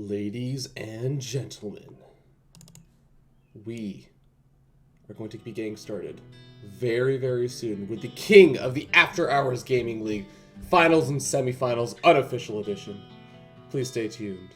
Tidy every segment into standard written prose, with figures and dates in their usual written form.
Ladies and gentlemen, we are going to be getting started very, very soon with the king of the After Hours Gaming League Finals and Semifinals Unofficial Edition. Please stay tuned.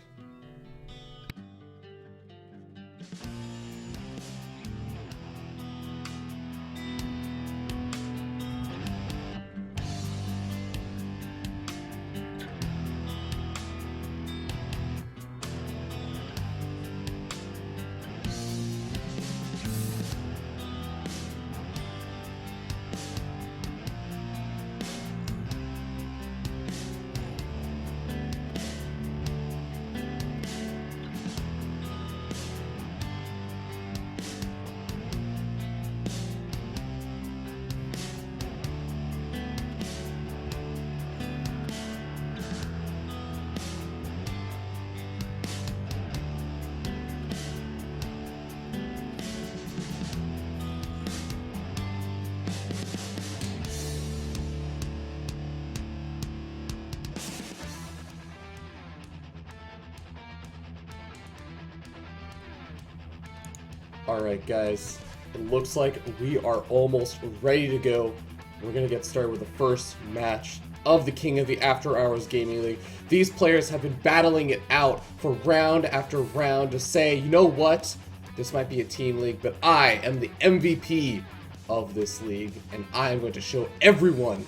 Alright guys, it looks like we are almost ready to go. We're going to get started with the first match of the King of the After Hours Gaming League. These players have been battling it out for round after round to say, you know what, this might be a team league, but I am the MVP of this league, and I am going to show everyone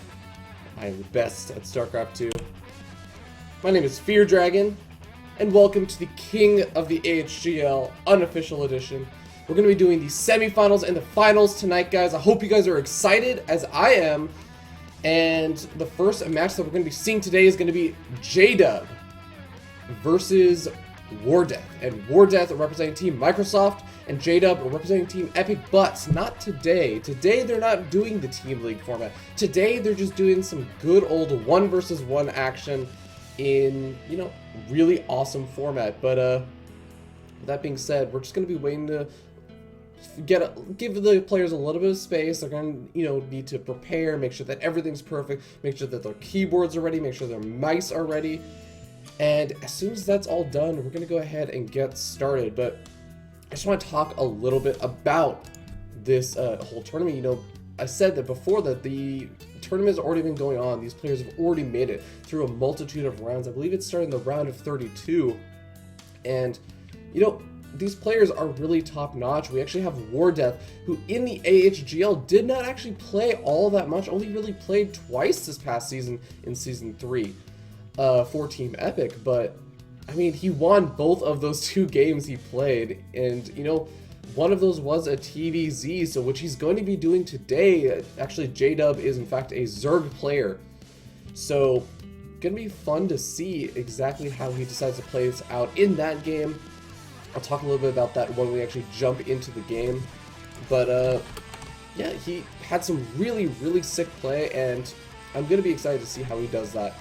I am the best at StarCraft 2. My name is Fear Dragon, and welcome to the King of the AHGL Unofficial Edition. We're going to be doing the semifinals and the finals tonight, guys. I hope you guys are excited as I am. And the first match that we're going to be seeing today is going to be J-Dub versus Wardeath. And Wardeath representing Team Microsoft and J-Dub representing Team Epic, but not today. Today they're not doing the Team League format. Today they're just doing some good old 1 versus 1 action in, you know, really awesome format. But with that being said, we're just going to be waiting to give the players a little bit of space. They're going to, need to prepare, make sure that everything's perfect, make sure that their keyboards are ready, make sure their mice are ready. And as soon as that's all done, we're going to go ahead and get started. But I just want to talk a little bit about this whole tournament. I said that before that the tournament has already been going on. These players have already made it through a multitude of rounds. I believe it started in the round of 32. And, these players are really top-notch. We actually have Wardeath, who in the AHGL did not actually play all that much, only really played twice this past season in Season 3 for Team Epic. But, I mean, he won both of those 2 games he played, and, one of those was a TVZ, so which he's going to be doing today. Actually, J-Dub is, in fact, a Zerg player. So, gonna be fun to see exactly how he decides to play this out in that game. I'll talk a little bit about that when we actually jump into the game. But, yeah, he had some really, really sick play, and I'm going to be excited to see how he does that.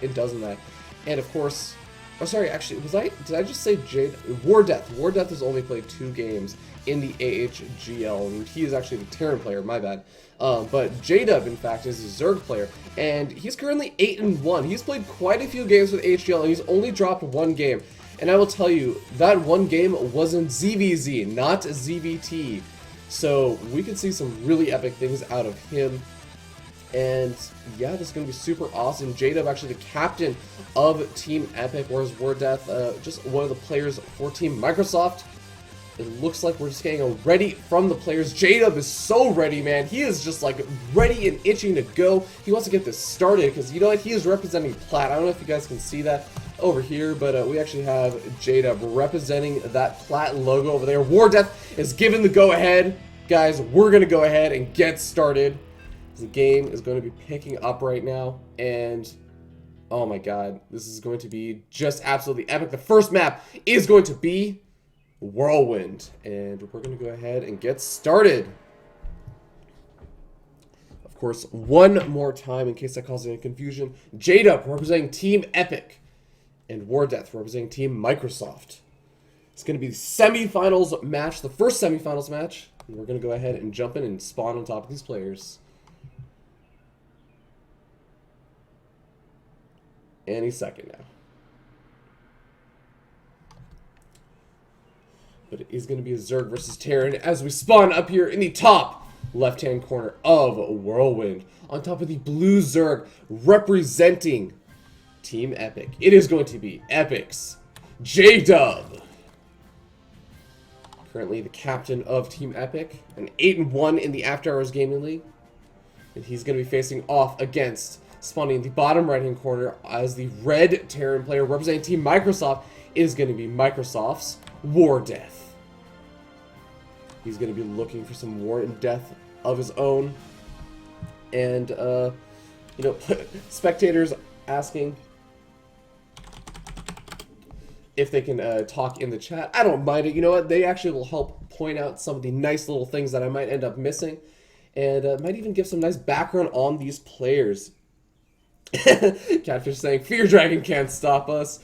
And, of course, oh, sorry, actually, did I just say Wardeath? Wardeath has only played 2 games in the AHGL, and he is actually the Terran player, my bad. But J-Dub, in fact, is a Zerg player, and he's currently 8-1. He's played quite a few games with AHGL, and he's only dropped 1 game. And I will tell you, that 1 game was in ZVZ, not ZVT. So we could see some really epic things out of him. And yeah, this is going to be super awesome. J-Dub actually the captain of Team Epic, whereas Wardeath, just one of the players for Team Microsoft. It looks like we're just getting a ready from the players. J-Dub is so ready, man. He is just like ready and itching to go. He wants to get this started because you know what? He is representing Plat. I don't know if you guys can see that over here, but we actually have J-Dub representing that Plat logo over there. Wardeath is given the go-ahead. Guys, we're going to go ahead and get started. The game is going to be picking up right now, and oh my god, this is going to be just absolutely epic. The first map is going to be Whirlwind, and we're going to go ahead and get started. Of course, one more time in case that causes any confusion, J-Dub representing Team Epic and Wardeath representing Team Microsoft. It's going to be the semifinals match, the first semifinals match, and we're going to go ahead and jump in and spawn on top of these players. Any second now. But it is going to be a Zerg versus Terran as we spawn up here in the top left-hand corner of Whirlwind. On top of the blue Zerg representing Team Epic. It is going to be Epic's J-Dub. Currently the captain of Team Epic. An 8-1 in the After Hours Gaming League. And he's going to be facing off against, spawning in the bottom right-hand corner as the red Terran player representing Team Microsoft is going to be Microsoft's War Death. He's going to be looking for some war and death of his own. And, you know, spectators asking if they can talk in the chat. I don't mind it. You know what? They actually will help point out some of the nice little things that I might end up missing. And might even give some nice background on these players. Catfish saying, Fear Dragon can't stop us.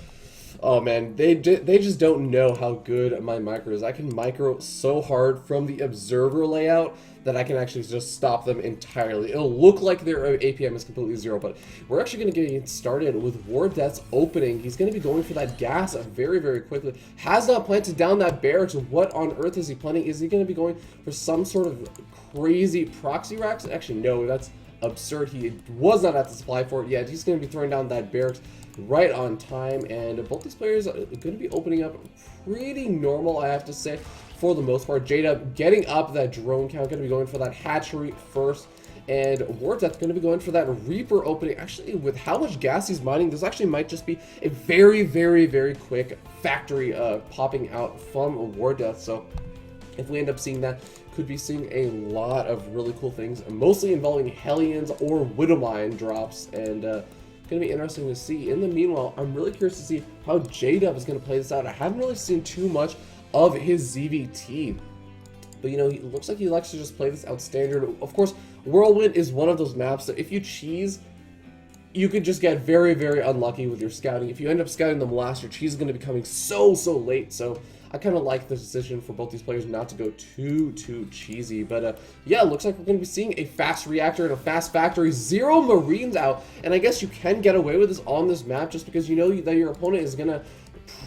Oh man, they just don't know how good my micro is. I can micro so hard from the observer layout that I can actually just stop them entirely. It'll look like their APM is completely zero, but we're actually going to get started with War Death's opening. He's going to be going for that gas very, very quickly. Has not planted down that barracks. What on earth is he planning? Is he going to be going for some sort of crazy proxy racks? Actually, no, that's absurd. He was not at the supply fort yet. He's going to be throwing down that barracks right on time, and both these players are going to be opening up pretty normal, I have to say, for the most part. J-Dub getting up that drone count, going to be going for that hatchery first, and War Death going to be going for that Reaper opening. Actually, with how much gas he's mining, this actually might just be a very, very, very quick factory popping out from War Death. So if we end up seeing that, could be seeing a lot of really cool things, mostly involving Hellions or Widowmine drops, and going to be interesting to see. In the meanwhile, I'm really curious to see how J-Dub is going to play this out. I haven't really seen too much of his ZVT, but you know, he looks like he likes to just play this out standard. Of course, Whirlwind is one of those maps that if you cheese, you could just get very, very unlucky with your scouting. If you end up scouting them last, your cheese is going to be coming so late. So I kind of like the decision for both these players not to go too cheesy. But yeah, it looks like we're going to be seeing a fast reactor and a fast factory. 0 Marines out. And I guess you can get away with this on this map just because you know that your opponent is going to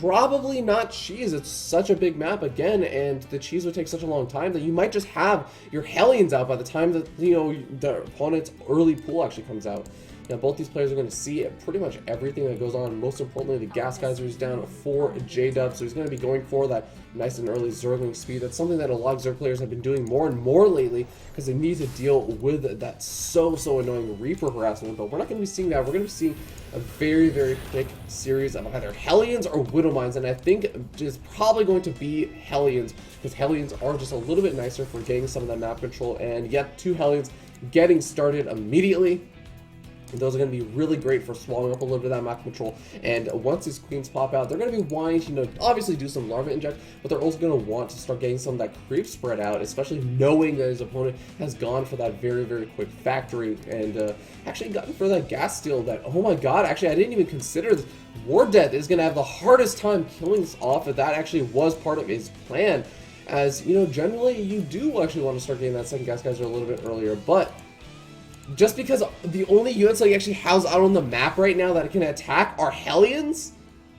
probably not cheese. It's such a big map again, and the cheese would take such a long time that you might just have your Hellions out by the time that, you know, the opponent's early pool actually comes out. Now, both these players are going to see pretty much everything that goes on. Most importantly, the Gas Geyser is down for J-Dub, so he's going to be going for that nice and early Zergling speed. That's something that a lot of Zerg players have been doing more and more lately because they need to deal with that so annoying Reaper harassment. But we're not going to be seeing that. We're going to be seeing a very, very quick series of either Hellions or Widowmines, and I think it's probably going to be Hellions because Hellions are just a little bit nicer for getting some of that map control. And yet, 2 Hellions getting started immediately. Those are going to be really great for swallowing up a little bit of that map control. And once these queens pop out, they're going to be wanting to, you know, obviously do some larva inject, but they're also going to want to start getting some of that creep spread out, especially knowing that his opponent has gone for that very, very quick factory and actually gotten for that gas steal that, oh my god, actually I didn't even consider this. War Death is going to have the hardest time killing this off if that actually was part of his plan. As, you know, generally you do actually want to start getting that second gas geyser a little bit earlier, but just because the only units that you actually house out on the map right now that can attack are Hellions,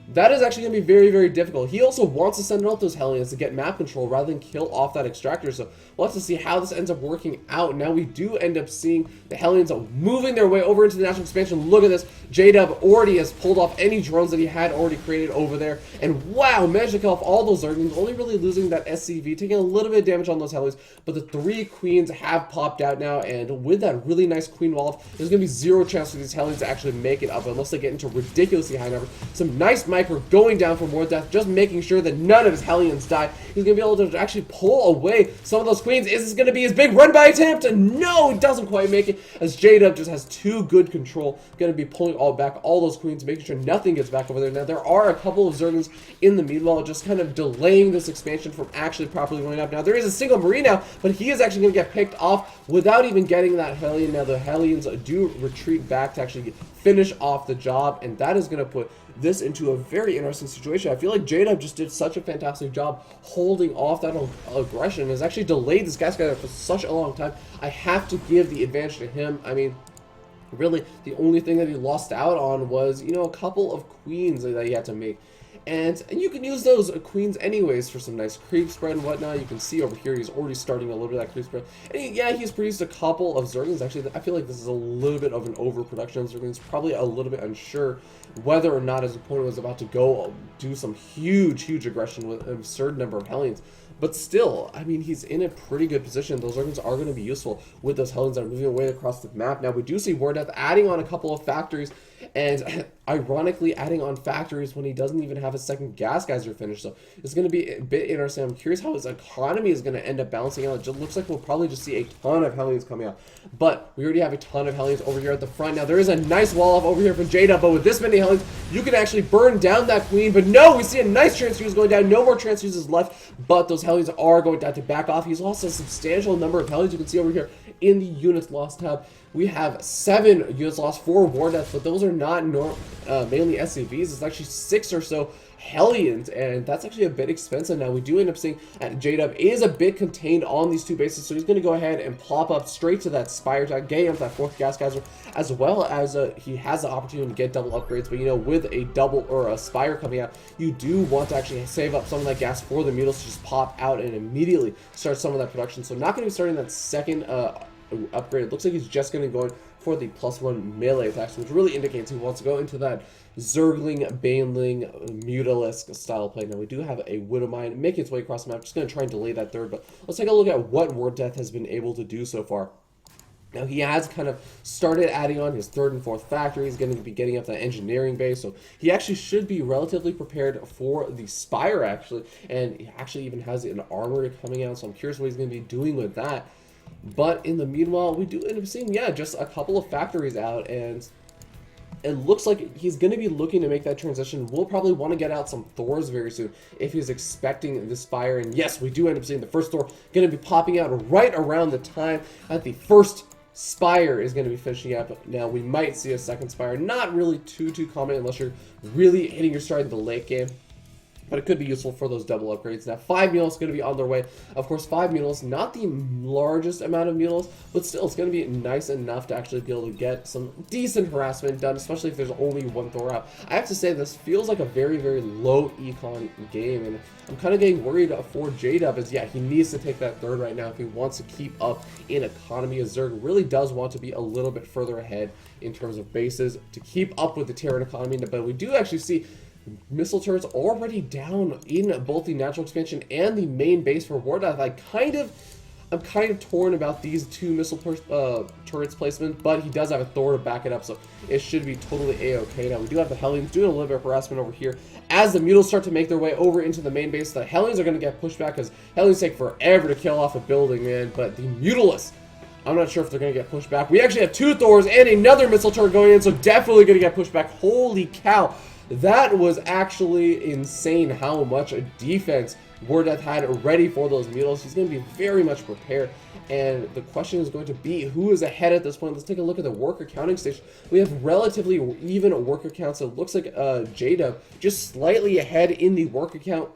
that is actually going to be very, very difficult. He also wants to send out those Hellions to get map control rather than kill off that extractor. So we'll have to see how this ends up working out. Now we do end up seeing the Hellions moving their way over into the national expansion. Look at this. J-Dub already has pulled off any drones that he had already created over there. And wow, managed to kill off all those Zerglings, only really losing that SCV, taking a little bit of damage on those Hellions. But the 3 queens have popped out now, and with that really nice queen wall, there's going to be 0 chance for these Hellions to actually make it up unless they get into ridiculously high numbers. Some nice micro going down for War Death, just making sure that none of his Hellions die. He's going to be able to actually pull away some of those queens. Is this going to be his big run-by attempt? No, he doesn't quite make it, as J-Dub just has too good control. Going to be pulling back all those queens, making sure nothing gets back over there. Now, there are a couple of Zerglings in the meanwhile, just kind of delaying this expansion from actually properly going up. Now, there is a single Marine now, but he is actually going to get picked off without even getting that Hellion. Now, the Hellions do retreat back to actually finish off the job, and that is going to put this into a very interesting situation. I feel like J-Dub just did such a fantastic job holding off that aggression and has actually delayed this Gas Geyser for such a long time. I have to give the advantage to him. I mean, really, the only thing that he lost out on was, you know, a couple of queens that he had to make. And you can use those queens anyways for some nice creep spread and whatnot. You can see over here he's already starting a little bit of that creep spread. And yeah, he's produced a couple of Zerglings. Actually, I feel like this is a little bit of an overproduction of Zerglings. Probably a little bit unsure whether or not his opponent was about to go do some huge aggression with an absurd number of Hellions. But still, I mean, he's in a pretty good position. Those Zerglings are going to be useful with those Hellions that are moving away across the map. Now, we do see Wardeath adding on a couple of factories, and ironically adding on factories when he doesn't even have a second gas geyser finished. So it's going to be a bit interesting. I'm curious how his economy is going to end up balancing out. It just looks like we'll probably just see a ton of Hellions coming out. But we already have a ton of Hellions over here at the front. Now, there is a nice wall off over here from J-Dub, but with this many Hellions, you can actually burn down that queen. But no, we see a nice transfuse going down. No more transfuses left, but those Hellions are going to have to back off. He's lost a substantial number of Hellions. You can see over here in the units lost tab, we have 7 units lost, 4 war deaths, but those are not mainly SCVs. It's actually 6 or so Hellions, and that's actually a bit expensive. Now, we do end up seeing J-Dub is a bit contained on these 2 bases, so he's going to go ahead and plop up straight to that Spire tag, getting up that 4th gas geyser, as well as he has the opportunity to get double upgrades. But, you know, with a double or a Spire coming out, you do want to actually save up some of that gas for the Mules to just pop out and immediately start some of that production. So not going to be starting that second upgrade. It looks like he's just going to go for the +1 melee attacks, which really indicates he wants to go into that Zergling, Baneling, Mutalisk style play. Now, we do have a Widowmine making its way across the map. Just going to try and delay that third, but let's take a look at what Wardeath has been able to do so far. Now, he has kind of started adding on his 3rd and 4th factory. He's going to be getting up that engineering base, so he actually should be relatively prepared for the Spire, actually, and he actually even has an armory coming out, so I'm curious what he's going to be doing with that. But in the meanwhile, we do end up seeing, yeah, just a couple of factories out, and it looks like he's going to be looking to make that transition. We'll probably want to get out some Thors very soon if he's expecting this fire. And yes, we do end up seeing the first Thor going to be popping out right around the time that the first Spire is going to be finishing up. Now, we might see a second Spire. Not really too common unless you're really hitting your stride in the late game, but it could be useful for those double upgrades. Now, 5 mules going to be on their way. Of course, 5 mules, not the largest amount of mules, but still, it's going to be nice enough to actually be able to get some decent harassment done, especially if there's only 1 Thor out. I have to say, this feels like a very low econ game, and I'm kind of getting worried for J-Dub, as yeah, he needs to take that 3rd right now if he wants to keep up in economy, as Zerg really does want to be a little bit further ahead in terms of bases to keep up with the Terran economy. But we do actually see missile turrets already down in both the natural expansion and the main base for Wardeath. I'm kind of torn about these 2 missile turrets placement, but he does have a Thor to back it up, so it should be totally a-okay. Now, we do have the Hellions doing a little bit of harassment over here. As the Mutals start to make their way over into the main base, the Hellions are going to get pushed back because Hellions take forever to kill off a building, man, but the Mutalists, I'm not sure if they're going to get pushed back. We actually have 2 Thors and another missile turret going in, so definitely going to get pushed back. Holy cow. That was actually insane how much a defense Wardeath had ready for those Mutals. He's going to be very much prepared, and the question is going to be who is ahead at this point. Let's take a look at the worker counting station. We have relatively even worker counts, so it looks like J-Dub just slightly ahead in the worker count.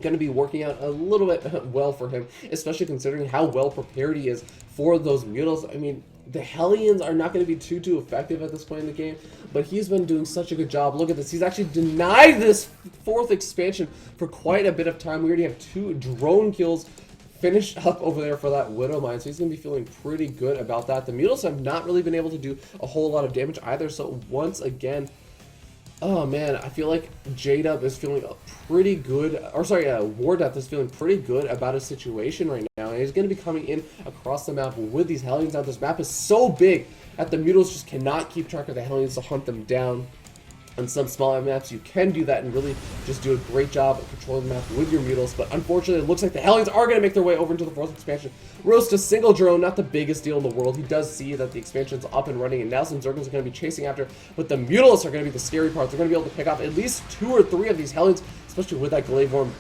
Going to be working out a little bit well for him, especially considering how well prepared he is for those Mutals. I mean, the Hellions are not going to be too effective at this point in the game, but he's been doing such a good job. Look at this. He's actually denied this 4th expansion for quite a bit of time. We already have 2 drone kills finished up over there for that Widowmine, so he's going to be feeling pretty good about that. The Mutals have not really been able to do a whole lot of damage either, so once again, oh man, I feel like J-Dub is feeling pretty good, or sorry, Wardeath is feeling pretty good about his situation right now, and he's going to be coming in across the map with these Hellions out. This map is so big that the Mutals just cannot keep track of the Hellions to hunt them down. On some smaller maps, you can do that and really just do a great job of controlling the map with your Mutals, but unfortunately, it looks like the Hellions are going to make their way over into the 4th expansion. Roast a single drone, not the biggest deal in the world. He does see that the expansion's up and running, and now some Zerglings are going to be chasing after, but the Mutals are going to be the scary part. They're going to be able to pick off at least 2 or 3 of these Hellions, especially with that Gladeworm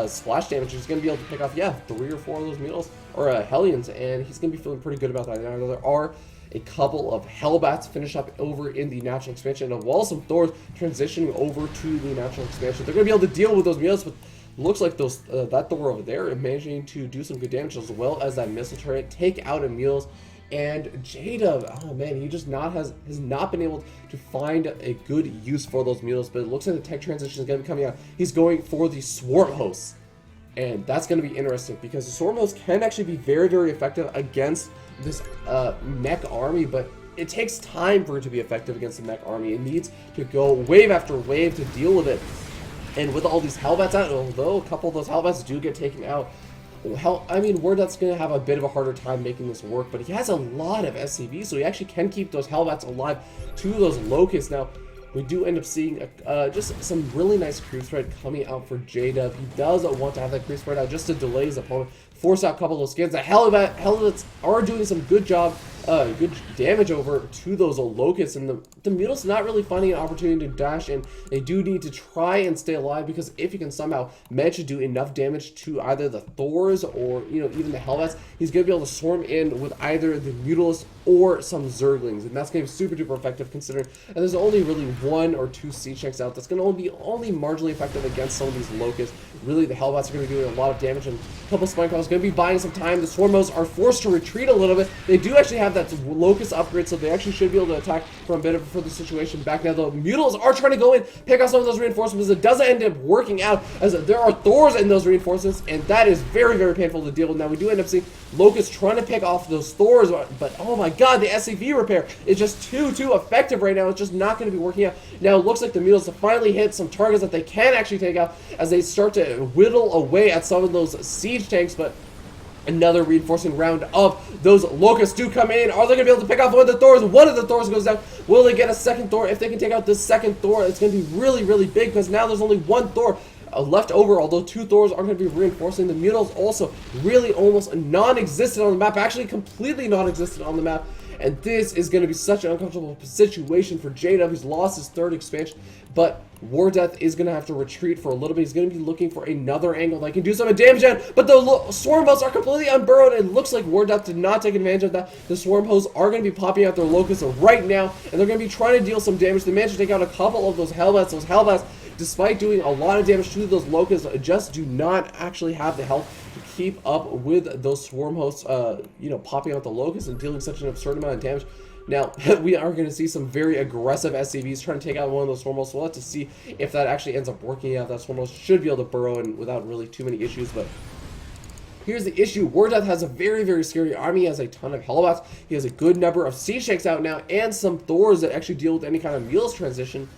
splash damage. He's going to be able to pick off, yeah, 3 or 4 of those Mutals, or Hellions, and he's going to be feeling pretty good about that. Now, there are a couple of Hellbats finish up over in the natural expansion, and while some Thors transitioning over to the natural expansion, they're going to be able to deal with those Mutals, but looks like those that Thor over there is managing to do some good damage, as well as that missile turret take out a Mutals. And J-Dub, oh man, he just has not been able to find a good use for those mules, but it looks like the tech transition is going to be coming out. He's going for the Swarm Hosts, and that's going to be interesting because the Swarm Hosts can actually be very, very effective against this mech army, but it takes time for it to be effective against the mech army. It needs to go wave after wave to deal with it. And with all these Hellbats out, although a couple of those Hellbats do get taken out, I mean, Wardeth's going to have a bit of a harder time making this work, but he has a lot of SCVs, so he actually can keep those Hellbats alive to those Locusts. Now, we do end up seeing just some really nice creep spread coming out for J-Dub. He does want to have that creep spread out just to delay his opponent, force out a couple of those skins. The Hellbats are doing some good damage over to those Locusts, and the Mules not really finding an opportunity to dash in. They do need to try and stay alive, because if you can somehow manage to do enough damage to either the Thors or, you know, even the Hellbats, he's going to be able to swarm in with either the Mutalisk or some Zerglings, and that's going to be super duper effective considering, and there's only really 1 or 2 siege tanks out. That's going to be only marginally effective against some of these Locusts. Really, the Hellbats are going to be doing a lot of damage, and a couple Spine Calls going to be buying some time. The Swarmos are forced to retreat a little bit. They do actually have that Locust upgrade, so they actually should be able to attack from a bit of a further situation back now. The Mutals are trying to go in, pick out some of those reinforcements. It doesn't end up working out, as there are Thors in those reinforcements, and that is very, very painful to deal with. Now, we do end up seeing Locusts trying to pick off those Thors, but oh my god, the SCV repair is just too effective right now. It's just not going to be working out. Now, it looks like the Mutals have finally hit some targets that they can actually take out as they start to whittle away at some of those siege tanks, but another reinforcing round of those Locusts do come in. Are they going to be able to pick off one of the Thors? One of the Thors goes down. Will they get a second Thor? If they can take out this second Thor, it's going to be really, really big, because now there's only 1 Thor left over, although 2 Thors are going to be reinforcing. The Mutals also really almost non-existent on the map, actually completely non-existent on the map. And this is going to be such an uncomfortable situation for J-Dub, who's lost his 3rd expansion. But Wardeth is going to have to retreat for a little bit. He's going to be looking for another angle that can do some damage on. But the Swarm Hosts are completely unburrowed. It looks like Wardeth did not take advantage of that. The Swarm Hosts are going to be popping out their Locusts right now, and they're going to be trying to deal some damage. They managed to take out a couple of those Hellbats. Those Hellbats, despite doing a lot of damage to those Locusts, just do not actually have the health to keep up with those Swarm Hosts, you know, popping out the Locusts and dealing such an absurd amount of damage. Now, we are going to see some very aggressive SCVs trying to take out one of those Swarm Hosts. We'll have to see if that actually ends up working out. That Swarm Host should be able to burrow in without really too many issues, but here's the issue. Wardeth has a very, very scary army. He has a ton of Hellbats. He has a good number of siege tanks out now, and some Thors that actually deal with any kind of Mules transition.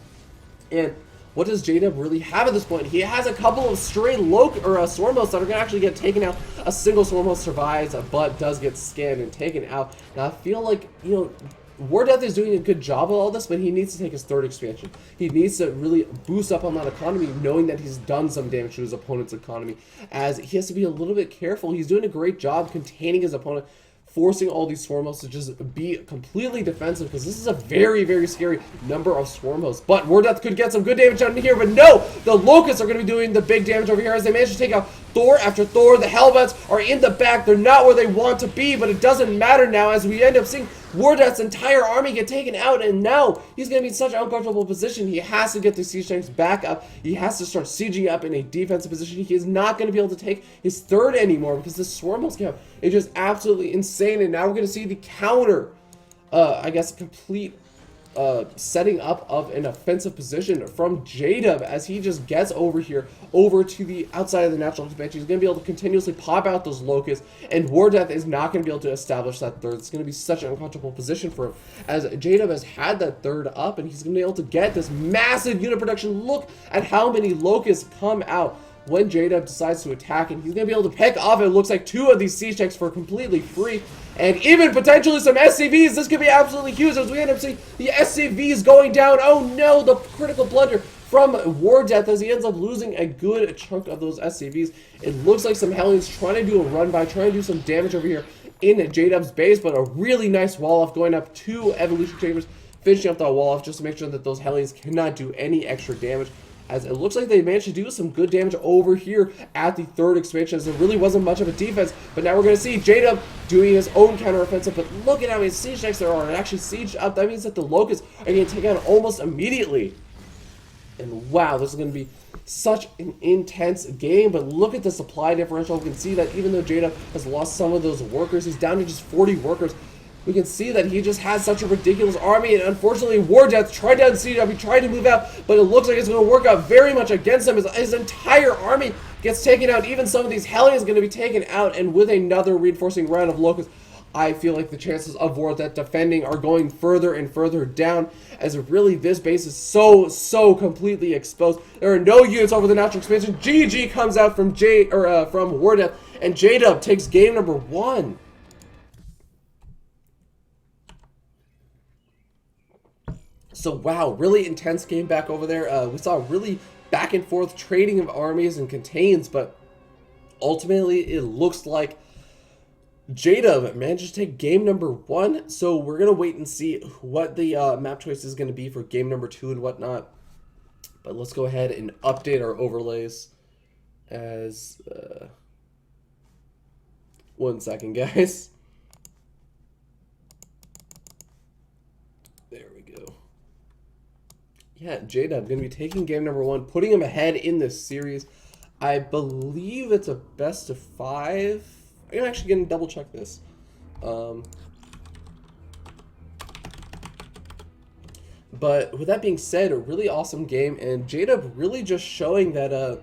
And what does J-Dub really have at this point? He has a couple of stray Swarm Hosts that are going to actually get taken out. A single Swarm Host survives, but does get scanned and taken out. Now, I feel like, you know, Wardeth is doing a good job of all this, but he needs to take his 3rd expansion. He needs to really boost up on that economy, knowing that he's done some damage to his opponent's economy, as he has to be a little bit careful. He's doing a great job containing his opponent, forcing all these Swarm Hosts to just be completely defensive, because this is a very, very scary number of Swarm Hosts. But Wardeth could get some good damage out in here, but no! The Locusts are going to be doing the big damage over here as they manage to take out Thor after Thor. The Hellbats are in the back. They're not where they want to be, but it doesn't matter now, as we end up seeing Wardeth's entire army get taken out, and now he's going to be in such an uncomfortable position. He has to get the siege tanks back up. He has to start sieging up in a defensive position. He is not going to be able to take his 3rd anymore, because the Swarm Host count is just absolutely insane. And now we're going to see the counter, I guess, complete setting up of an offensive position from J-Dub, as he just gets over here, over to the outside of the natural expansion. He's going to be able to continuously pop out those Locusts, and Wardeth is not going to be able to establish that 3rd. It's going to be such an uncomfortable position for him, as J-Dub has had that 3rd up, and he's going to be able to get this massive unit production. Look at how many Locusts come out when J-Dub decides to attack, and he's going to be able to pick off, it looks like, 2 of these siege tanks for completely free, and even potentially some SCVs. This could be absolutely huge as we end up seeing the SCVs going down. Oh no, the critical blunder from Wardeth, as he ends up losing a good chunk of those SCVs. It looks like some Hellions trying to do a run by, trying to do some damage over here in J-Dub's base, but a really nice wall off going up 2 evolution chambers, finishing up that wall off just to make sure that those Hellions cannot do any extra damage, as it looks like they managed to do some good damage over here at the 3rd expansion, as there really wasn't much of a defense. But now we're going to see J-Dub doing his own counteroffensive, but look at how many siege tanks there are, and actually sieged up. That means that the Locusts are going to take out almost immediately. And wow, this is going to be such an intense game, but look at the supply differential. We can see that even though J-Dub has lost some of those workers, he's down to just 40 workers. we can see that he just has such a ridiculous army, and unfortunately War Death tried down CW, tried to move out, but it looks like it's going to work out very much against him. His entire army gets taken out. Even some of these Hellions going to be taken out, and with another reinforcing round of Locusts, I feel like the chances of War Death defending are going further and further down, as really this base is so completely exposed. There are no units over the natural expansion. GG comes out from from War Death, and J-Dub takes game number 1. So wow, really intense game back over there. We saw really back and forth trading of armies and contains, but ultimately it looks like J-Dub managed to take game number 1. So we're going to wait and see what the map choice is going to be for game number 2 and whatnot. But let's go ahead and update our overlays as... 1 second, guys. There we go. Yeah, J-Dub going to be taking game number 1, putting him ahead in this series. I believe it's a best of 5. I'm actually going to double check this. But with that being said, a really awesome game, and J-Dub really just showing that,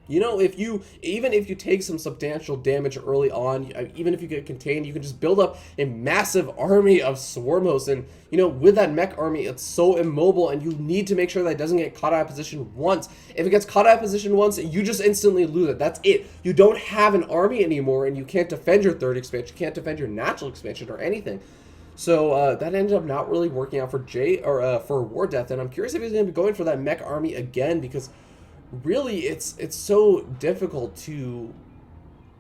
you know, even if you take some substantial damage early on, even if you get contained, you can just build up a massive army of Swarmos. And, you know, with that mech army, it's so immobile, and you need to make sure that it doesn't get caught out of position once. If it gets caught out of position once, you just instantly lose it. That's it. You don't have an army anymore, and you can't defend your 3rd expansion. You can't defend your natural expansion or anything. So that ended up not really working out for for War Death, and I'm curious if he's going to be going for that mech army again, because really it's so difficult to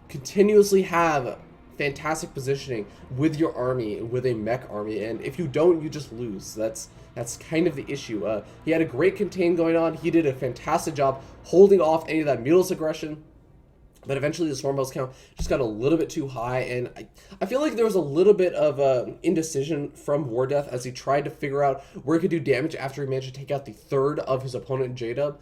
continuously have fantastic positioning with your army, with a mech army, and if you don't, you just lose. That's kind of the issue. He had a great contain going on. He did a fantastic job holding off any of that Mutalist aggression, but eventually the Swarmos count just got a little bit too high, and I feel like there was a little bit of indecision from War Death as he tried to figure out where he could do damage after he managed to take out the 3rd of his opponent, J-Dub.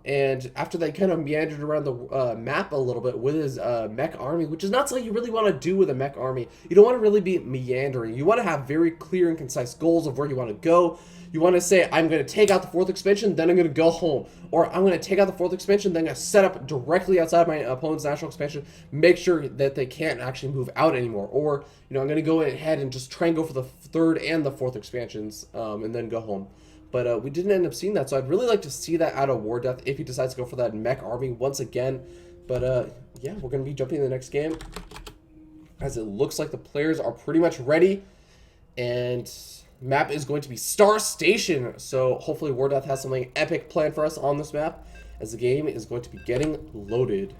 And after that, kind of meandered around the map a little bit with his mech army, which is not something you really want to do with a mech army. You don't want to really be meandering. You want to have very clear and concise goals of where you want to go. You want to say, I'm going to take out the 4th expansion, then I'm going to go home. Or I'm going to take out the 4th expansion, then I'm going to set up directly outside my opponent's natural expansion, make sure that they can't actually move out anymore. Or, you know, I'm going to go ahead and just try and go for the 3rd and the 4th expansions, and then go home. But we didn't end up seeing that, so I'd really like to see that out of War Death if he decides to go for that mech army once again. But yeah, we're going to be jumping to the next game, as it looks like the players are pretty much ready, and map is going to be Star Station. So hopefully War Death has something epic planned for us on this map, as the game is going to be getting loaded.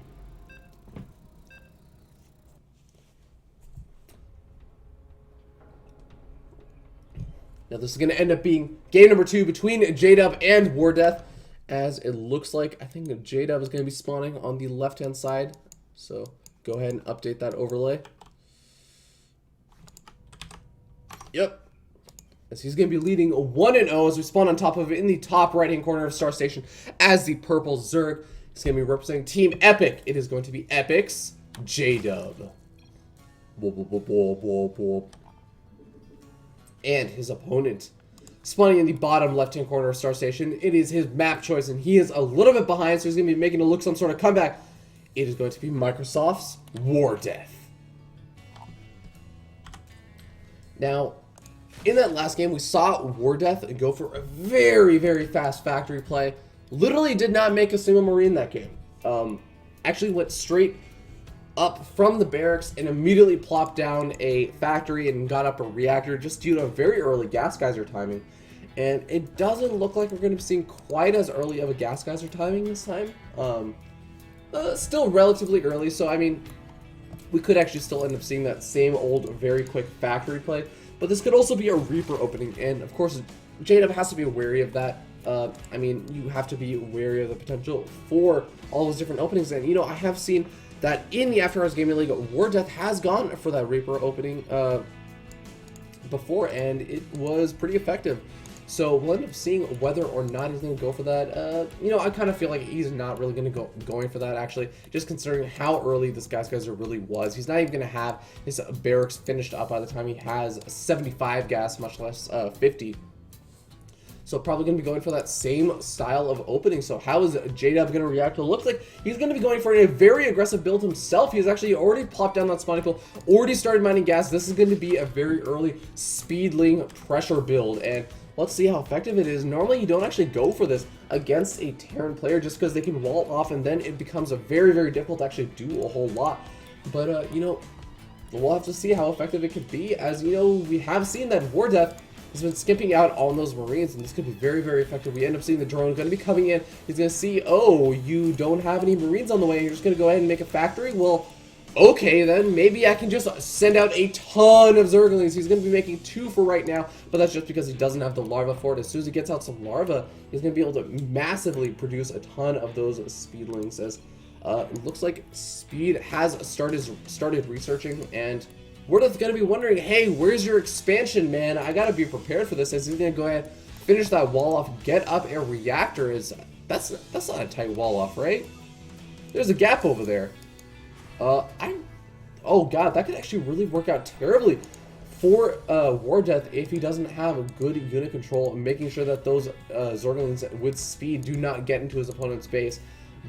Now this is going to end up being game number 2 between J-Dub and War Death, as it looks like I think J-Dub is going to be spawning on the left-hand side. So go ahead and update that overlay. Yep. As he's going to be leading 1-0 as we spawn on top of it in the top right-hand corner of Star Station as the purple Zerg. He's going to be representing Team Epic. It is going to be Epic's J-Dub. And his opponent spawning in the bottom left-hand corner of Star Station. It is his map choice, and he is a little bit behind, so he's going to be making it look some sort of comeback. It is going to be Microsoft's War Death. Now, in that last game, we saw War Death go for a very fast factory play. Literally did not make a single Marine that game. Actually went straight up from the barracks and immediately plopped down a factory and got up a reactor just due to a very early gas geyser timing. And it doesn't look like we're going to be seeing quite as early of a gas geyser timing this time. Still relatively early, so I mean, we could actually still end up seeing that same old very quick factory play. But this could also be a Reaper opening, and of course, J-Dub has to be wary of that. I mean, you have to be wary of the potential for all those different openings. And, you know, I have seen that in the After Hours Gaming League, War Death has gone for that Reaper opening before, and it was pretty effective. So we'll end up seeing whether or not he's going to go for that. You know, I kind of feel like he's not really going to going for that, actually, just considering how early this Gas Geyser really was. He's not even going to have his barracks finished up by the time he has 75 gas, much less 50. So probably going to be going for that same style of opening. So how is J-Dub going to react? It looks like he's going to be going for a very aggressive build himself. He's actually already plopped down that Sponicle, already started mining gas. This is going to be a very early speedling pressure build, and let's see how effective it is. Normally, you don't actually go for this against a Terran player just because they can wall off, and then it becomes a very, very difficult to actually do a whole lot. But, you know, we'll have to see how effective it could be. As, you know, we have seen that War Death has been skipping out on those Marines, and this could be very, very effective. We end up seeing the drone going to be coming in. He's going to see, oh, you don't have any Marines on the way. You're just going to go ahead and make a factory? Well, okay, then maybe I can just send out a ton of Zerglings. He's going to be making 2 for right now, but that's just because he doesn't have the larva for it. As soon as he gets out some larva, he's going to be able to massively produce a ton of those speedlings. As it looks like Speed has started researching, and we're just going to be wondering, hey, where's your expansion, man? I got to be prepared for this. As he's going to go ahead, finish that wall off, get up a reactor. That's not a tight wall off, right? There's a gap over there. Oh god, that could actually really work out terribly for War Death if he doesn't have a good unit control and making sure that those Zerglings with speed do not get into his opponent's base.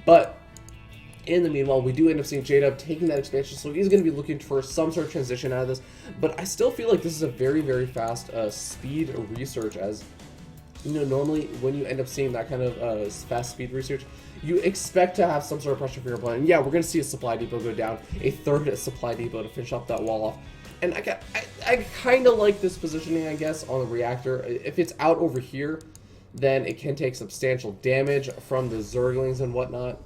But in the meanwhile, we do end up seeing J-Dub taking that expansion, so he's going to be looking for some sort of transition out of this. But I still feel like this is a very, very fast speed research, as you know, normally when you end up seeing that kind of fast speed research, you expect to have some sort of pressure for your opponent. And yeah, we're going to see a supply depot go down, a third supply depot to finish up that wall off. And I kind of like this positioning, I guess, on the reactor. If it's out over here, then it can take substantial damage from the Zerglings and whatnot,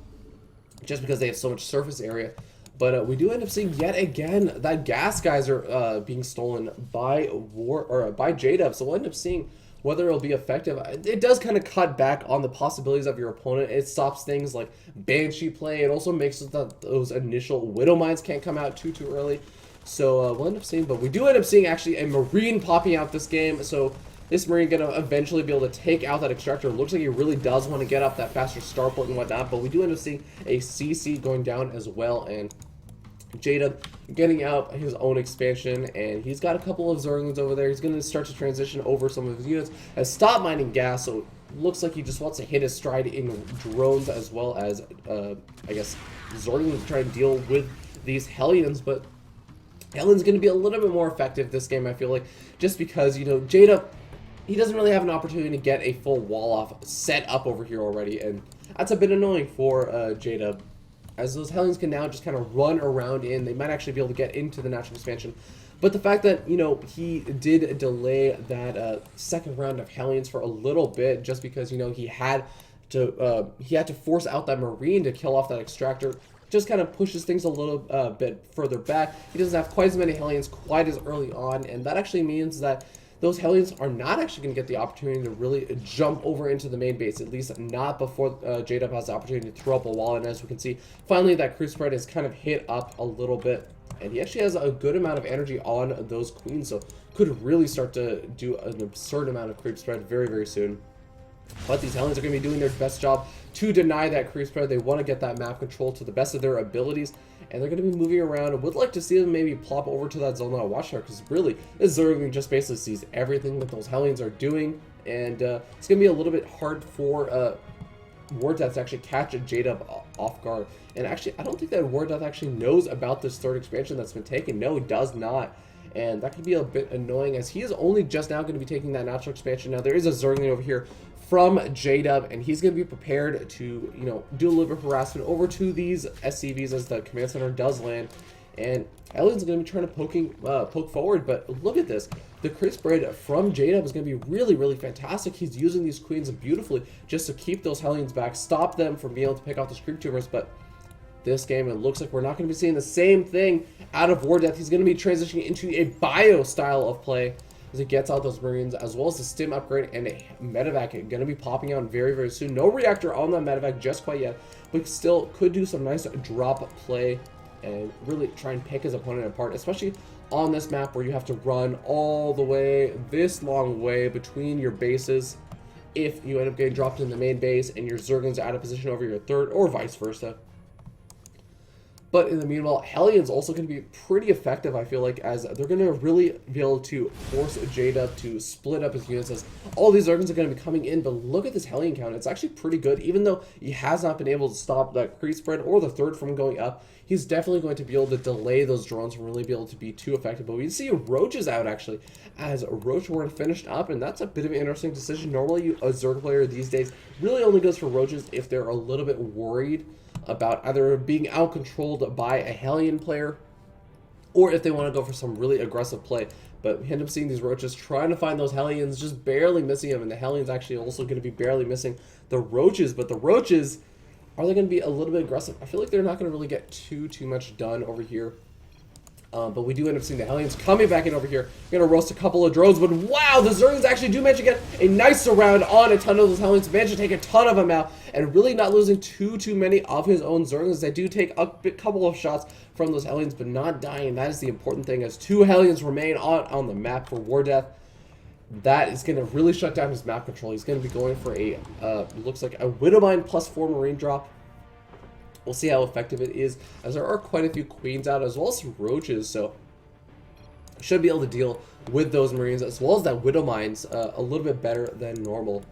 just because they have so much surface area. But we do end up seeing yet again that Gas Geyser being stolen by J-Dub. So we'll end up seeing whether it'll be effective. It does kind of cut back on the possibilities of your opponent. It stops things like Banshee play. It also makes it that those initial Widow Mines can't come out too early. So we'll end up seeing, but we do end up seeing actually a Marine popping out this game. So this Marine gonna eventually be able to take out that Extractor. It looks like he really does want to get up that faster starport and whatnot, but we do end up seeing a CC going down as well, and J-Dub getting out his own expansion, and he's got a couple of Zerglings over there. He's going to start to transition over some of his units, has stopped mining gas, so it looks like he just wants to hit his stride in drones as well as, I guess, Zerglings to try and deal with these Hellions. But Hellions going to be a little bit more effective this game, I feel like, just because, you know, J-Dub, he doesn't really have an opportunity to get a full wall off set up over here already, and that's a bit annoying for J-Dub, as those Hellions can now just kind of run around in. They might actually be able to get into the natural expansion. But the fact that, you know, he did delay that second round of Hellions for a little bit, just because, you know, he had to force out that Marine to kill off that Extractor, just kind of pushes things a little bit further back. He doesn't have quite as many Hellions quite as early on, and that actually means that those Hellions are not actually going to get the opportunity to really jump over into the main base, at least not before J-Dub has the opportunity to throw up a wall. And as we can see, finally that creep spread is kind of hit up a little bit, and he actually has a good amount of energy on those queens, so could really start to do an absurd amount of creep spread very, very soon. But these Hellions are going to be doing their best job to deny that creep spread. They want to get that map control to the best of their abilities, and they're going to be moving around. I would like to see them maybe plop over to that Zolnar Watchtower, because really, this Zergling just basically sees everything that those Hellions are doing, and it's going to be a little bit hard for War Death to actually catch a J-Dub off guard. And actually, I don't think that War Death actually knows about this third expansion that's been taken. No, he does not. And that could be a bit annoying, as he is only just now going to be taking that natural expansion. Now, there is a Zergling over here from J-Dub, and he's going to be prepared to, you know, do a little bit of harassment over to these SCVs as the command center does land. And Hellions going to be trying to poke forward, but look at this. The crit spread from J-Dub is going to be really, really fantastic. He's using these queens beautifully just to keep those Hellions back, stop them from being able to pick off the creep tumors. But this game, it looks like we're not going to be seeing the same thing out of War Death. He's going to be transitioning into a bio style of play as he gets out those Marines, as well as the stim upgrade and a medevac going to be popping out very, very soon. No reactor on that medevac just quite yet, but still could do some nice drop play and really try and pick his opponent apart, especially on this map where you have to run all the way, this long way between your bases if you end up getting dropped in the main base and your Zerglings out of position over your third, or vice versa. But in the meanwhile, Hellions also going to be pretty effective, I feel like, as they're going to really be able to force J-Dub to split up his units, as all these Zerglings are going to be coming in. But look at this Hellion count. It's actually pretty good. Even though he has not been able to stop that creep spread or the third from going up, he's definitely going to be able to delay those drones from really be able to be too effective. But we see Roaches out, actually, as Roach weren't finished up, and that's a bit of an interesting decision. Normally, a Zerg player these days really only goes for Roaches if they're a little bit worried about either being out-controlled by a Hellion player or if they want to go for some really aggressive play. But we end up seeing these Roaches trying to find those Hellions, just barely missing them, and the Hellions actually also going to be barely missing the Roaches. But the Roaches, are they going to be a little bit aggressive? I feel like they're not going to really get too much done over here. But we do end up seeing the Hellions coming back in over here. We're going to roast a couple of drones, but wow, the Zerglings actually do manage to get a nice surround on a ton of those Hellions. Manage to take a ton of them out, and really not losing too many of his own Zerglings. They do take a couple of shots from those Hellions, but not dying. That is the important thing, as 2 Hellions remain on the map for War Death. That is going to really shut down his map control. He's going to be going for a, looks like a Widowmine +4 Marine drop. We'll see how effective it is, as there are quite a few Queens out, as well as some Roaches, so should be able to deal with those Marines, as well as that Widowmines a little bit better than normal.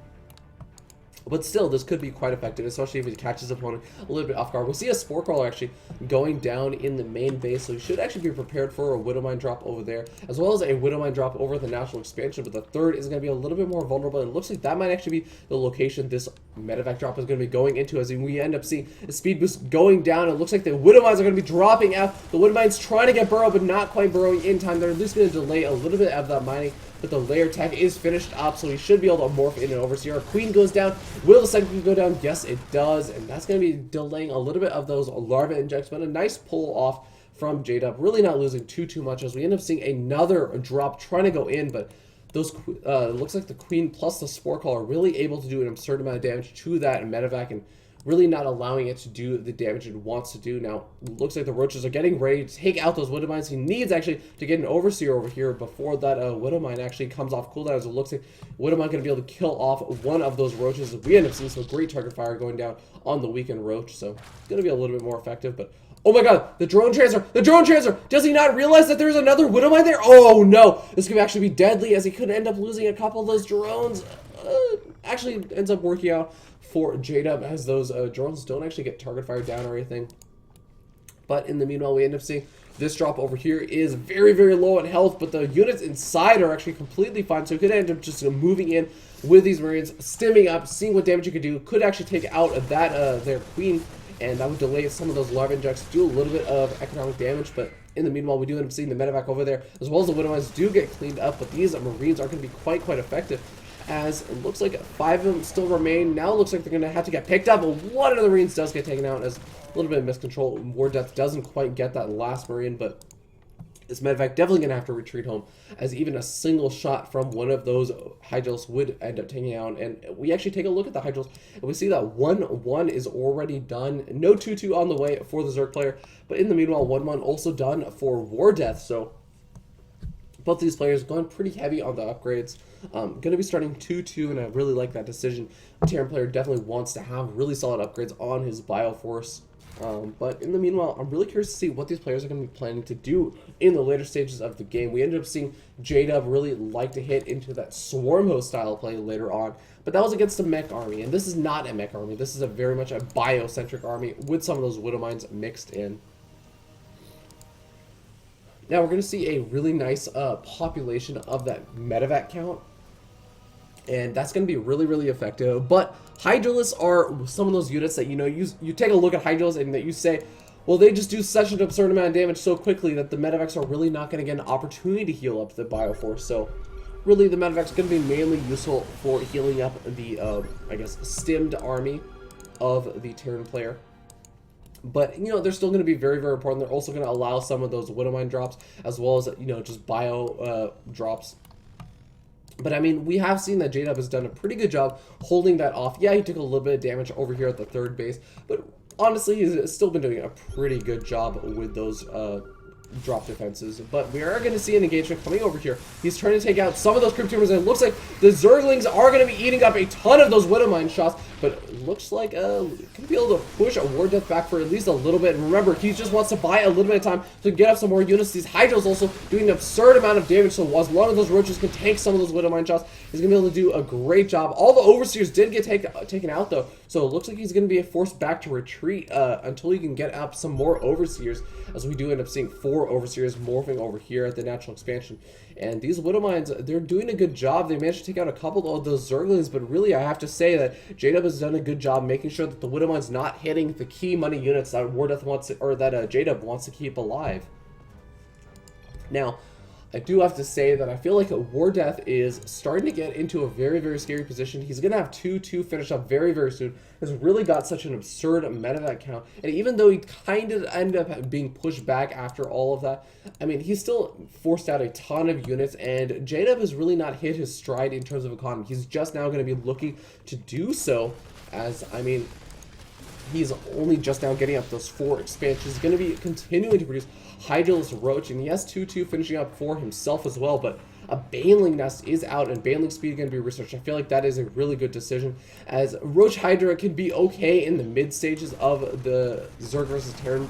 But still, this could be quite effective, especially if he catches his opponent a little bit off guard. We'll see a Spore Crawler actually going down in the main base, so he should actually be prepared for a Widowmine drop over there, as well as a Widowmine drop over the National Expansion. But the third is going to be a little bit more vulnerable, and it looks like that might actually be the location this medevac drop is going to be going into, as we end up seeing the speed boost going down. It looks like the Widowmines are going to be dropping out. The Widowmines trying to get burrow, but not quite burrowing in time. They're at least going to delay a little bit of that mining. But the layer tech is finished up, so he should be able to morph in and overseer. Our Queen goes down. Will the second Queen go down? Yes, it does. And that's going to be delaying a little bit of those larva injects, but a nice pull off from J-Dub. Really not losing too much, as we end up seeing another drop trying to go in, but those looks like the Queen plus the Spore Call are really able to do an absurd amount of damage to that medevac, and really not allowing it to do the damage it wants to do. Now, looks like the Roaches are getting ready to take out those Widowmines. He needs actually to get an Overseer over here before that Widowmine actually comes off cooldown, as it looks like Widowmine going to be able to kill off one of those Roaches. We end up seeing some great target fire going down on the weakened Roach, so it's going to be a little bit more effective. But oh my god, the drone transfer! The drone transfer! Does he not realize that there's another Widowmine there? Oh no! This could actually be deadly, as he could end up losing a couple of those drones. Actually ends up working out for J-Dub, as those drones don't actually get target fire down or anything. But in the meanwhile, we end up seeing this drop over here is very low in health, but the units inside are actually completely fine, so he could end up just moving in with these Marines, stimming up, seeing what damage he could do. Could actually take out that their Queen, and that would delay some of those larva injects, do a little bit of economic damage. But in the meanwhile, we do end up seeing the medevac over there, as well as the Widowmines do get cleaned up, but these Marines are going to be quite effective, as it looks like 5 of them still remain. Now it looks like they're going to have to get picked up, but one of the Marines does get taken out, as a little bit of miscontrol. War Death doesn't quite get that last Marine, but this medevac definitely going to have to retreat home, as even a single shot from one of those Hydros would end up taking out. And we actually take a look at the Hydros, and we see that 1-1 is already done. No 2-2 on the way for the Zerg player, but in the meanwhile, 1-1 also done for War Death. So both these players going pretty heavy on the upgrades. Going to be starting 2-2, and I really like that decision. The Terran player definitely wants to have really solid upgrades on his Bioforce. But in the meanwhile, I'm really curious to see what these players are going to be planning to do in the later stages of the game. We ended up seeing J-Dub really like to hit into that Swarm Host style play later on, but that was against a mech army, and this is not a mech army. This is a very much a biocentric army with some of those Widowmines mixed in. Now we're going to see a really nice population of that medevac count, and that's going to be really effective. But Hydralisks are some of those units that, you know, you take a look at Hydralisks and that you say, well, they just do such an absurd amount of damage so quickly that the medevacs are really not going to get an opportunity to heal up the Bioforce. So really, the medevac's going to be mainly useful for healing up the, I guess, stimmed army of the Terran player. But, you know, they're still going to be very important. They're also going to allow some of those Widowmine drops, as well as, you know, just bio drops. But, I mean, we have seen that J-Dub has done a pretty good job holding that off. Yeah, he took a little bit of damage over here at the third base, but honestly, he's still been doing a pretty good job with those drop defenses. But we are going to see an engagement coming over here. He's trying to take out some of those Crypt Tumors, and it looks like the Zerglings are going to be eating up a ton of those Widowmine shots. But it looks like going to be able to push a War Death back for at least a little bit. And remember, he just wants to buy a little bit of time to get up some more units. These Hydros also doing an absurd amount of damage, so as long as those Roaches can tank some of those Widowmine shots, he's going to be able to do a great job. All the Overseers did get taken out, though, so it looks like he's going to be forced back to retreat until he can get up some more Overseers, as we do end up seeing 4 Overseers morphing over here at the natural expansion. And these Widowmines, they're doing a good job. They managed to take out a couple of those Zerglings, but really I have to say that J-Dub has done a good job making sure that the Widowmine's not hitting the key money units that War Death wants to, or that J-Dub wants to keep alive. Now, I do have to say that I feel like War Death is starting to get into a very, very scary position. He's going to have 2-2 finished up very, very soon. Has really got such an absurd medevac count. And even though he kind of ended up being pushed back after all of that, I mean, he's still forced out a ton of units. And J-Dub has really not hit his stride in terms of economy. He's just now going to be looking to do so, as, I mean, he's only just now getting up those 4 expansions. He's going to be continuing to produce Hydralis Roach, and he has 2-2 finishing up for himself as well, but a Baneling Nest is out, and Baneling Speed is going to be researched. I feel like that is a really good decision, as Roach Hydra can be okay in the mid stages of the Zerg versus Terran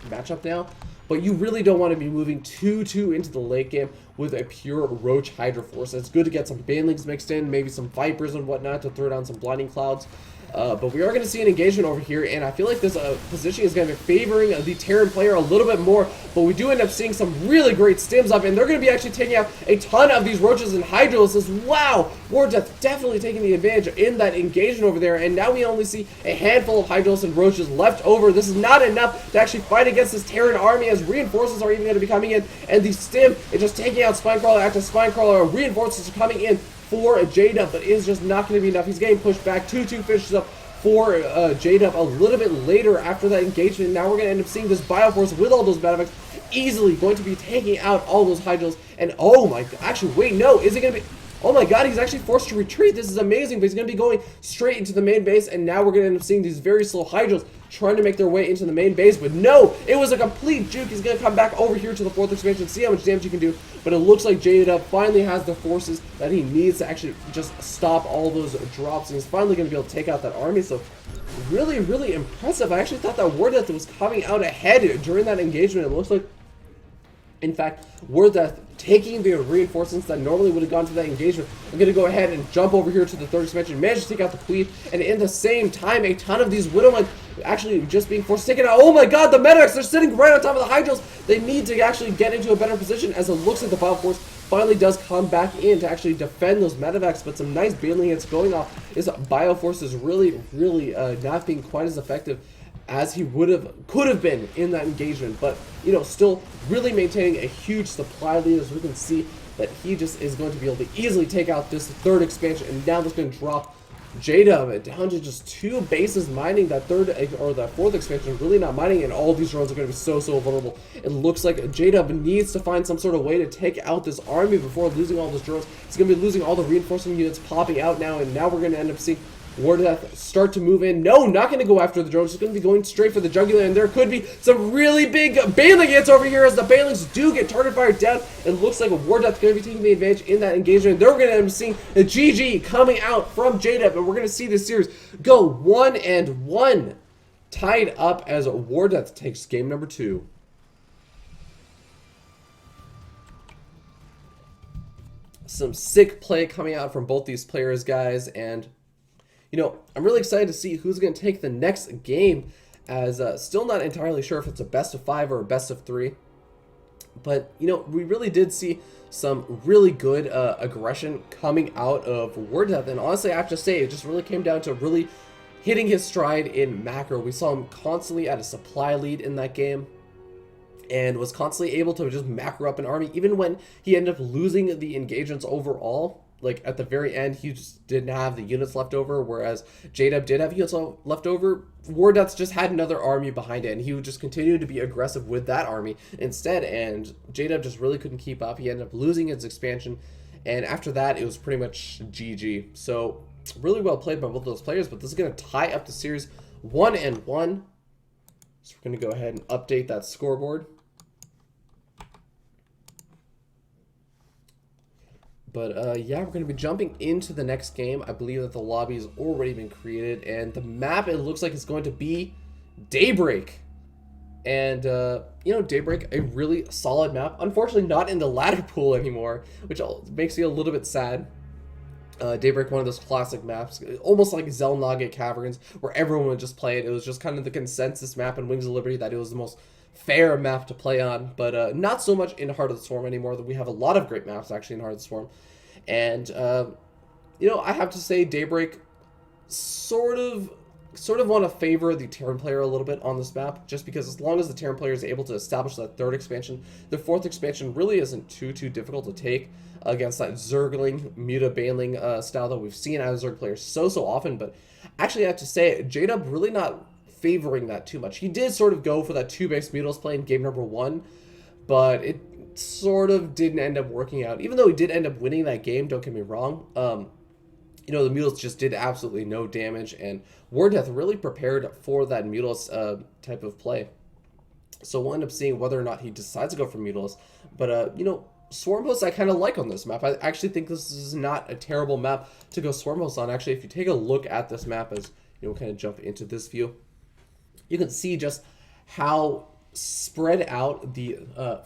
matchup now, but you really don't want to be moving 2-2 into the late game with a pure Roach Hydra force. It's good to get some Banelings mixed in, maybe some Vipers and whatnot to throw down some Blinding Clouds. But we are going to see an engagement over here, and I feel like this positioning is going to be favoring the Terran player a little bit more, but we do end up seeing some really great stims up, and they're going to be actually taking out a ton of these Roaches and Hydros. Wow, War Death definitely taking the advantage in that engagement over there, and now we only see a handful of Hydros and Roaches left over. This is not enough to actually fight against this Terran army, as reinforcements are even going to be coming in, and the stim is just taking out Spinecrawler after Spinecrawler. Reinforcements are coming in for J-Dub, but it is just not going to be enough. He's getting pushed back. 2-2 finishes up for J-Dub a little bit later after that engagement. Now we're going to end up seeing this Bioforce with all those Medevacs easily going to be taking out all those Hydros. And oh my god, actually, wait, no, is it going to be... Oh my god, he's actually forced to retreat. This is amazing, but he's going to be going straight into the main base, and now we're going to end up seeing these very slow Hydros trying to make their way into the main base, but no, it was a complete juke. He's going to come back over here to the 4th expansion, see how much damage he can do, but it looks like J-Dub finally has the forces that he needs to actually just stop all those drops, and he's finally going to be able to take out that army. So really, really impressive. I actually thought that War Death was coming out ahead during that engagement. It looks like, in fact, War Death taking the reinforcements that normally would have gone to that engagement. I'm going to go ahead and jump over here to the 3rd expansion, manage to take out the Queen, and in the same time, a ton of these Widowmines actually just being forced to take it out. Oh my god, the Medics, they're sitting right on top of the Hydros. They need to actually get into a better position, as it looks like the Bioforce finally does come back in to actually defend those Medevacs, but some nice Baneling hits going off. His Bioforce is really, really not being quite as effective as he could have been in that engagement, but you know, still really maintaining a huge supply lead, as we can see that he just is going to be able to easily take out this 3rd expansion, and now that's going to drop J-Dub down to just 2 bases mining that 3rd or that 4th expansion, really not mining, and all these drones are going to be so vulnerable. It looks like J-Dub needs to find some sort of way to take out this army before losing all those drones. He's going to be losing all the reinforcement units popping out now, and now we're going to end up seeing War Death start to move in. No, not going to go after the drones. It's going to be going straight for the jugular, and there could be some really big Baneling hits over here, as the Banelings do get target fired down. It looks like War Death going to be taking the advantage in that engagement. They're going to end up seeing the GG coming out from J-Dub, and we're going to see this series go 1-1, tied up as War Death takes game number 2. Some sick play coming out from both these players, guys, and you know, I'm really excited to see who's going to take the next game, as still not entirely sure if it's a best of 5 or a best of 3. But, you know, we really did see some really good aggression coming out of War Death. And honestly, I have to say, it just really came down to really hitting his stride in macro. We saw him constantly at a supply lead in that game, and was constantly able to just macro up an army, even when he ended up losing the engagements overall. Like, at the very end, he just didn't have the units left over, whereas J-Dub did have units left over. War Death just had another army behind it, and he would just continue to be aggressive with that army instead, and J-Dub just really couldn't keep up. He ended up losing his expansion, and after that, it was pretty much GG. So, really well played by both of those players, but this is going to tie up the series 1-1. So we're going to go ahead and update that scoreboard. But yeah, we're going to be jumping into the next game. I believe that the lobby has already been created, and the map, it looks like it's going to be Daybreak. And, you know, Daybreak, a really solid map. Unfortunately, not in the ladder pool anymore, which makes me a little bit sad. Daybreak, one of those classic maps, almost like Zelnage Caverns, where everyone would just play it. It was just kind of the consensus map in Wings of Liberty that it was the most fair map to play on, but not so much in Heart of the Swarm anymore. That we have a lot of great maps actually in Heart of the Swarm, and you know, I have to say Daybreak sort of want to favor the Terran player a little bit on this map, just because as long as the Terran player is able to establish that third expansion, the fourth expansion really isn't too difficult to take against that Zergling, Muta-Baneling style that we've seen out of Zerg players so often. But actually I have to say, J-Dub really not favoring that too much. He did sort of go for that 2-base Mutals play in game number 1, but it sort of didn't end up working out. Even though he did end up winning that game, don't get me wrong, you know, the Mutals just did absolutely no damage, and War Death really prepared for that Mutals type of play. So we'll end up seeing whether or not he decides to go for Mutals. But, you know, Swarm Host I kind of like on this map. I actually think this is not a terrible map to go Swarm Host on. Actually, if you take a look at this map, as you know, kind of jump into this view, you can see just how spread out the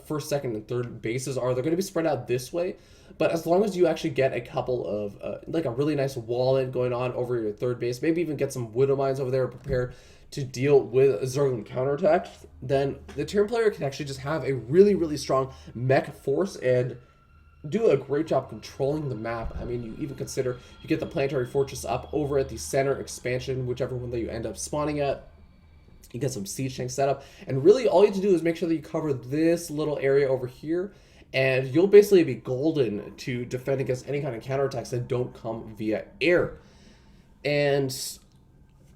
first, second, and third bases are. They're going to be spread out this way, but as long as you actually get a couple of, like a really nice wall in going on over your third base, maybe even get some Widow Mines over there prepared to deal with Zergling counterattack, then the Terran player can actually just have a really strong mech force and do a great job controlling the map. I mean, you even consider you get the Planetary Fortress up over at the center expansion, whichever one that you end up spawning at. You get some siege tanks set up, and really all you have to do is make sure that you cover this little area over here, and you'll basically be golden to defend against any kind of counterattacks that don't come via air. And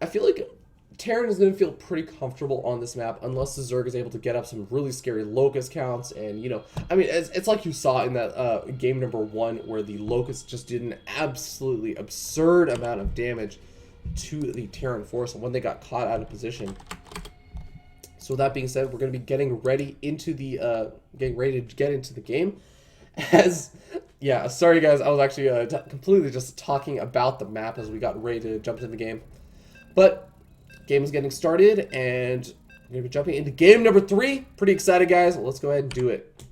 I feel like Terran is going to feel pretty comfortable on this map unless the Zerg is able to get up some really scary Locust counts. And, you know, I mean, it's like you saw in that game number 1 where the Locust just did an absolutely absurd amount of damage to the Terran force when they got caught out of position. So with that being said, we're going to be getting ready into the getting ready to get into the game. As yeah, sorry guys, I was actually completely just talking about the map as we got ready to jump into the game. But game is getting started, and we're going to be jumping into game number 3. Pretty excited, guys. Let's go ahead and do it.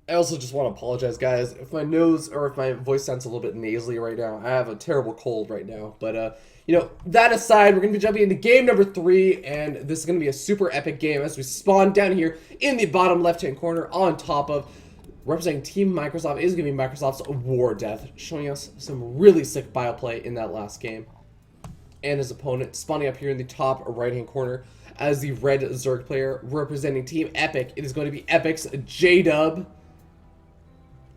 I also just want to apologize, guys, if my nose or if my voice sounds a little bit nasally right now. I have a terrible cold right now. But, you know, that aside, we're going to be jumping into game number 3, and this is going to be a super epic game as we spawn down here in the bottom left-hand corner on top of, representing Team Microsoft, is going to be Microsoft's War Death, showing us some really sick bioplay in that last game. And his opponent spawning up here in the top right-hand corner as the red Zerg player representing Team Epic. It is going to be Epic's J-Dub.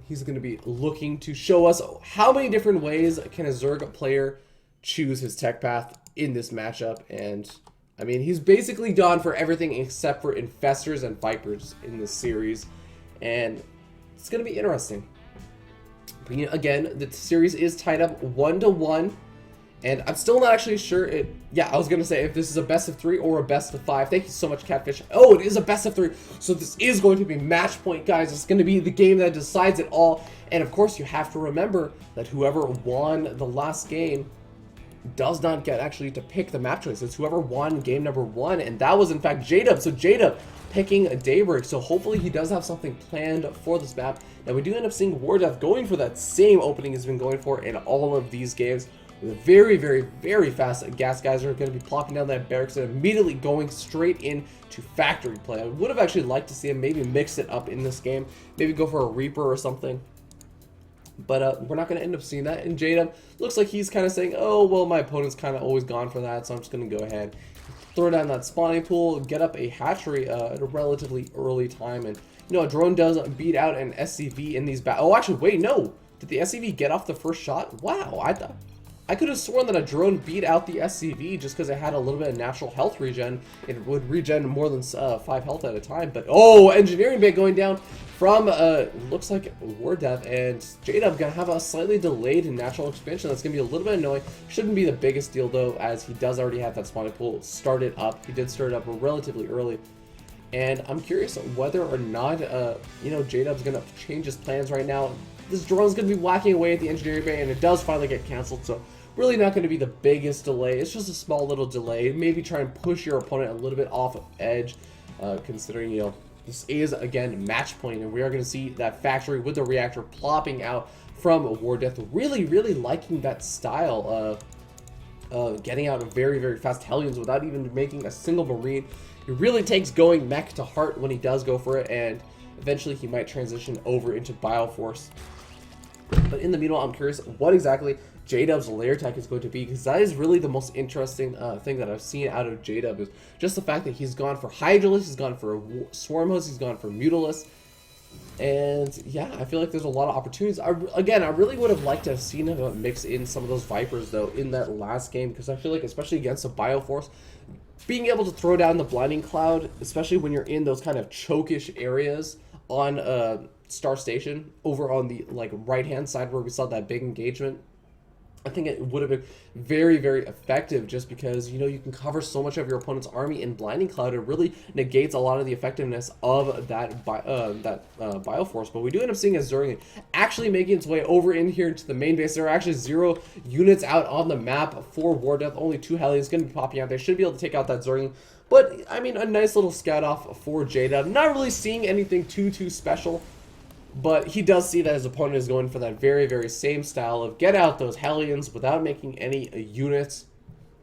He's going to be looking to show us how many different ways can a Zerg player choose his tech path in this matchup. And, I mean, he's basically gone for everything except for Infestors and Vipers in this series. And it's going to be interesting. But, you know, again, the series is tied up 1-1. And I'm still not actually sure yeah, I was going to say if this is a best of 3 or a best of 5. Thank you so much, Catfish. Oh, it is a best of 3. So this is going to be match point, guys. It's going to be the game that decides it all. And of course, you have to remember that whoever won the last game does not get actually to pick the map choice. It's whoever won game number 1. And that was, in fact, J-Dub. So J-Dub picking a Daybreak. So hopefully he does have something planned for this map. Now, we do end up seeing War Death going for that same opening he's been going for in all of these games. With a very fast gas guys are going to be plopping down that barracks and immediately going straight into factory play. I would have actually liked to see him maybe mix it up in this game. Maybe go for a Reaper or something. But we're not going to end up seeing that. And J-Dub looks like he's kind of saying, oh, well, my opponent's kind of always gone for that, so I'm just going to go ahead, throw down that spawning pool, get up a hatchery at a relatively early time. And, you know, a drone does beat out an SCV in these oh, actually, wait, no. Did the SCV get off the first shot? Wow, I I could have sworn that a drone beat out the SCV just because it had a little bit of natural health regen. It would regen more than 5 health at a time. But, oh, engineering bay going down from, looks like War Death, and J-Dub going to have a slightly delayed natural expansion. That's going to be a little bit annoying. Shouldn't be the biggest deal, though, as he does already have that spawning pool started up. He did start it up relatively early. And I'm curious whether or not, you know, J-Dub's going to change his plans right now. This drone's going to be whacking away at the engineering bay, and it does finally get canceled, so really not going to be the biggest delay. It's just a small little delay. Maybe try and push your opponent a little bit off of edge, considering, you know, this is, again, match point, and we are going to see that factory with the reactor plopping out from War Death. Really, really liking that style of getting out of very, very fast Hellions without even making a single Marine. It really takes going mech to heart when he does go for it, and eventually he might transition over into Bioforce. But in the meanwhile, I'm curious what exactly J-Dub's lair tech is going to be, because that is really the most interesting thing that I've seen out of J-Dub, is just the fact that he's gone for Hydralisk, he's gone for Swarm Host, he's gone for Mutalisk. And yeah, I feel like there's a lot of opportunities. Again, I really would have liked to have seen him mix in some of those Vipers, though, in that last game, because I feel like, especially against a Bioforce, being able to throw down the Blinding Cloud, especially when you're in those kind of chokish areas on Star Station, over on the right-hand side where we saw that big engagement, I think it would have been very, very effective, just because, you know, you can cover so much of your opponent's army in Blinding Cloud. It really negates a lot of the effectiveness of that Bioforce. But we do end up seeing a Zergling actually making its way over in here into the main base. There are actually 0 units out on the map for War Death. Only 2 Hellions going to be popping out. They should be able to take out that Zergling. But, I mean, a nice little scout off for J-Dub. Not really seeing anything too special. But he does see that his opponent is going for that very, very same style of get out those Hellions without making any units.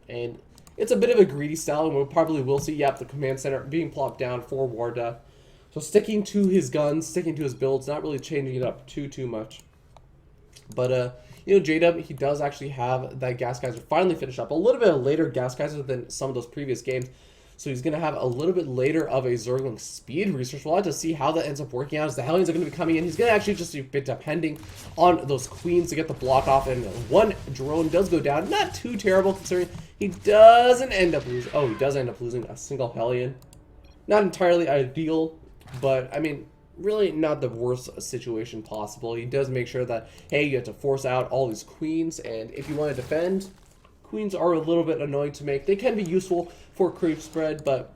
And it's a bit of a greedy style, and we probably will see, yep, the command center being plopped down for War Death. So sticking to his guns, sticking to his builds, not really changing it up too much. But, you know, J-Dub, he does actually have that Gas Geyser finally finished up. A little bit of later Gas Geyser than some of those previous games. So he's going to have a little bit later of a Zergling speed research. We'll have to see how that ends up working out, as the Hellions are going to be coming in. He's going to actually just be depending on those Queens to get the block off, and one drone does go down. Not too terrible, considering he doesn't end up losing. Oh, he does end up losing a single Hellion. Not entirely ideal, but, I mean, really not the worst situation possible. He does make sure that, hey, you have to force out all these Queens, and if you want to defend, Queens are a little bit annoying to make. They can be useful for creep spread, but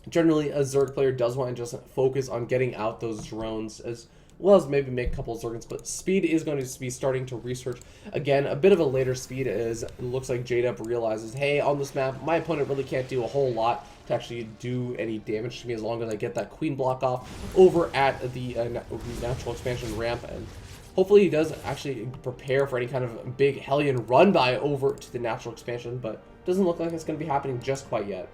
generally a Zerg player does want to just focus on getting out those drones, as well as maybe make a couple of Zergons. But speed is going to be starting to research. Again, a bit of a later speed, as it looks like J-Dub realizes, hey, on this map, my opponent really can't do a whole lot to actually do any damage to me, as long as I get that Queen block off over at the natural expansion ramp. And hopefully he does actually prepare for any kind of big Hellion run by over to the natural expansion, but doesn't look like it's going to be happening just quite yet.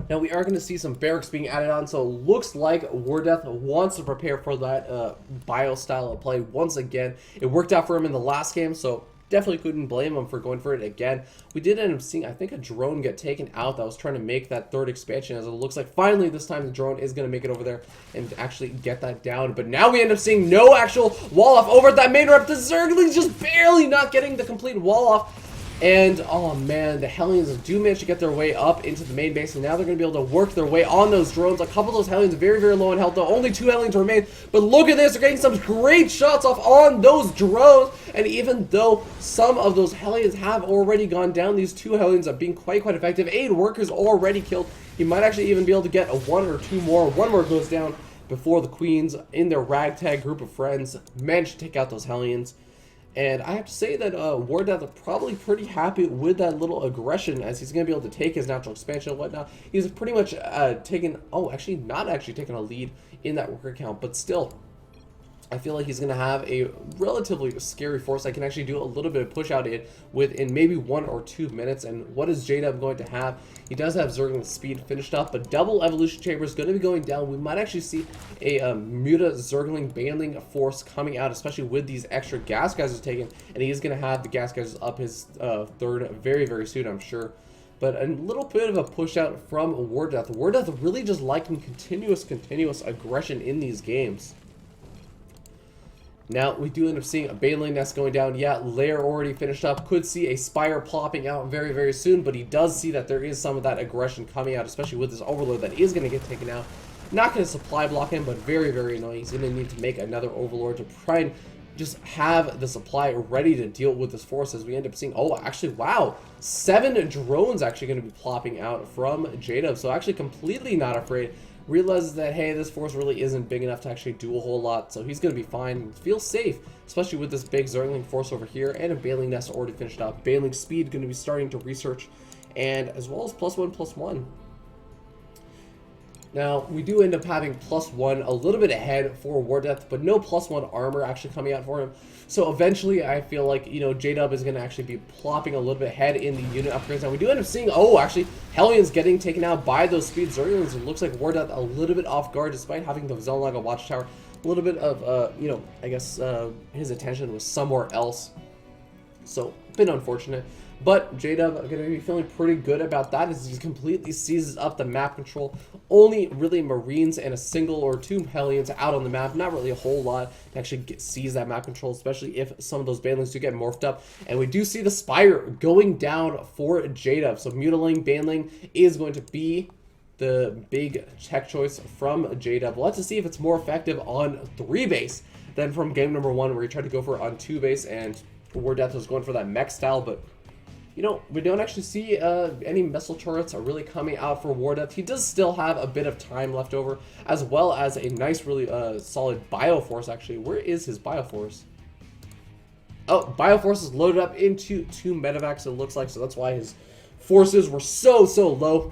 Now we are going to see some barracks being added on, so it looks like War Death wants to prepare for that bio style of play once again. It worked out for him in the last game, so definitely couldn't blame him for going for it again. We did end up seeing, I think, a drone get taken out that was trying to make that third expansion, as it looks like finally this time the drone is going to make it over there and actually get that down. But now we end up seeing no actual wall off over at that main rep. The Zerglings just barely not getting the complete wall off. And, oh man, the Hellions do manage to get their way up into the main base, and now they're going to be able to work their way on those drones. A couple of those Hellions very, very low in health, though. Only 2 Hellions remain. But look at this. They're getting some great shots off on those drones. And even though some of those Hellions have already gone down, these 2 Hellions are being quite effective. 8 workers already killed. He might actually even be able to get a 1 or 2 more. 1 more goes down before the Queens, in their ragtag group of friends, manage to take out those Hellions. And I have to say that War Death are probably pretty happy with that little aggression, as he's going to be able to take his natural expansion and whatnot. He's pretty much taken, actually not actually taken a lead in that worker count, but still, I feel like he's going to have a relatively scary force. I can actually do a little bit of push out within maybe 1 or 2 minutes. And what is J-Dub going to have? He does have Zergling speed finished up, but double evolution chamber is going to be going down. We might actually see a Muta Zergling Baneling force coming out, especially with these extra gas geysers taken. And he is going to have the gas geysers up his third very, very soon, I'm sure. But a little bit of a push out from War Death. War Death really just liking continuous aggression in these games. Now, we do end up seeing a Baneling Nest going down. Yeah, Lair already finished up. Could see a Spire plopping out very, very soon, but he does see that there is some of that aggression coming out, especially with this Overlord that is going to get taken out. Not going to supply block him, but very, very annoying. He's going to need to make another Overlord to try and just have the supply ready to deal with this force as we end up seeing, oh, actually, wow, 7 drones actually going to be plopping out from J-Dub. So actually completely not afraid. Realizes that, hey, this force really isn't big enough to actually do a whole lot, so he's going to be fine. Feels safe, especially with this big Zergling force over here, and a Baneling Nest already finished up. Baneling Speed going to be starting to research, and as well as +1/+1. Now, we do end up having +1 a little bit ahead for War Death, but no +1 armor actually coming out for him. So eventually, I feel like, you know, J-Dub is going to actually be plopping a little bit ahead in the unit upgrades. Now, we do end up seeing, oh, actually, Hellions getting taken out by those speed Zerglings. It looks like War Death a little bit off guard, despite having the Zelnaga Watchtower. A little bit of, you know, I guess his attention was somewhere else. So, been unfortunate. But J-Dub are going to be feeling pretty good about that as he completely seizes up the map control. Only really Marines and a single or 2 Hellions out on the map. Not really a whole lot to actually seize that map control, especially if some of those Banelings do get morphed up. And we do see the Spire going down for J-Dub. So Mutiling Baneling is going to be the big tech choice from J-Dub. We'll have to see if it's more effective on 3 base than from game number 1 where he tried to go for it on 2 base and War Death was going for that mech style, but you know, we don't actually see any missile turrets are really coming out for War Death. He does still have a bit of time left over, as well as a nice, really solid Bioforce, actually. Where is his Bioforce? Oh, Bioforce is loaded up into 2 medevacs, it looks like, so that's why his forces were so low.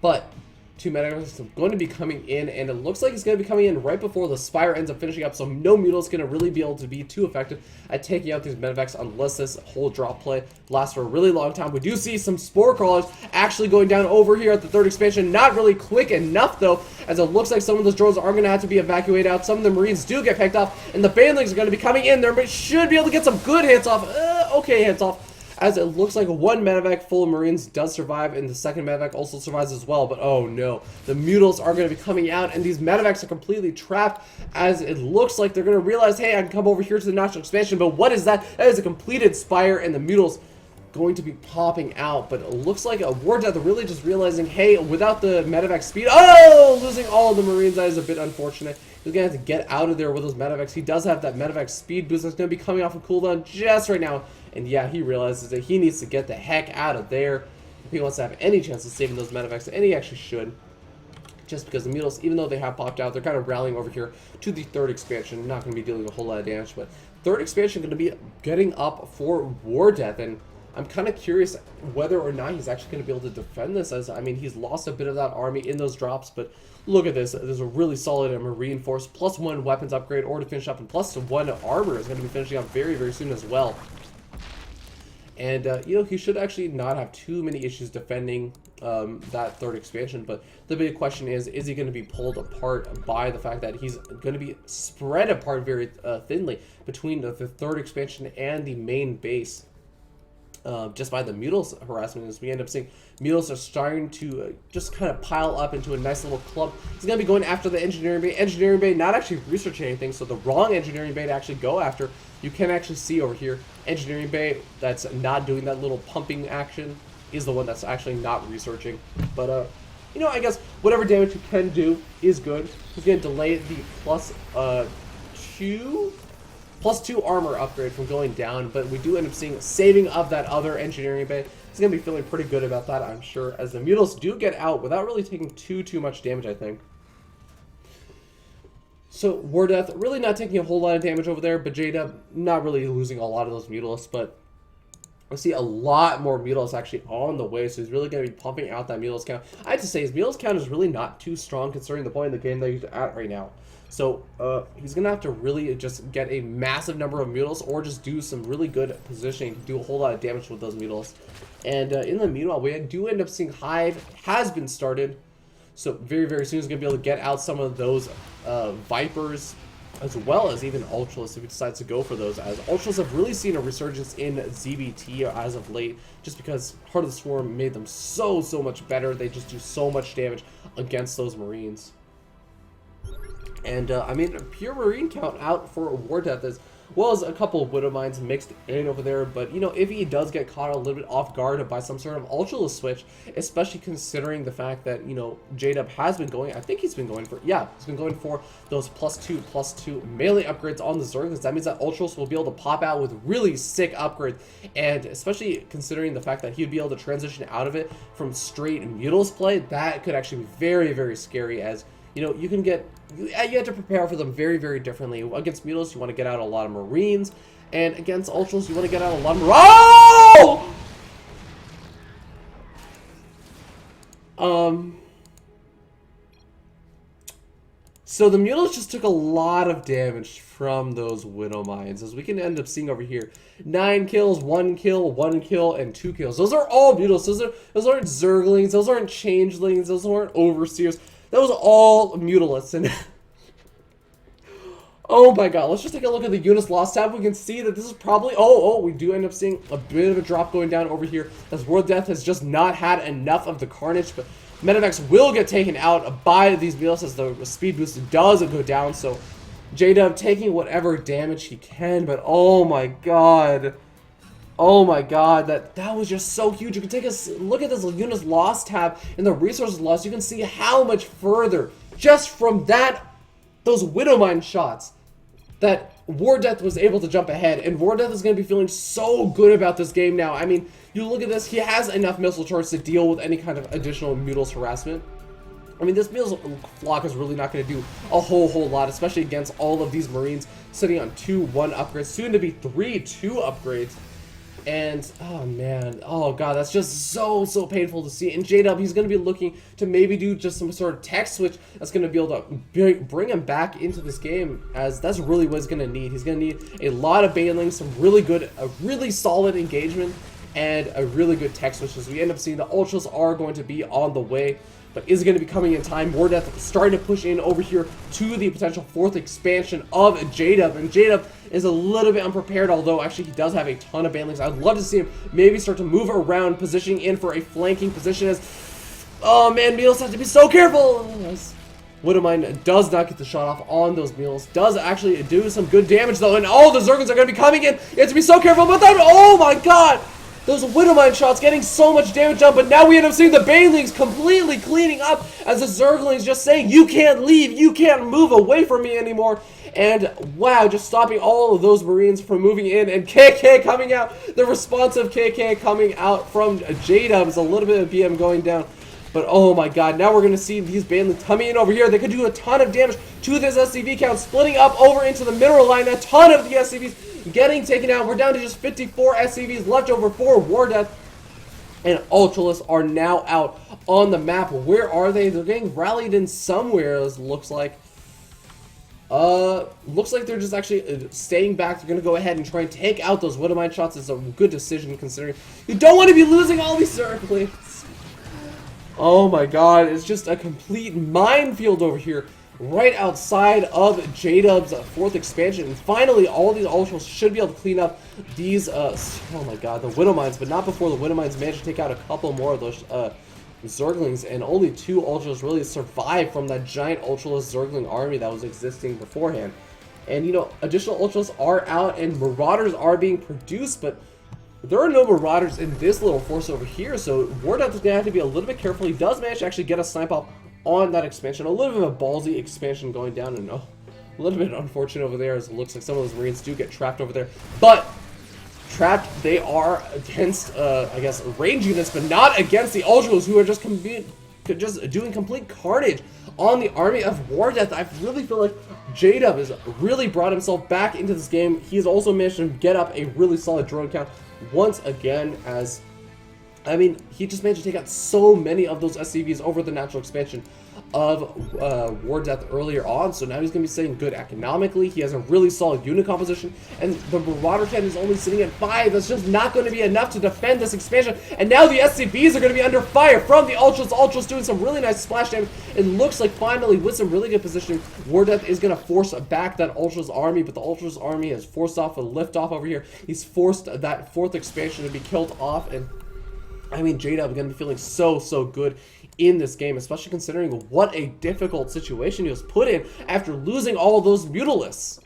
But 2 medevacs are going to be coming in, and it looks like it's going to be coming in right before the Spire ends up finishing up, so no Mutal is going to really be able to be too effective at taking out these medevacs unless this whole drop play lasts for a really long time. We do see some Spore Crawlers actually going down over here at the 3rd expansion. Not really quick enough, though, as it looks like some of those drones are going to have to be evacuated out. Some of the Marines do get picked off, and the Banelings are going to be coming in there, but should be able to get some good hits off. Okay, hits off. As it looks like 1 medevac full of Marines does survive, and the 2nd medevac also survives as well. But oh no, the Mutals are going to be coming out, and these medevacs are completely trapped, as it looks like they're going to realize, hey, I can come over here to the National Expansion, but what is that? That is a completed Spire, and the Mutals going to be popping out. But it looks like a War Death really just realizing, hey, without the medevac speed, oh, losing all of the Marines, that is a bit unfortunate. He's going to have to get out of there with those medevacs. He does have that medevac speed boost that's going to be coming off of cooldown just right now. And yeah, he realizes that he needs to get the heck out of there if he wants to have any chance of saving those medevacs, and he actually should. Just because the Mutals, even though they have popped out, they're kind of rallying over here to the 3rd expansion. Not going to be dealing a whole lot of damage, but 3rd expansion going to be getting up for War Death, and I'm kind of curious whether or not he's actually going to be able to defend this, as, I mean, he's lost a bit of that army in those drops, but look at this. There's a really solid Marine force, +1 weapons upgrade or to finish up, and +1 armor is going to be finishing up very, very soon as well. And, you know, he should actually not have too many issues defending that 3rd expansion, but the big question is he going to be pulled apart by the fact that he's going to be spread apart very thinly between the 3rd expansion and the main base? Just by the Mutals harassment, as we end up seeing Mutals are starting to just kind of pile up into a nice little clump. He's going to be going after the Engineering Bay. Engineering Bay not actually researching anything, so the wrong Engineering Bay to actually go after. You can actually see over here, Engineering Bay that's not doing that little pumping action is the one that's actually not researching. But, you know, I guess whatever damage you can do is good. He's going to delay the +2 armor upgrade from going down, but we do end up seeing saving of that other Engineering Bay. He's going to be feeling pretty good about that, I'm sure, as the Mutals do get out without really taking too much damage, I think. So, War Death really not taking a whole lot of damage over there, but J-Dub not really losing a lot of those Mutals, but I see a lot more Mutals actually on the way, so he's really going to be pumping out that Mutals count. I have to say, his Mutals count is really not too strong considering the point of the game that he's at right now. So, he's going to have to really just get a massive number of Mutals or just do some really good positioning to do a whole lot of damage with those Mutals. And in the meanwhile, we do end up seeing Hive has been started. So, very, very soon he's going to be able to get out some of those Vipers, as well as even Ultras if he decides to go for those, as Ultras have really seen a resurgence in ZBT as of late, just because Heart of the Swarm made them so much better. They just do so much damage against those Marines. And, I mean, pure Marine count out for War Death as well as a couple of Widow Mines mixed in over there. But, you know, if he does get caught a little bit off guard by some sort of Ultralist switch, especially considering the fact that, you know, J-Dub has been going, I think he's been going for, yeah, he's been going for those +2/+2 melee upgrades on the Zerglings. That means that Ultralist will be able to pop out with really sick upgrades. And especially considering the fact that he'd be able to transition out of it from straight Mutilus play, that could actually be very, very scary as, you know, you can get, you have to prepare for them very, very differently. Against Mutilus, you want to get out a lot of Marines, and against Ultras, you want to get out a lot of So the Mutilus just took a lot of damage from those Widow Mines, as we can end up seeing over here. 9 kills, 1 kill, 1 kill, and 2 kills. Those are all Mutilus. Those aren't Zerglings, those aren't Changelings, those aren't Overseers. That was all Mutilus, and oh my god, let's just take a look at the units lost tab. We can see that this is probably, we do end up seeing a bit of a drop going down over here, as War Death has just not had enough of the carnage, but Medivacs will get taken out by these Mutilus as the speed boost does go down, so J-Dub taking whatever damage he can, but oh my god, that was just so huge. You can take a look at this units lost tab and the resources lost. You can see how much further just from those Widow Mine shots that War Death was able to jump ahead, and War Death is going to be feeling so good about this game now. I mean, you look at this, he has enough missile turrets to deal with any kind of additional Mutilus harassment. I mean, this Mutilus flock is really not going to do a whole lot, especially against all of these Marines sitting on 2/1 upgrades, soon to be 3/2 upgrades. And, oh man, oh god, that's just so painful to see. And J-Dub, he's going to be looking to maybe do just some sort of tech switch that's going to be able to bring him back into this game, as that's really what he's going to need. He's going to need a lot of banelings, some really good, a really solid engagement, and a really good tech switch, as we end up seeing the Ultras are going to be on the way. But is it going to be coming in time? War Death starting to push in over here to the potential 4th expansion of J-Dub. And J-Dub is a little bit unprepared, although actually he does have a ton of banelings. I'd love to see him maybe start to move around, positioning in for a flanking position as, oh man, Mutilus have to be so careful. Widow Mine does not get the shot off on those Mutilus. Does actually do some good damage though, and all the Zerglings are going to be coming in. You have to be so careful about that. Oh my god! Those Widow Mine shots getting so much damage done, but now we end up seeing the banelings completely cleaning up as the Zerglings just saying, you can't leave, you can't move away from me anymore. And wow, just stopping all of those Marines from moving in, and KK coming out, the responsive KK coming out from J-Dub is a little bit of BM going down. But oh my god, now we're going to see these banelings coming in over here. They could do a ton of damage to this SCV count, splitting up over into the mineral line. A ton of the SCVs getting taken out. We're down to just 54 SCVs left over for War Death. And Ultralists are now out on the map. Where are they? They're getting rallied in somewhere, it looks like. Looks like they're just actually staying back. They're going to go ahead and try and take out those Widow Mine shots. It's a good decision considering you don't want to be losing all these Zerglings. Oh my god, it's just a complete minefield over here, right outside of J-Dub's 4th expansion. And finally, all these Ultras should be able to clean up these, oh my god, the Widow Mines, but not before the Widow Mines manage to take out a couple more of those Zerglings, and only 2 Ultras really survived from that giant Ultralist Zergling army that was existing beforehand. And, you know, additional Ultras are out, and Marauders are being produced, but there are no Marauders in this little force over here, so War Death is going to have to be a little bit careful. He does manage to actually get a snipe off on that expansion. A little bit of a ballsy expansion going down, and a little bit unfortunate over there, as it looks like some of those Marines do get trapped over there. But trapped they are against, I guess, range units, but not against the Ultras, who are just doing complete carnage on the army of War Death. I really feel like J-Dub has really brought himself back into this game. He's also managed to get up a really solid drone count once again, as I mean, he just managed to take out so many of those SCVs over the natural expansion of War Death earlier on. So now he's going to be sitting good economically. He has a really solid unit composition, and the Marauder count is only sitting at 5. That's just not going to be enough to defend this expansion. And now the SCVs are going to be under fire from the Ultras. Ultras doing some really nice splash damage. It looks like finally, with some really good positioning, War Death is going to force back that Ultras army, but the Ultras army has forced off a liftoff over here. He's forced that 4th expansion to be killed off, and I mean, J-Dub is going to be feeling so good in this game, especially considering what a difficult situation he was put in after losing all those Mutalisks.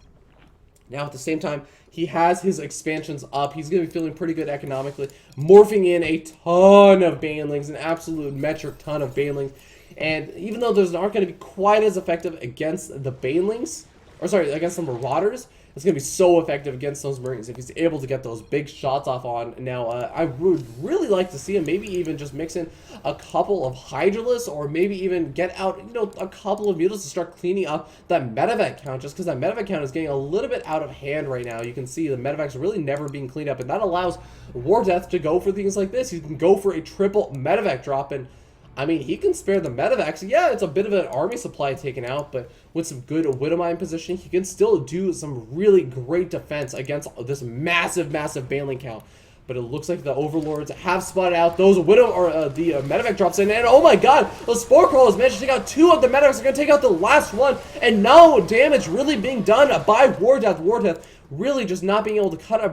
Now, at the same time, he has his expansions up. He's going to be feeling pretty good economically, morphing in a ton of Banelings, an absolute metric ton of Banelings. And even though those aren't going to be quite as effective against the Banelings, or sorry, against the Marauders, it's going to be so effective against those Marines if he's able to get those big shots off on. Now, I would really like to see him maybe even just mix in a couple of Hydralisks, or maybe even get out, you know, a couple of Mutalisks to start cleaning up that medevac count, just because that medevac count is getting a little bit out of hand right now. You can see the medevacs really never being cleaned up, and that allows War Death to go for things like this. He can go for a triple medevac drop, and I mean, he can spare the medevacs. Yeah, it's a bit of an army supply taken out, but with some good Widowmine positioning, he can still do some really great defense against this massive, massive Baneling count. But it looks like the Overlords have spotted out those the medevac drops in, and oh my god, those Spore Crawlers managed to take out 2 of the medevacs. They're going to take out the last one, and no damage really being done by War Death. War Death really just not being able to cut a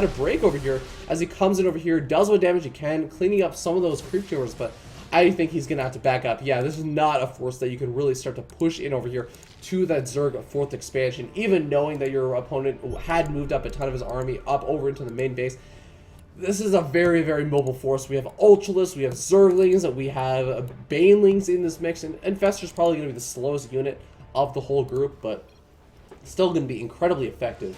break over here as he comes in over here, does what damage he can, cleaning up some of those creep tumors, but I think he's going to have to back up. Yeah, this is not a force that you can really start to push in over here to that Zerg 4th expansion, even knowing that your opponent had moved up a ton of his army up over into the main base. This is a very, very mobile force. We have Ultralisks, we have Zerglings, we have Banelings in this mix, and Infester's probably going to be the slowest unit of the whole group, but still going to be incredibly effective.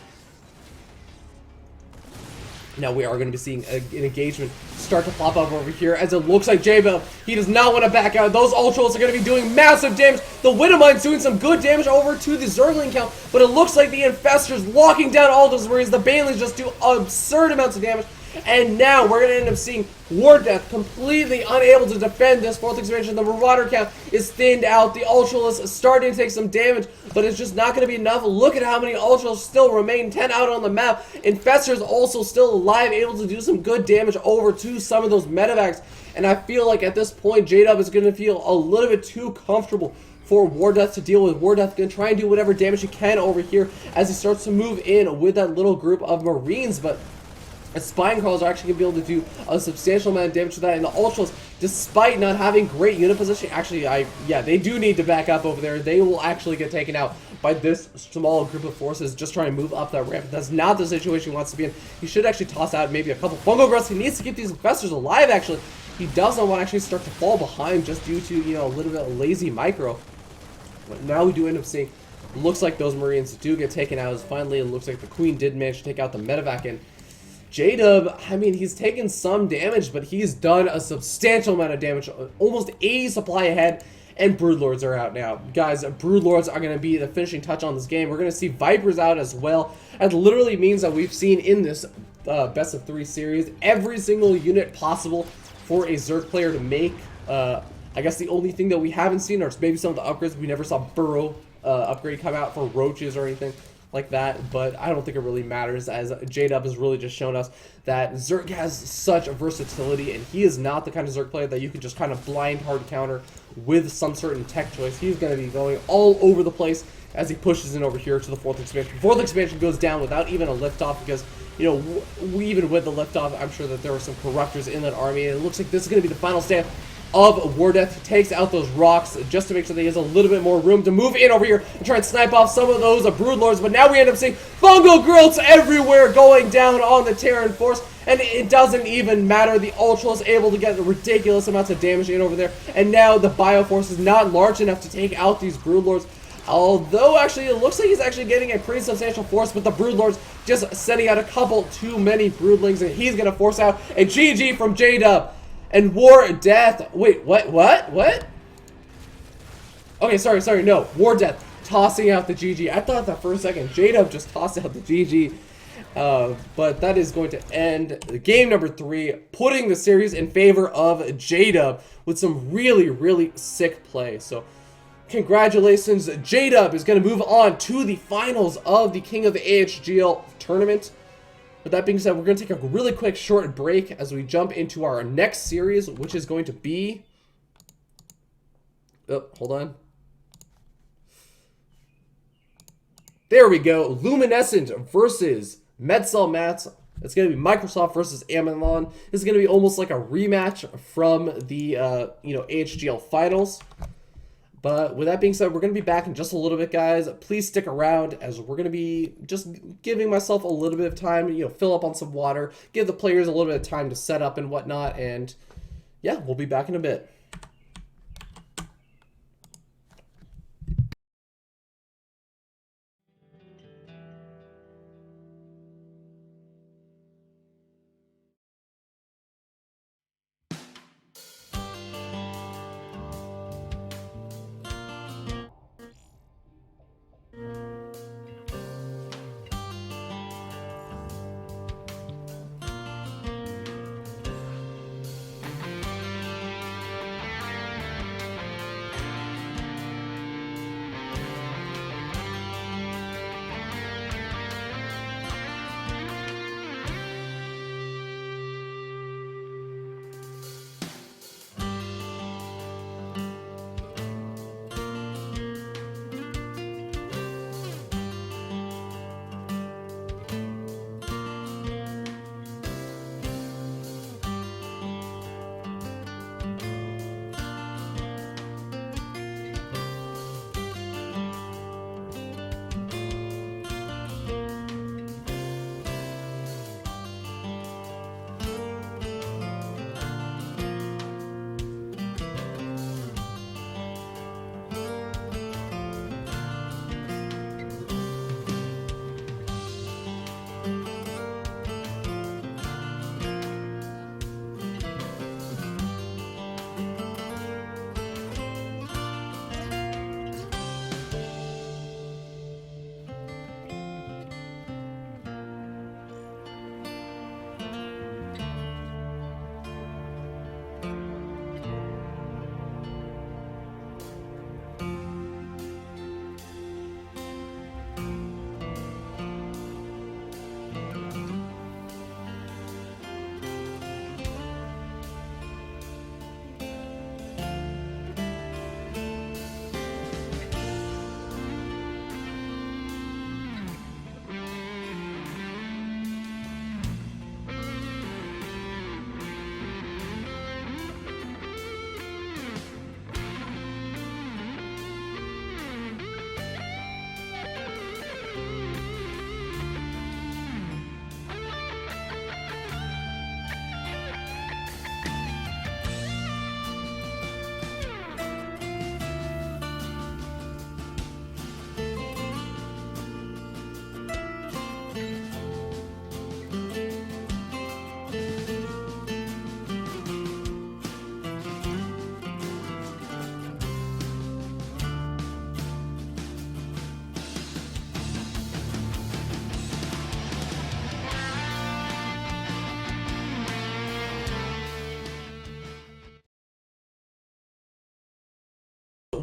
Now we are going to be seeing an engagement start to pop up over here, as it looks like J-Bell, he does not want to back out. Those Ultrals are going to be doing massive damage. The Widowmine's doing some good damage over to the Zergling count, but it looks like the Infester's locking down all those Marines. The Banelings just do absurd amounts of damage. And now we're going to end up seeing War Death completely unable to defend this 4th expansion. The Marauder count is thinned out. The Ultralisk is starting to take some damage, but it's just not going to be enough. Look at how many Ultrals still remain, 10 out on the map. Infester's also still alive, able to do some good damage over to some of those medevacs. And I feel like at this point, J-Dub is going to feel a little bit too comfortable for War Death to deal with. War Death going to try and do whatever damage he can over here as he starts to move in with that little group of Marines, but Spine Crawlers are actually going to be able to do a substantial amount of damage to that, and the Ultras, despite not having great unit position, actually, yeah, they do need to back up over there. They will actually get taken out by this small group of forces just trying to move up that ramp. That's not the situation he wants to be in. He should actually toss out maybe a couple Fungal Growths. He needs to keep these Infestors alive, actually. He doesn't want to actually start to fall behind just due to, you know, a little bit of lazy micro. But now we do end up seeing, looks like those Marines do get taken out, as finally it looks like the Queen did manage to take out the medevac, and J-Dub, I mean, he's taken some damage, but he's done a substantial amount of damage, almost 80 supply ahead, and Broodlords are out now. Guys, Broodlords are going to be the finishing touch on this game. We're going to see Vipers out as well. That literally means that we've seen in this best of 3 series every single unit possible for a Zerg player to make. I guess the only thing that we haven't seen are maybe some of the upgrades. We never saw Burrow upgrade come out for Roaches or anything like that, but I don't think it really matters, as J-Dub has really just shown us that Zerg has such a versatility, and he is not the kind of Zerg player that you can just kind of blind hard counter with some certain tech choice. He's going to be going all over the place as he pushes in over here to the 4th expansion. 4th expansion goes down without even a liftoff, because, you know, even with the liftoff, I'm sure that there were some corruptors in that army, and it looks like this is going to be the final stand of War Death. He takes out those rocks just to make sure that he has a little bit more room to move in over here and try and snipe off some of those Broodlords, but now we end up seeing Fungal Growths everywhere going down on the Terran force, and it doesn't even matter. The Ultra is able to get ridiculous amounts of damage in over there, and now the Bioforce is not large enough to take out these Broodlords, although actually it looks like he's actually getting a pretty substantial force, but the Broodlords just sending out a couple too many Broodlings, and he's going to force out a GG from J-Dub. And War Death, wait, what? Okay, sorry, no. War Death tossing out the GG. I thought that for a second J-Dub just tossed out the GG. But that is going to end game number 3, putting the series in favor of J-Dub with some really, really sick play. So, congratulations. J-Dub is going to move on to the finals of the King of the AHGL tournament. With that being said, we're going to take a really quick short break as we jump into our next series, which is going to be... Oh, hold on. There we go. Luminescent versus Medcell Mats. It's going to be Microsoft versus Amazon. This is going to be almost like a rematch from the AHGL finals. But with that being said, we're going to be back in just a little bit, guys. Please stick around as we're going to be just giving myself a little bit of time, fill up on some water, give the players a little bit of time to set up and whatnot. And yeah, we'll be back in a bit.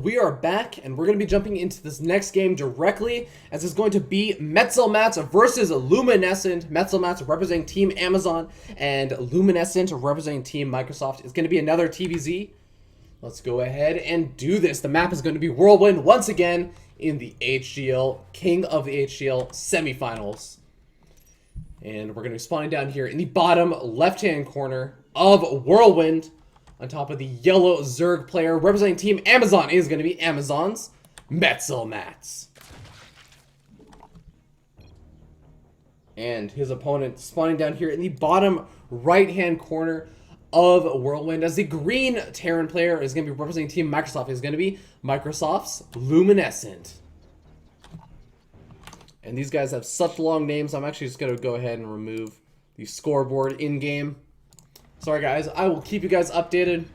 We are back, and we're going to be jumping into this next game directly, as it's going to be Metzelmats versus Luminescent. Metzelmats representing Team Amazon, and Luminescent representing Team Microsoft. It's going to be another TVZ. Let's go ahead and do this. The map is going to be Whirlwind once again in the AHGL, King of the AHGL Semi-Finals. And we're going to be spawning down here in the bottom left-hand corner of Whirlwind. On top of the yellow Zerg player representing Team Amazon is going to be Amazon's Metzelmats. And his opponent spawning down here in the bottom right-hand corner of Whirlwind as the green Terran player is going to be representing Team Microsoft. Is going to be Microsoft's Luminescent. And these guys have such long names, I'm actually just going to go ahead and remove the scoreboard in-game. Sorry, guys. I will keep you guys updated.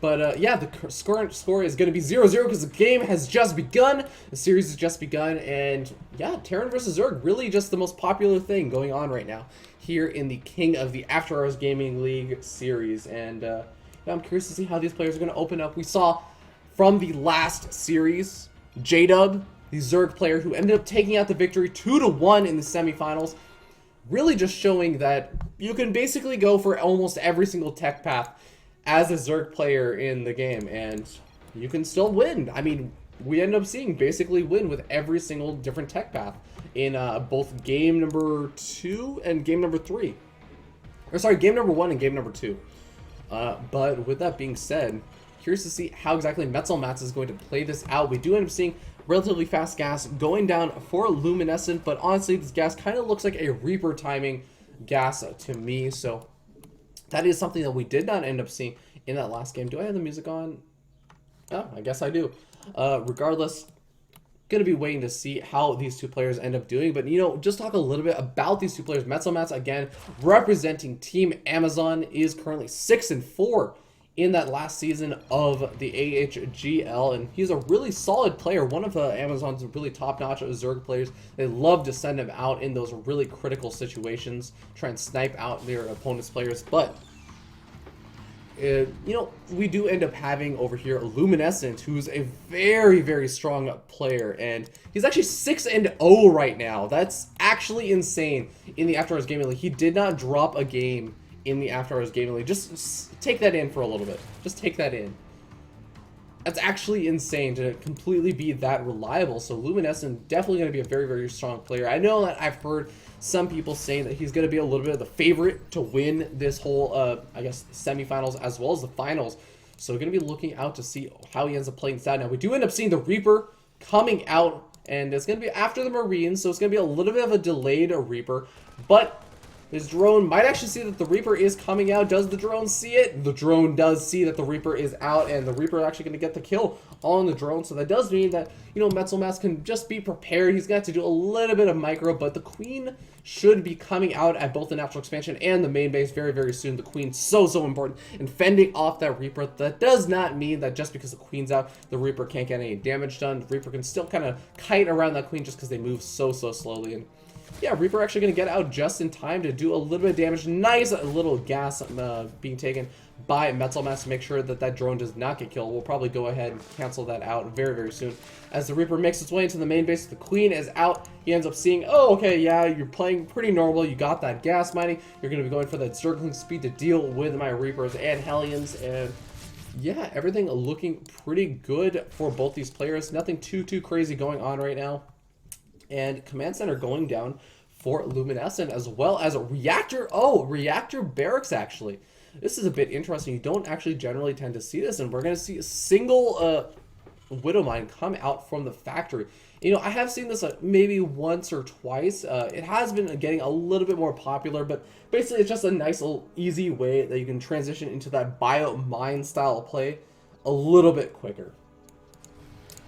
But, yeah, the score is going to be 0-0 because the game has just begun. The series has just begun. And, yeah, Terran versus Zerg, really just the most popular thing going on right now here in the King of the After Hours Gaming League series. And, yeah, I'm curious to see how these players are going to open up. We saw from the last series, J-Dub, the Zerg player who ended up taking out the victory 2-1 in the semifinals. Really just showing that you can basically go for almost every single tech path as a Zerg player in the game, and you can still win. I mean, we end up seeing basically win with every single different tech path in both game number 2 and game number 3. Or sorry, game number 1 and game number 2. But with that being said, curious to see how exactly Metzelmats is going to play this out. We do end up seeing relatively fast gas going down for Luminescent, but honestly, this gas kind of looks like a Reaper timing gas to me. So that is something that we did not end up seeing in that last game. Do I have the music on? Oh, I guess I do. Regardless, going to be waiting to see how these two players end up doing. But, you know, just talk a little bit about these two players. Metzelmats, again, representing Team Amazon, is currently 6-4 in that last season of the AHGL, and he's a really solid player. One of Amazon's really top-notch Zerg players. They love to send him out in those really critical situations, try and snipe out their opponent's players. But you know, we do end up having over here Luminescent, who's a very, very strong player, and he's actually 6-0 right now. That's actually insane in the After Hours Gaming League. He did not drop a game in the After Hours Gaming League. Just take that in for a little bit. Just take that in. That's actually insane to completely be that reliable. So Luminescent definitely going to be a very, very strong player. I know that I've heard some people saying that he's going to be a little bit of the favorite to win this whole, I guess, semifinals as well as the finals. So we're going to be looking out to see how he ends up playing this out. Now, we do end up seeing the Reaper coming out, and it's going to be after the Marines, so it's going to be a little bit of a delayed Reaper. But his drone might actually see that the Reaper is coming out. Does the drone see it? The drone does see that the Reaper is out, and the Reaper is actually going to get the kill on the drone. So that does mean that, you know, Metzelmats can just be prepared. He's got to do a little bit of micro, but the Queen should be coming out at both the natural expansion and the main base very, very soon. The Queen's so important in fending off that Reaper. That does not mean that just because the Queen's out, the Reaper can't get any damage done. The Reaper can still kind of kite around that Queen just because they move so slowly. And yeah, Reaper actually going to get out just in time to do a little bit of damage. Nice little gas being taken by Metzelmats to make sure that that drone does not get killed. We'll probably go ahead and cancel that out very, very soon. As the Reaper makes its way into the main base, the Queen is out. He ends up seeing, oh, okay, yeah, you're playing pretty normal. You got that gas mining. You're going to be going for that Zergling speed to deal with my Reapers and Hellions. And yeah, everything looking pretty good for both these players. Nothing too crazy going on right now. And Command Center going down for Luminescent, as well as a Reactor. Oh, Reactor Barracks, actually. This is a bit interesting. You don't actually generally tend to see this, and we're going to see a single Widow Mine come out from the factory. You know, I have seen this maybe once or twice. It has been getting a little bit more popular, but basically it's just a nice little easy way that you can transition into that bio mine style of play a little bit quicker.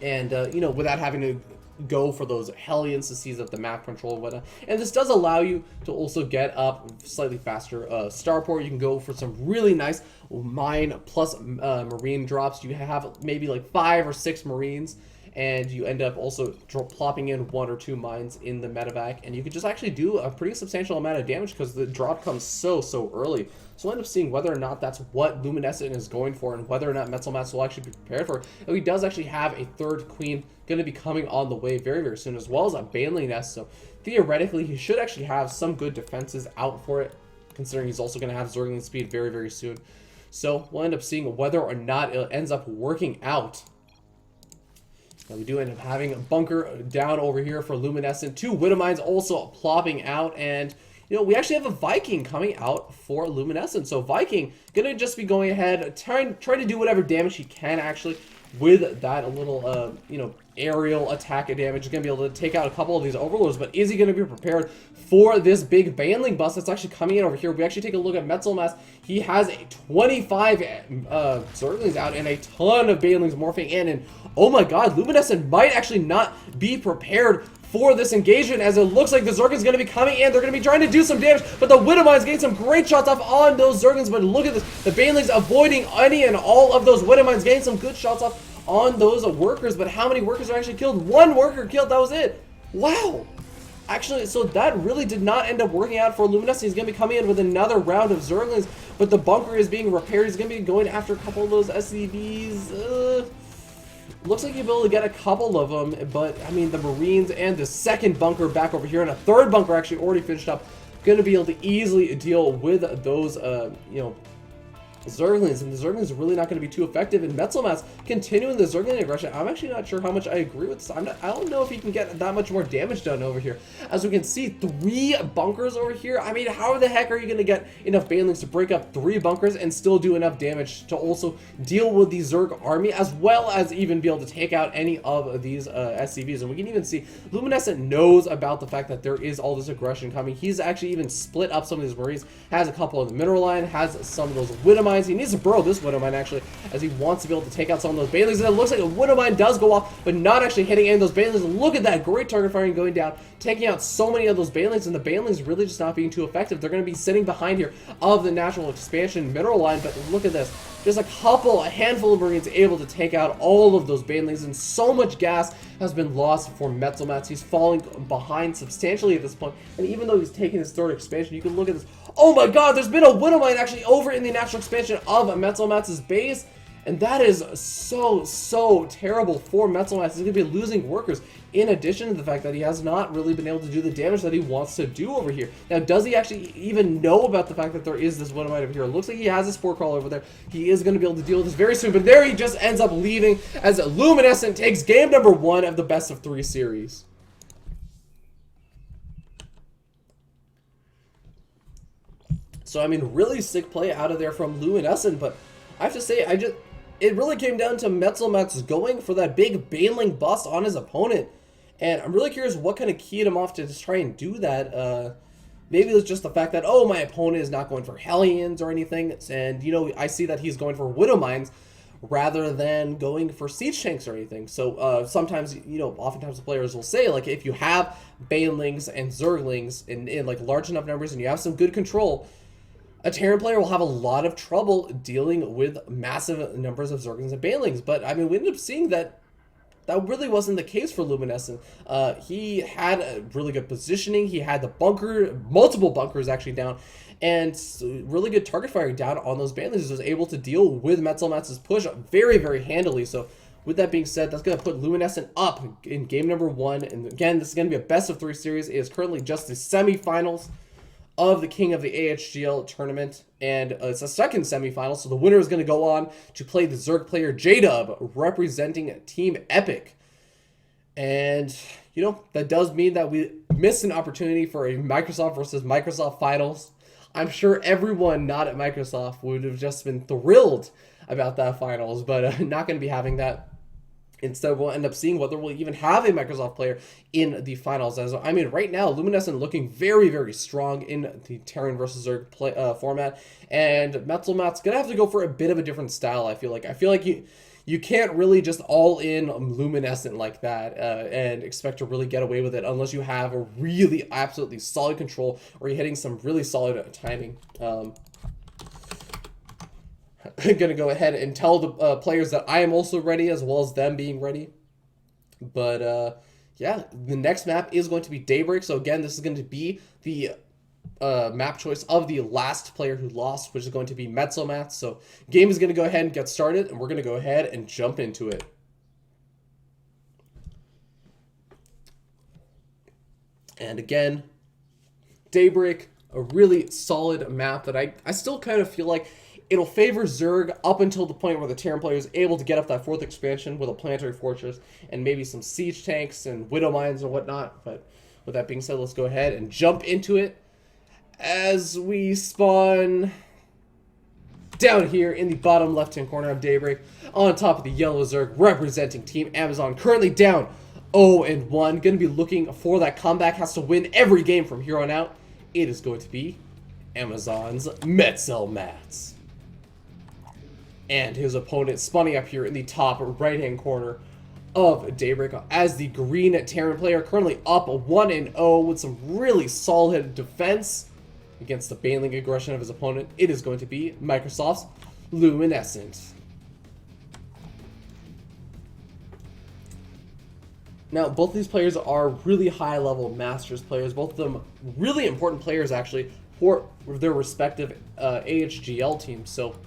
And, you know, without having to go for those Hellions to seize up the map control and whatnot. And this does allow you to also get up slightly faster starport. You can go for some really nice mine plus marine drops. You have maybe like 5 or 6 marines, and you end up also plopping in 1 or 2 mines in the medevac, and you can just actually do a pretty substantial amount of damage because the drop comes so early. So we'll end up seeing whether or not that's what Luminescent is going for, and whether or not Metzelmats will actually be prepared for it. And he does actually have a 3rd Queen going to be coming on the way very soon, as well as a Baneling Nest. So theoretically, he should actually have some good defenses out for it, considering he's also going to have Zergling speed very soon. So we'll end up seeing whether or not it ends up working out. Now we do end up having a bunker down over here for Luminescent. 2 Widow Mines also plopping out, and you know, we actually have a Viking coming out for Luminescent. So Viking gonna just be going ahead, trying to do whatever damage he can actually with that little, you know, aerial attack damage. He's gonna be able to take out a couple of these overlords, but is he gonna be prepared for this big Baneling bust that's actually coming in over here? We actually take a look at Metzelmats. He has a 25 Zerglings out and a ton of Banelings morphing in, and oh my god, Luminescent might actually not be prepared for this engagement, as it looks like the Zerglings going to be coming in. They're going to be trying to do some damage, but the Widow Mines getting some great shots off on those Zerglings. But look at this, the Banelings avoiding any and all of those Widow Mines, getting some good shots off on those workers. But how many workers are actually killed? 1 worker killed, that was it. Wow. Actually, so that really did not end up working out for Luminescent. He's going to be coming in with another round of Zerglings, but the bunker is being repaired. He's going to be going after a couple of those SCVs. Looks like you'll be able to get a couple of them, but I mean, the Marines and the 2nd bunker back over here, and a 3rd bunker actually already finished up, going to be able to easily deal with those, you know, Zerglings, and the Zerglings are really not going to be too effective. And Metzelmat's continuing the Zergling aggression. I'm actually not sure how much I agree with this. I don't know if he can get that much more damage done over here. As we can see, 3 bunkers over here. I mean, how the heck are you going to get enough Banelings to break up 3 bunkers and still do enough damage to also deal with the Zerg army, as well as even be able to take out any of these SCVs? And we can even see Luminescent knows about the fact that there is all this aggression coming. He's actually even split up some of these Marines, has a couple of the mineral line, has some of those Widowmines. He needs to burrow this Widowmine actually, as he wants to be able to take out some of those Banelings. And it looks like a Widowmine does go off, but not actually hitting any of those Banelings. And look at that, great target firing going down, taking out so many of those Banelings, and the Banelings really just not being too effective. They're going to be sitting behind here of the natural expansion mineral line, but look at this. Just a handful of Marines able to take out all of those Banelings, and so much gas has been lost for Metzelmatz. He's falling behind substantially at this point, and even though he's taking his 3rd expansion, you can look at this. Oh my god, there's been a Widowmine actually over in the natural expansion of Metzelmatz's base, and that is so terrible for Metzelmatz. He's going to be losing workers, in addition to the fact that he has not really been able to do the damage that he wants to do over here. Now, does he actually even know about the fact that there is this Widowmine over here? It looks like he has a Spore Crawler over there. He is going to be able to deal with this very soon, but there he just ends up leaving as Luminescent takes game number 1 of the best of 3 series. So, I mean, really sick play out of there from Luminescent, but I have to say, it really came down to Metzelmatz going for that big Baneling bust on his opponent. And I'm really curious what kind of keyed him off to just try and do that. Maybe it was just the fact that, oh, my opponent is not going for Hellions or anything. And, you know, I see that he's going for Widowmines rather than going for Siege Tanks or anything. So sometimes, you know, oftentimes the players will say, like, if you have Banelings and Zerglings in like large enough numbers and you have some good control, a Terran player will have a lot of trouble dealing with massive numbers of Zerglings and Banelings. But, I mean, we ended up seeing that really wasn't the case for Luminescent. He had a really good positioning. He had the multiple bunkers actually down, and really good target firing down on those Banelings. He was able to deal with Metzelmatz's push very, very handily. So, with that being said, that's going to put Luminescent up in game number 1. And again, this is going to be a best of 3 series. It is currently just the semifinals of the King of the AHGL tournament, and it's a second semifinal, so the winner is going to go on to play the Zerg player J-Dub, representing Team Epic. And, you know, that does mean that we missed an opportunity for a Microsoft versus Microsoft finals. I'm sure everyone not at Microsoft would have just been thrilled about that finals, but not going to be having that. Instead, we'll end up seeing whether we'll even have a Microsoft player in the finals. As I mean, right now, Luminescent looking very, very strong in the Terran versus Zerg format, and Metzelmat's gonna have to go for a bit of a different style. I feel like you can't really just all in Luminescent like that and expect to really get away with it unless you have a really absolutely solid control or you're hitting some really solid timing. I'm going to go ahead and tell the players that I am also ready, as well as them being ready. But, yeah, the next map is going to be Daybreak. So, again, this is going to be the map choice of the last player who lost, which is going to be Metzelmatz. So, game is going to go ahead and get started, and we're going to go ahead and jump into it. And, again, Daybreak, a really solid map that I still kind of feel like it'll favor Zerg up until the point where the Terran player is able to get up that 4th expansion with a Planetary Fortress and maybe some Siege Tanks and Widowmines and whatnot. But with that being said, let's go ahead and jump into it as we spawn down here in the bottom left-hand corner of Daybreak on top of the yellow Zerg representing Team Amazon, currently down 0-1. Going to be looking for that comeback, has to win every game from here on out. It is going to be Amazon's Metzelmatz. And his opponent spawning up here in the top right-hand corner of Daybreak as the green Terran player, currently up 1-0 with some really solid defense against the Baneling aggression of his opponent. It is going to be Microsoft's Luminescent. Now, both of these players are really high-level Masters players, both of them really important players, actually, for their respective AHGL teams. So,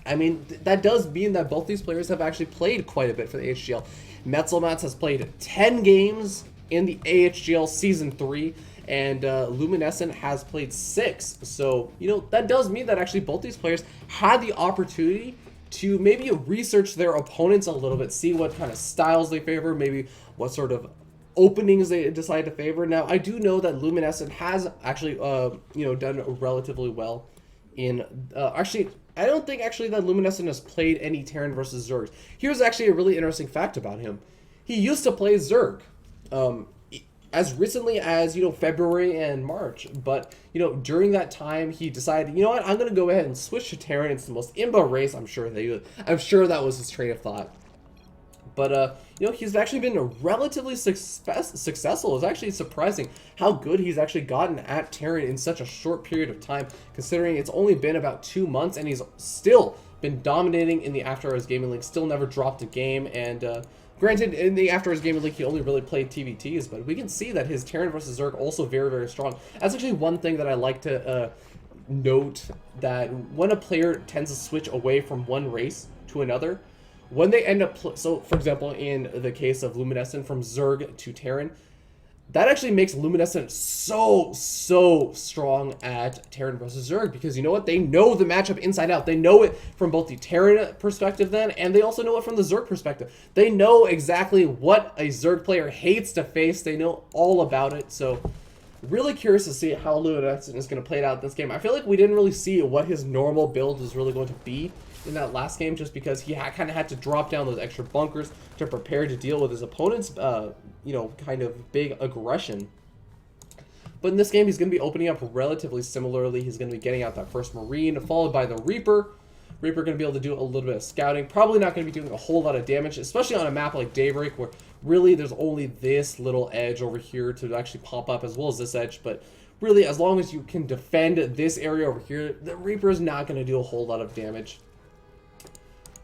I mean, that does mean that both these players have actually played quite a bit for the AHGL. Metzelmatz has played 10 games in the AHGL Season 3, and Luminescent has played 6. So, you know, that does mean that actually both these players had the opportunity to maybe research their opponents a little bit, see what kind of styles they favor, maybe what sort of openings they decide to favor. Now, I do know that Luminescent has actually, you know, done relatively well in, actually, I don't think actually that Luminescent has played any Terran versus Zerg. Here's actually a really interesting fact about him. He used to play Zerg, as recently as, you know, February and March, but, you know, during that time he decided, you know what, I'm gonna go ahead and switch to Terran. It's the most imba race. I'm sure that was his train of thought. But you know, he's actually been relatively successful. It's actually surprising how good he's actually gotten at Terran in such a short period of time, considering it's only been about 2 months and he's still been dominating in the After Hours Gaming League, still never dropped a game. And granted, in the After Hours Gaming League, he only really played TVTs, but we can see that his Terran versus Zerg also very, very strong. That's actually one thing that I like to note, that when a player tends to switch away from one race to another, when they end up, so for example, in the case of Luminescent from Zerg to Terran, that actually makes Luminescent so strong at Terran versus Zerg, because you know what? They know the matchup inside out. They know it from both the Terran perspective then, and they also know it from the Zerg perspective. They know exactly what a Zerg player hates to face. They know all about it. So really curious to see how Luminescent is going to play it out this game. I feel like we didn't really see what his normal build was really going to be in that last game, just because he kind of had to drop down those extra bunkers to prepare to deal with his opponent's, you know, kind of big aggression. But in this game, he's going to be opening up relatively similarly. He's going to be getting out that first Marine, followed by the Reaper. Reaper going to be able to do a little bit of scouting. Probably not going to be doing a whole lot of damage, especially on a map like Daybreak, where really there's only this little edge over here to actually pop up, as well as this edge. But really, as long as you can defend this area over here, the Reaper is not going to do a whole lot of damage.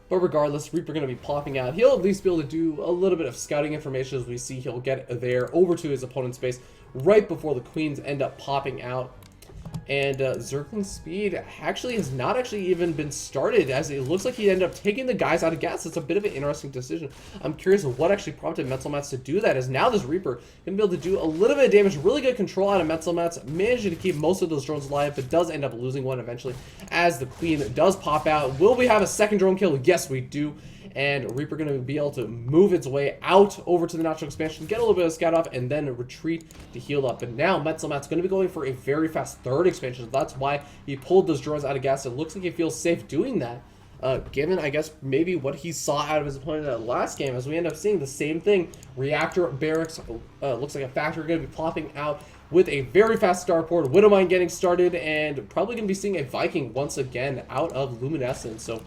But regardless, Reaper going to be popping out. He'll at least be able to do a little bit of scouting information, as we see he'll get there over to his opponent's base right before the Queens end up popping out. And Zergling's speed actually has not actually even been started, as it looks like he ended up taking the guys out of gas. It's a bit of an interesting decision. I'm curious of what actually prompted Metzelmatz to do that, as now this Reaper can be able to do a little bit of damage. Really good control out of Metzelmatz, managing to keep most of those drones alive, but does end up losing one eventually as the Queen does pop out. Will we have a second drone kill? Yes, we do. And Reaper going to be able to move its way out over to the natural expansion, get a little bit of scout off, and then retreat to heal up. But now Metzelmat's going to be going for a very fast third expansion. That's why he pulled those drones out of gas. It looks like he feels safe doing that, given, I guess, maybe what he saw out of his opponent in that last game, as we end up seeing the same thing. Reactor barracks, looks like a factory going to be plopping out with a very fast starport. Widowmine getting started, and probably going to be seeing a Viking once again out of Luminescent. So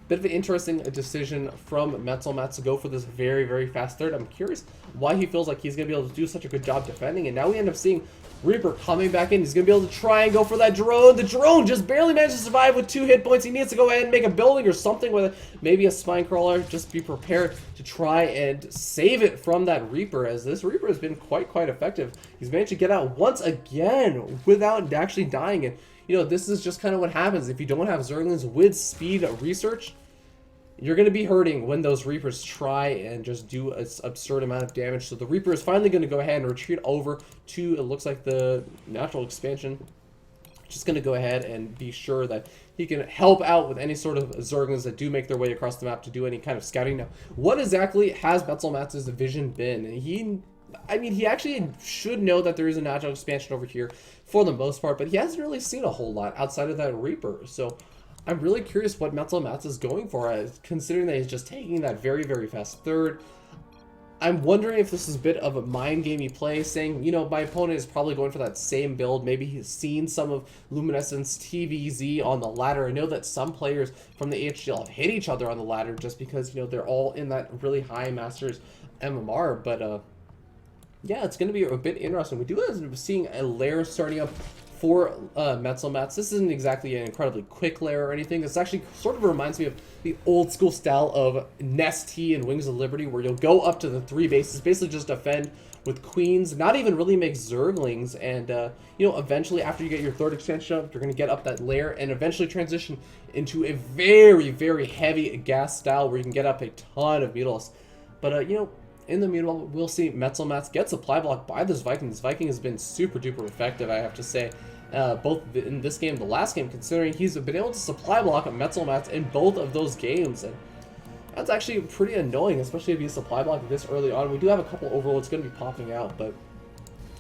bit of an interesting decision from Metzelmatz to go for this very fast third. I'm curious why he feels like he's going to be able to do such a good job defending. And now we end up seeing Reaper coming back in. He's going to be able to try and go for that drone. The drone just barely managed to survive with 2 hit points. He needs to go ahead and make a building or something with it. Maybe a spine crawler. Just be prepared to try and save it from that Reaper, as this Reaper has been quite effective. He's managed to get out once again without actually dying. And you know, this is just kind of what happens if you don't have Zerglings with speed research. You're going to be hurting when those Reapers try and just do an absurd amount of damage. So the Reaper is finally going to go ahead and retreat over to, it looks like, the natural expansion. Just going to go ahead and be sure that he can help out with any sort of Zerglings that do make their way across the map to do any kind of scouting. Now, what exactly has Metzelmatz's vision been? I mean, he actually should know that there is a natural expansion over here for the most part, but he hasn't really seen a whole lot outside of that Reaper. So I'm really curious what Metzelmatz is going for, considering that he's just taking that very fast third. I'm wondering if this is a bit of a mind gamey play, saying, you know, my opponent is probably going for that same build. Maybe he's seen some of Luminescent's TVZ on the ladder. I know that some players from the AHGL have hit each other on the ladder just because, you know, they're all in that really high Masters MMR. But yeah, it's going to be a bit interesting. We do end up seeing a lair starting up for Metzelmatz. This isn't exactly an incredibly quick lair or anything. This actually sort of reminds me of the old school style of Nest T and Wings of Liberty, where you'll go up to the 3 bases, basically just defend with Queens, not even really make Zerglings, and you know, eventually after you get your 3rd expansion up, you're going to get up that lair and eventually transition into a very heavy gas style where you can get up a ton of Mutalisks. But you know, in the meanwhile, we'll see Metzelmats get supply blocked by this Viking. This Viking has been super duper effective, I have to say. Both in this game, the last game, considering he's been able to supply block Metzelmats in both of those games. And that's actually pretty annoying, especially if you supply block this early on. We do have a couple overloads going to be popping out, but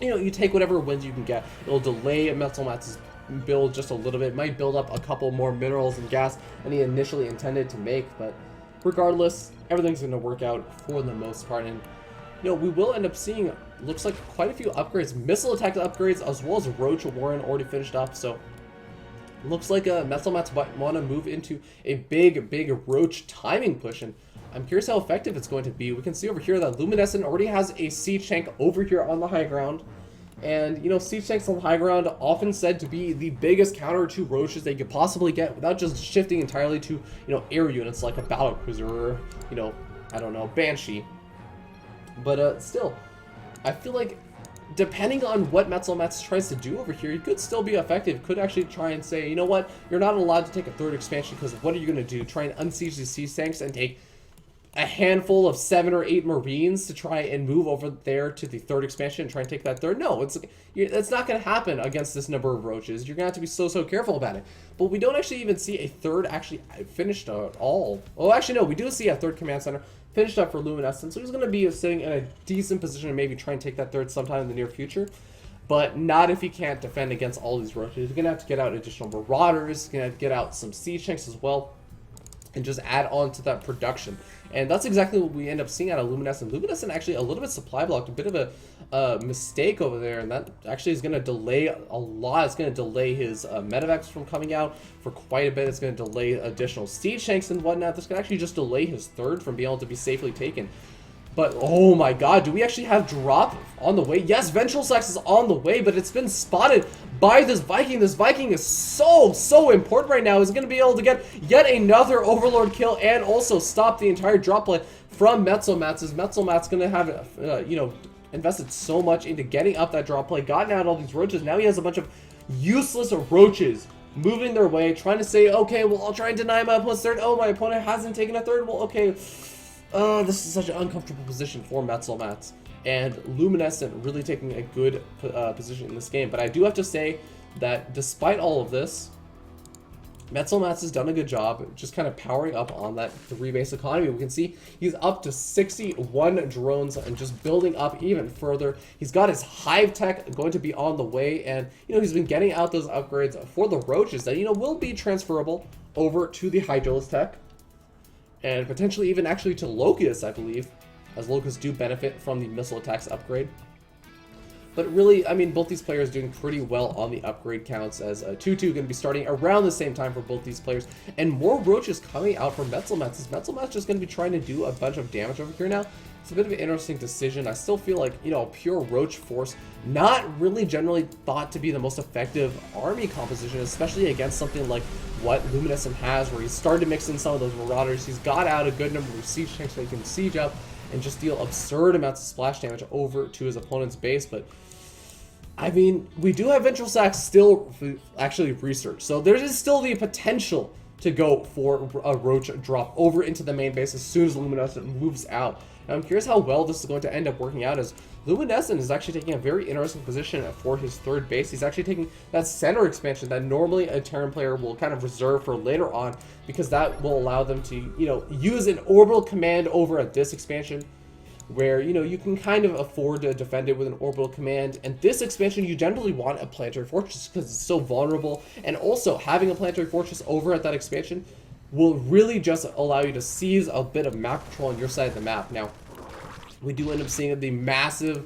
you know, you take whatever wins you can get. It'll delay Metzelmats' build just a little bit. It might build up a couple more minerals and gas than he initially intended to make, but regardless, everything's going to work out for the most part. And you know, we will end up seeing, looks like, quite a few upgrades, missile attack upgrades, as well as Roach Warren already finished up. So looks like Metzelmats want to move into a big Roach timing push, and I'm curious how effective it's going to be. We can see over here that Luminescent already has a siege tank over here on the high ground. And, you know, siege tanks on the high ground often said to be the biggest counter to roaches they could possibly get without just shifting entirely to, you know, air units like a battlecruiser or, you know, I don't know, Banshee. But still, I feel like depending on what Metzelmats tries to do over here, he could still be effective. Could actually try and say, you know what, you're not allowed to take a third expansion because what are you going to do? Try and unsiege the siege tanks and take a handful of 7 or 8 Marines to try and move over there to the third expansion and try and take that third? No, it's not going to happen against this number of roaches. You're going to have to be so careful about it. But we don't actually even see a third actually finished at all. Well, actually, no, we do see a third command center finished up for Luminescent, so he's going to be sitting in a decent position to maybe try and take that third sometime in the near future. But not if he can't defend against all these roaches. He's going to have to get out additional Marauders, he's going to have to get out some siege tanks as well, and just add on to that production. And that's exactly what we end up seeing out of Luminescent. Luminescent actually a little bit supply blocked, a bit of a mistake over there, and that actually is going to delay a lot. It's going to delay his medevacs from coming out for quite a bit. It's going to delay additional siege tanks and whatnot. This can actually just delay his third from being able to be safely taken. But, oh my god, do we actually have drop on the way? Yes, Ventral Sax is on the way, but it's been spotted by this Viking. This Viking is so important right now. He's going to be able to get yet another Overlord kill and also stop the entire drop play from Metzelmats. As Metzelmats going to have, you know, invested so much into getting up that drop play, gotten out all these roaches. Now he has a bunch of useless roaches moving their way, trying to say, okay, well, I'll try and deny my opponent's third. Oh, my opponent hasn't taken a third. Well, okay. This is such an uncomfortable position for Metzelmats, and Luminescent really taking a good position in this game. But I do have to say that despite all of this, Metzelmats has done a good job just kind of powering up on that 3-base economy. We can see he's up to 61 drones and just building up even further. He's got his hive tech going to be on the way, and you know, he's been getting out those upgrades for the roaches that, you know, will be transferable over to the Hydralis tech. And potentially even actually to Locusts, I believe, as Locusts do benefit from the missile attacks upgrade. But really, I mean, both these players doing pretty well on the upgrade counts, as 2-2 going to be starting around the same time for both these players. And more roaches coming out from Metzelmats. Is Metzelmats just going to be trying to do a bunch of damage over here now? It's a bit of an interesting decision. I still feel like, you know, a pure roach force, not really generally thought to be the most effective army composition, especially against something like what Luminescent has, where he's started to mix in some of those Marauders. He's got out a good number of siege tanks so he can siege up and just deal absurd amounts of splash damage over to his opponent's base. But I mean, we do have Ventral Sax still actually researched, so there is still the potential to go for a roach drop over into the main base as soon as Luminescent moves out. Now, I'm curious how well this is going to end up working out, as Luminescent is actually taking a very interesting position for his third base. He's actually taking that center expansion that normally a Terran player will kind of reserve for later on, because that will allow them to, you know, use an orbital command over at this expansion, where, you know, you can kind of afford to defend it with an orbital command. And this expansion, you generally want a planetary fortress because it's so vulnerable, and also having a planetary fortress over at that expansion will really just allow you to seize a bit of map control on your side of the map. Now, we do end up seeing the massive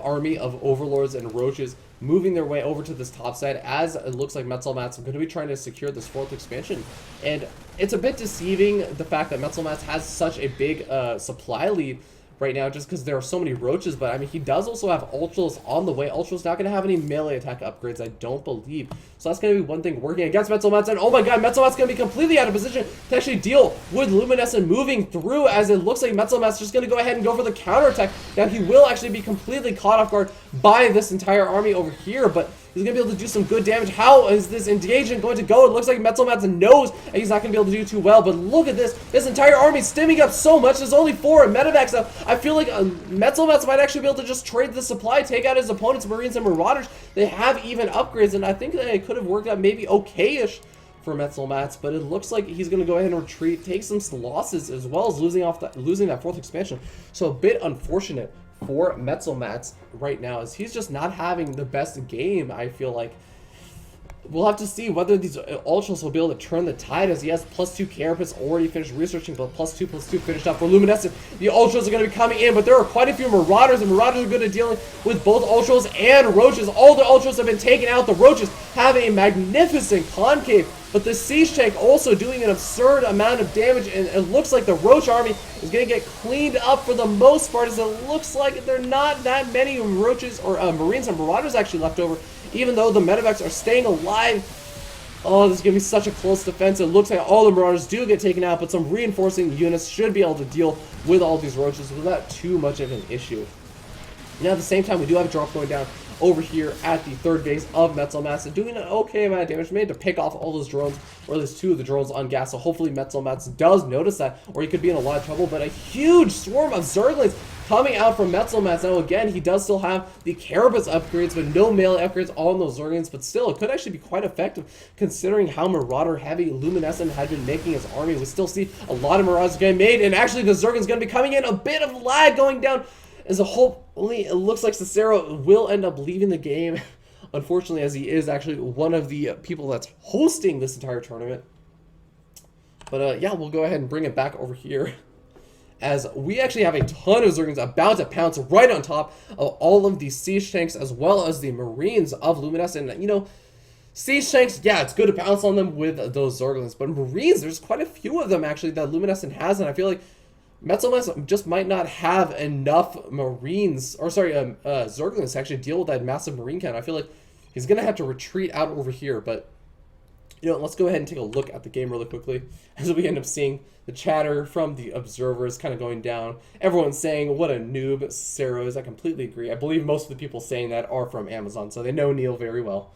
army of overlords and roaches moving their way over to this top side, as it looks like Metzelmats are going to be trying to secure this fourth expansion. And it's a bit deceiving, the fact that Metzelmats has such a big supply lead right now, just because there are so many roaches. But I mean, he does also have Ultras on the way. Ultra's not going to have any melee attack upgrades, I don't believe. So that's going to be one thing working against Metzelmats. And oh my god, Metzelmats going to be completely out of position to actually deal with Luminescent moving through, as it looks like Metzelmats just going to go ahead and go for the counterattack. Now, he will actually be completely caught off guard by this entire army over here, but He's going to be able to do some good damage. How is this engagement going to go? It looks like Metzelmatz knows and he's not going to be able to do too well. But look at this. This entire army stemming up so much. There's only 4 medevacs now. I feel like Metzelmatz might actually be able to just trade the supply, take out his opponent's Marines and Marauders. They have even upgrades, and I think they could have worked out maybe okay-ish for Metzelmatz, but it looks like he's going to go ahead and retreat, take some losses, as well as losing that 4th expansion. So a bit unfortunate for Metzelmatz right now, as he's just not having the best game. I feel like we'll have to see whether these ultras will be able to turn the tide, as he has +2 carapace already finished researching, but +2/+2 finished up for luminescent. The ultras are going to be coming in, but there are quite a few marauders, and marauders are good at dealing with both ultras and roaches. All the ultras have been taken out. The roaches have a magnificent concave, but the siege tank also doing an absurd amount of damage, and it looks like the roach army is going to get cleaned up for the most part, as it looks like there are not that many roaches or marines and marauders actually left over, even though the medevacs are staying alive. Oh, this is going to be such a close defense. It looks like all the marauders do get taken out, but some reinforcing units should be able to deal with all these roaches without too much of an issue. Now, at the same time, we do have a drop going down over here at the 3rd base of Metzelmatz, and doing an okay amount of damage. Made to pick off all those drones, or at least 2 of the drones on gas, so hopefully Metzelmatz does notice that, or he could be in a lot of trouble. But a huge swarm of Zerglings coming out from Metzelmatz. Now again, he does still have the carapace upgrades, but no melee upgrades on those Zerglings, but still, it could actually be quite effective considering how Marauder heavy Luminescent had been making his army. We still see a lot of Marauders getting made, and actually the Zerglings going to be coming in. A bit of lag going down as a whole. Only it looks like Cicero will end up leaving the game, unfortunately, as he is actually one of the people that's hosting this entire tournament. But yeah, we'll go ahead and bring it back over here, as we actually have a ton of Zerglings about to pounce right on top of all of these siege tanks, as well as the Marines of Luminescent. And, you know, siege tanks, yeah, it's good to pounce on them with those Zerglings, but Marines, there's quite a few of them actually that Luminescent has, and I feel like Metzelmatz just might not have enough Marines, or sorry, Zerglings to actually deal with that massive Marine count. I feel like he's going to have to retreat out over here, but, you know, let's go ahead and take a look at the game really quickly, as we end up seeing the chatter from the observers kind of going down. Everyone's saying what a noob Cicero is. I completely agree. I believe most of the people saying that are from Amazon, so they know Neil very well.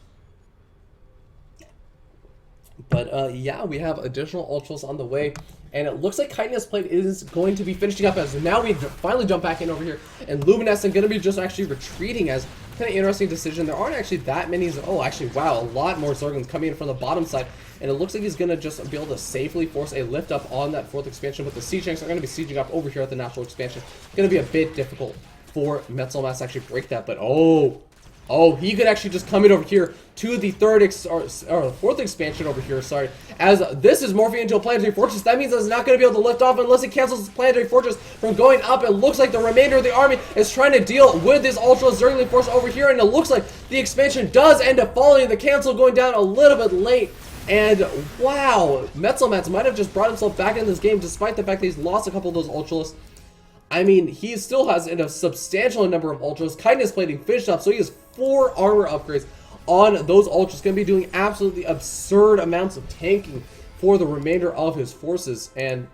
But yeah, we have additional ultras on the way, and it looks like Chitinous Plate is going to be finishing up, as now we finally jump back in over here, and Luminescent going to be just actually retreating. As kind of interesting decision. There aren't actually that many. Oh, actually, wow, a lot more Zerglings coming in from the bottom side, and it looks like he's going to just be able to safely force a lift up on that 4th expansion, but the siege tanks are going to be sieging up over here at the natural expansion. It's going to be a bit difficult for Metzelmatz to actually break that, but oh, he could actually just come in over here to the 4th expansion over here, sorry. As this is morphing into a planetary fortress, that means it's not going to be able to lift off unless it cancels this planetary fortress from going up. It looks like the remainder of the army is trying to deal with this Ultra Zergling force over here, and it looks like the expansion does end up falling, the cancel going down a little bit late. And wow, Metzelmatz might have just brought himself back in this game, despite the fact that he's lost a couple of those Ultras. I mean, he still has a substantial number of Ultras. Chitinous Plating finished up, so he has 4 armor upgrades on those Ultras. Going to be doing absolutely absurd amounts of tanking for the remainder of his forces. And,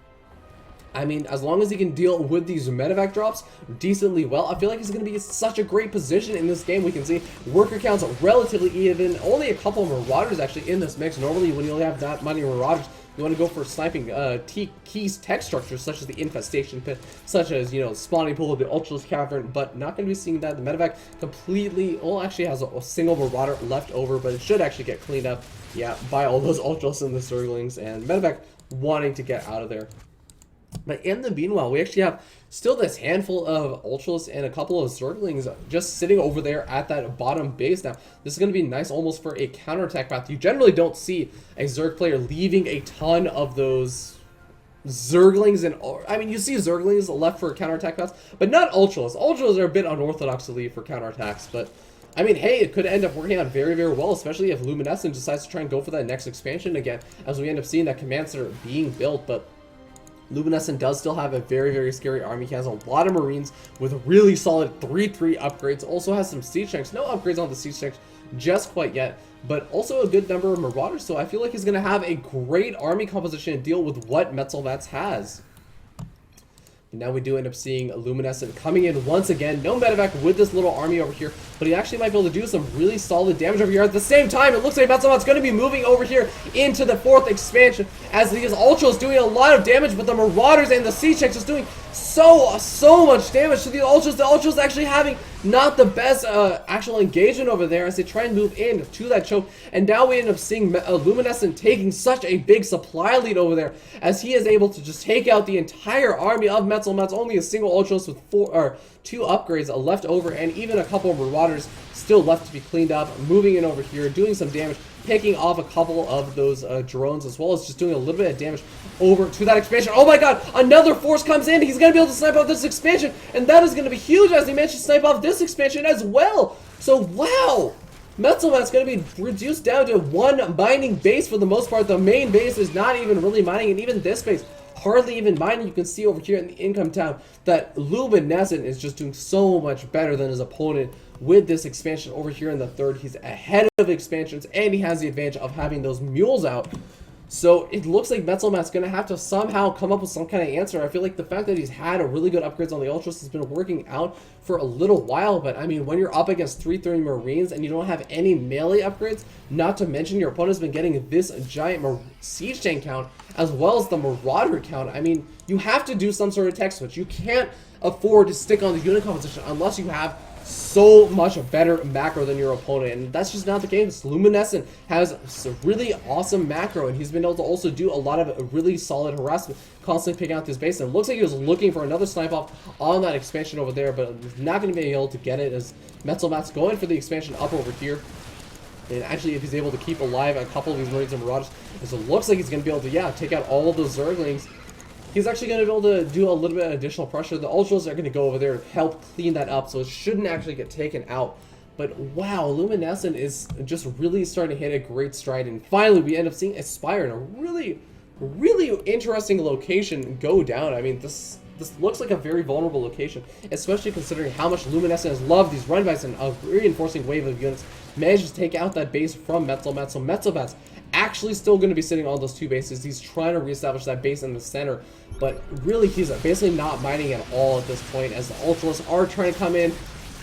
I mean, as long as he can deal with these medevac drops decently well, I feel like he's going to be in such a great position in this game. We can see worker counts are relatively even. Only a couple of Marauders actually in this mix. Normally, when you only have that many Marauders, you want to go for sniping keys tech structures, such as the infestation pit, such as, you know, spawning pool of the Ultras cavern, but not going to be seeing that. The medevac completely, well, actually has a single Marauder left over, but it should actually get cleaned up, yeah, by all those Ultras and the Zerglings, and medevac wanting to get out of there. But in the meanwhile, we actually have still this handful of Ultras and a couple of Zerglings just sitting over there at that bottom base. Now, this is going to be nice almost for a counterattack path. You generally don't see a Zerg player leaving a ton of those Zerglings, and I mean, you see Zerglings left for counterattack paths, but not Ultras. Ultras are a bit unorthodox to leave for counterattacks, but I mean, hey, it could end up working out very, very well, especially if Luminescent decides to try and go for that next expansion again, as we end up seeing that command center being built. But Luminescent does still have a very, very scary army. He has a lot of Marines with really solid 3/3 upgrades. Also has some siege tanks. No upgrades on the siege tanks just quite yet, but also a good number of Marauders. So I feel like he's going to have a great army composition to deal with what Metzelmatz has. And now we do end up seeing Luminescent coming in once again. No medevac with this little army over here. but he actually might be able to do some really solid damage over here. At the same time, it looks like Metzelmat's going to be moving over here into the 4th expansion, as these Ultra is doing a lot of damage, but the Marauders and the Siege Tanks is doing so much damage to the Ultras. The Ultras actually having not the best actual engagement over there as they try and move in to that choke, and now we end up seeing Luminescent taking such a big supply lead over there, as he is able to just take out the entire army of Metzelmat's. Only a single Ultras with 2 upgrades left over, and even a couple of Marauders still left to be cleaned up, moving in over here, doing some damage, picking off a couple of those drones, as well as just doing a little bit of damage over to that expansion. Oh my god, another force comes in. He's going to be able to snipe off this expansion, and that is going to be huge, as he managed to snipe off this expansion as well. So, wow, Metzelmat's going to be reduced down to 1 mining base for the most part. The main base is not even really mining, and even this base hardly even mining. You can see over here in the income town that Luminescent is just doing so much better than his opponent with this expansion over here in the 3rd. He's ahead of expansions, and he has the advantage of having those mules out. So it looks like Metzelmat's going to have to somehow come up with some kind of answer. I feel like the fact that he's had a really good upgrades on the Ultras has been working out for a little while, but I mean, when you're up against 330 Marines and you don't have any melee upgrades, not to mention your opponent's been getting this giant siege tank count as well as the Marauder count, I mean, you have to do some sort of tech switch. You can't afford to stick on the unit composition unless you have so much better macro than your opponent, and that's just not the case. Luminescent has a really awesome macro, and he's been able to also do a lot of really solid harassment, constantly picking out this base, and it looks like he was looking for another snipe off on that expansion over there, but not going to be able to get it, as Metzelmat's going for the expansion up over here. And actually, if he's able to keep alive a couple of these Marines and Marauders, it looks like he's going to be able to, yeah, take out all of those Zerglings. He's actually going to be able to do a little bit of additional pressure. The Ultras are going to go over there to help clean that up, so it shouldn't actually get taken out. But wow, Luminescent is just really starting to hit a great stride, and finally we end up seeing Aspire in a really interesting location go down. I mean, this looks like a very vulnerable location, especially considering how much Luminescent has loved these run-bys, and a reinforcing wave of units managed to take out that base from Metzelmat. So Metzelmat's actually still going to be sitting on those 2 bases. He's trying to reestablish that base in the center, but really he's basically not mining at all at this point, as the Ultras are trying to come in,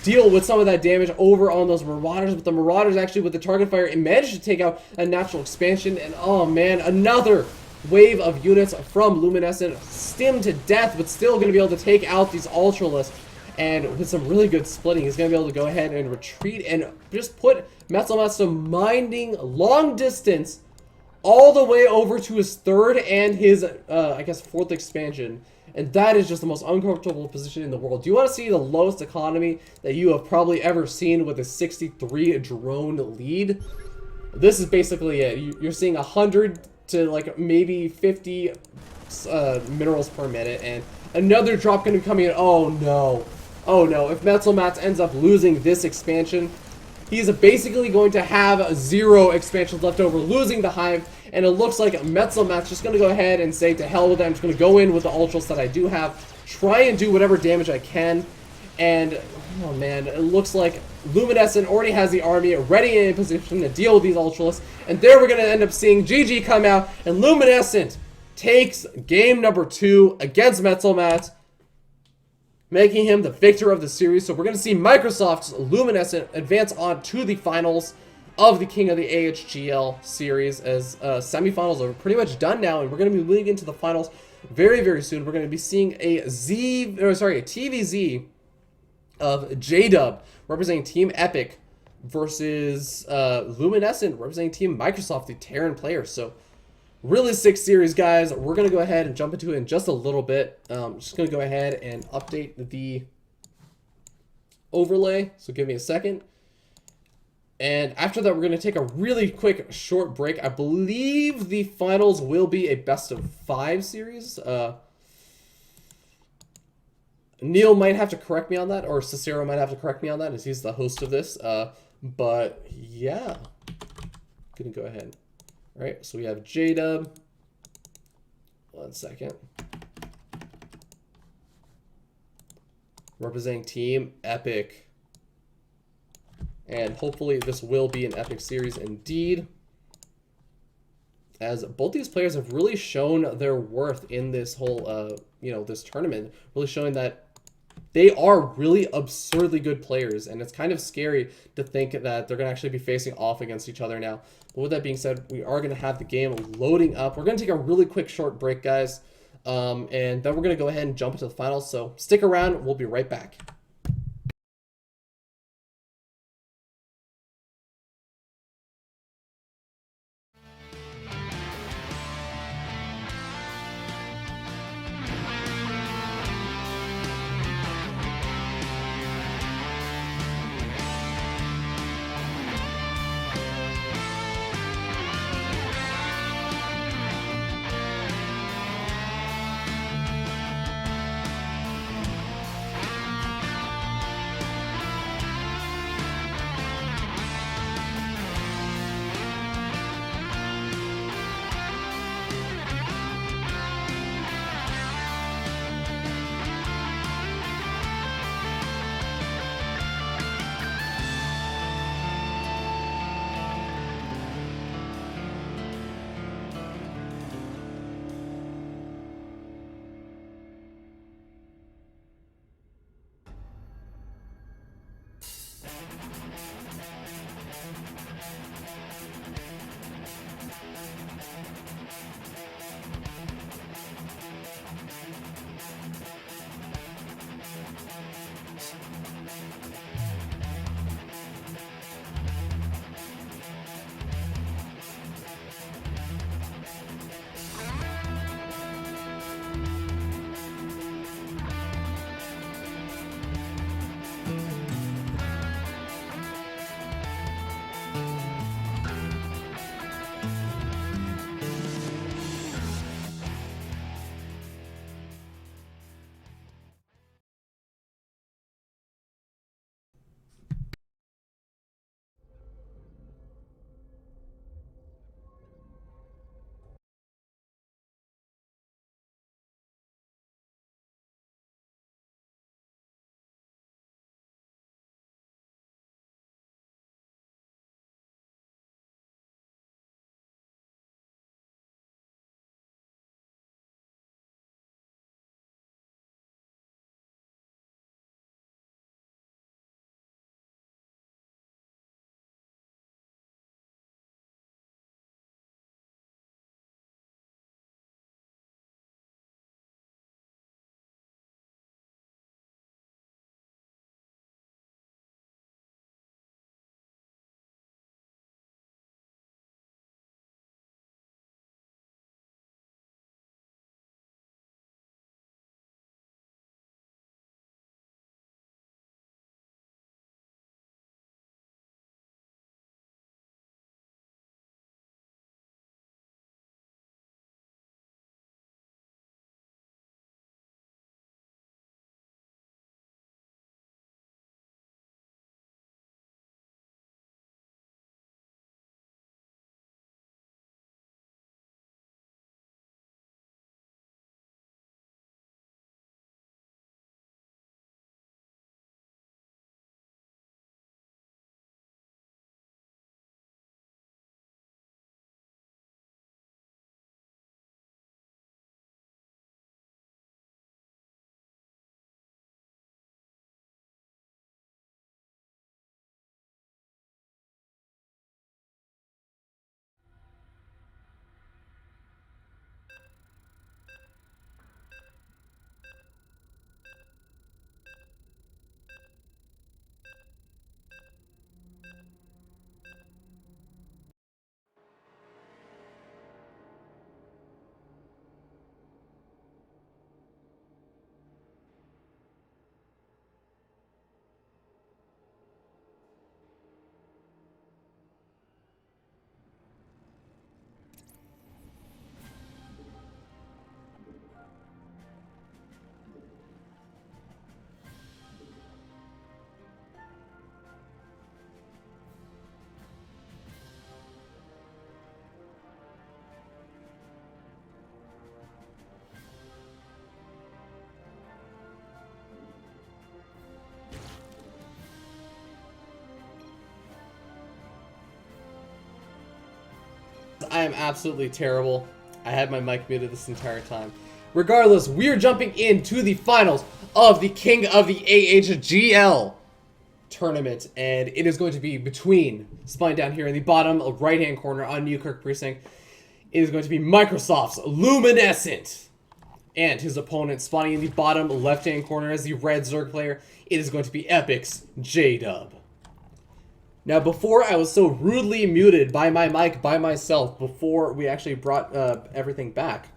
deal with some of that damage over on those Marauders. But the Marauders actually, with the target fire, it managed to take out a natural expansion, and oh man, another wave of units from Luminescent, stimmed to death, but still going to be able to take out these Ultralists. And with some really good splitting, he's going to be able to go ahead and retreat and just put Metzelmat to mining long distance all the way over to his 3rd and his, I guess, 4th expansion. And that is just the most uncomfortable position in the world. Do you want to see the lowest economy that you have probably ever seen with a 63 drone lead? This is basically it. You're seeing 100 to like maybe 50 minerals per minute, and another drop going to be coming in. Oh no. Oh no, if Metzelmat ends up losing this expansion, he's basically going to have 0 expansions left over, losing the Hive, and it looks like Metzelmat's just going to go ahead and say, to hell with it, I'm just going to go in with the Ultras that I do have, try and do whatever damage I can, and, oh man, it looks like Luminescent already has the army ready in position to deal with these Ultralists, and there we're going to end up seeing GG come out, and Luminescent takes game number 2 against Metzelmat, making him the victor of the series. So we're going to see Microsoft's Luminescent advance on to the finals of the King of the AHGL series, as semifinals are pretty much done now, and we're going to be moving into the finals very soon. We're going to be seeing a TVZ of JDub representing Team Epic versus Luminescent representing Team Microsoft, the Terran players. So really sick series, guys. We're going to go ahead and jump into it in just a little bit. Just going to go ahead and update the overlay. So give me a second. And after that, we're going to take a really quick short break. I believe the finals will be a best of 5 series. Neil might have to correct me on that, or Cicero might have to correct me on that, as he's the host of this. But yeah, going to go ahead. All right, so we have JDub. 1 second. Representing Team Epic. And hopefully this will be an epic series indeed, as both these players have really shown their worth in this whole, this tournament. Really showing that they are really absurdly good players, and it's kind of scary to think that they're going to actually be facing off against each other now. But with that being said, we are going to have the game loading up. We're going to take a really quick short break, guys, and then we're going to go ahead and jump into the finals. So stick around. We'll be right back. I am absolutely terrible. I had my mic muted this entire time. Regardless, we're jumping into the finals of the King of the AHGL tournament, and it is going to be between, spawning down here in the bottom right-hand corner on Newkirk Precinct, it is going to be Microsoft's Luminescent, and his opponent spawning in the bottom left-hand corner as the red Zerg player, it is going to be Epic's J-Dub. Now, before I was so rudely muted by my mic by myself, before we actually brought everything back,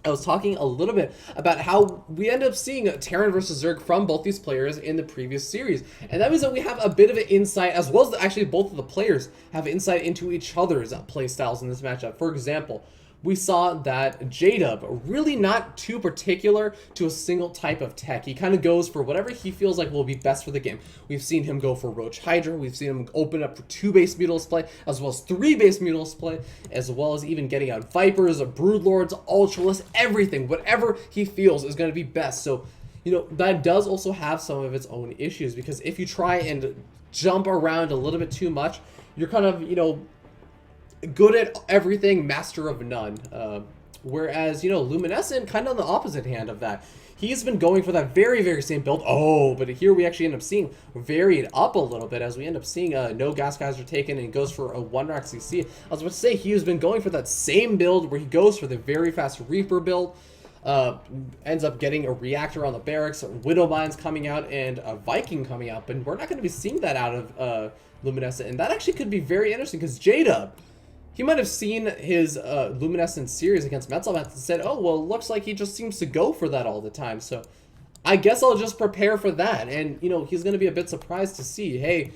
I was talking a little bit about how we end up seeing Terran versus Zerg from both these players in the previous series. And that means that we have a bit of an insight, as well as actually both of the players have insight into each other's playstyles in this matchup. For example, we saw that J-Dub really not too particular to a single type of tech. He kind of goes for whatever he feels like will be best for the game. We've seen him go for Roach Hydra. We've seen him open up for 2 base Mutalist play, as well as 3 base Mutalist play, as well as even getting out Vipers, Broodlords, Ultralists, everything. Whatever he feels is going to be best. So, you know, that does also have some of its own issues, because if you try and jump around a little bit too much, you're kind of, you know, good at everything, master of none. Whereas, you know, Luminescent, kind of on the opposite hand of that. He's been going for that very, very same build. Oh, but here we actually end up seeing varied up a little bit, as we end up seeing no gas geyser taken and goes for a 1-rack CC. I was about to say, he has been going for that same build where he goes for the very fast Reaper build. Ends up getting a reactor on the barracks, Widow Mines coming out, and a Viking coming out. But we're not going to be seeing that out of Luminescent. And that actually could be very interesting, because J-Dub, he might have seen his Luminescent series against Metzelmath and said, oh, well, it looks like he just seems to go for that all the time. So I guess I'll just prepare for that. And, you know, he's going to be a bit surprised to see, hey,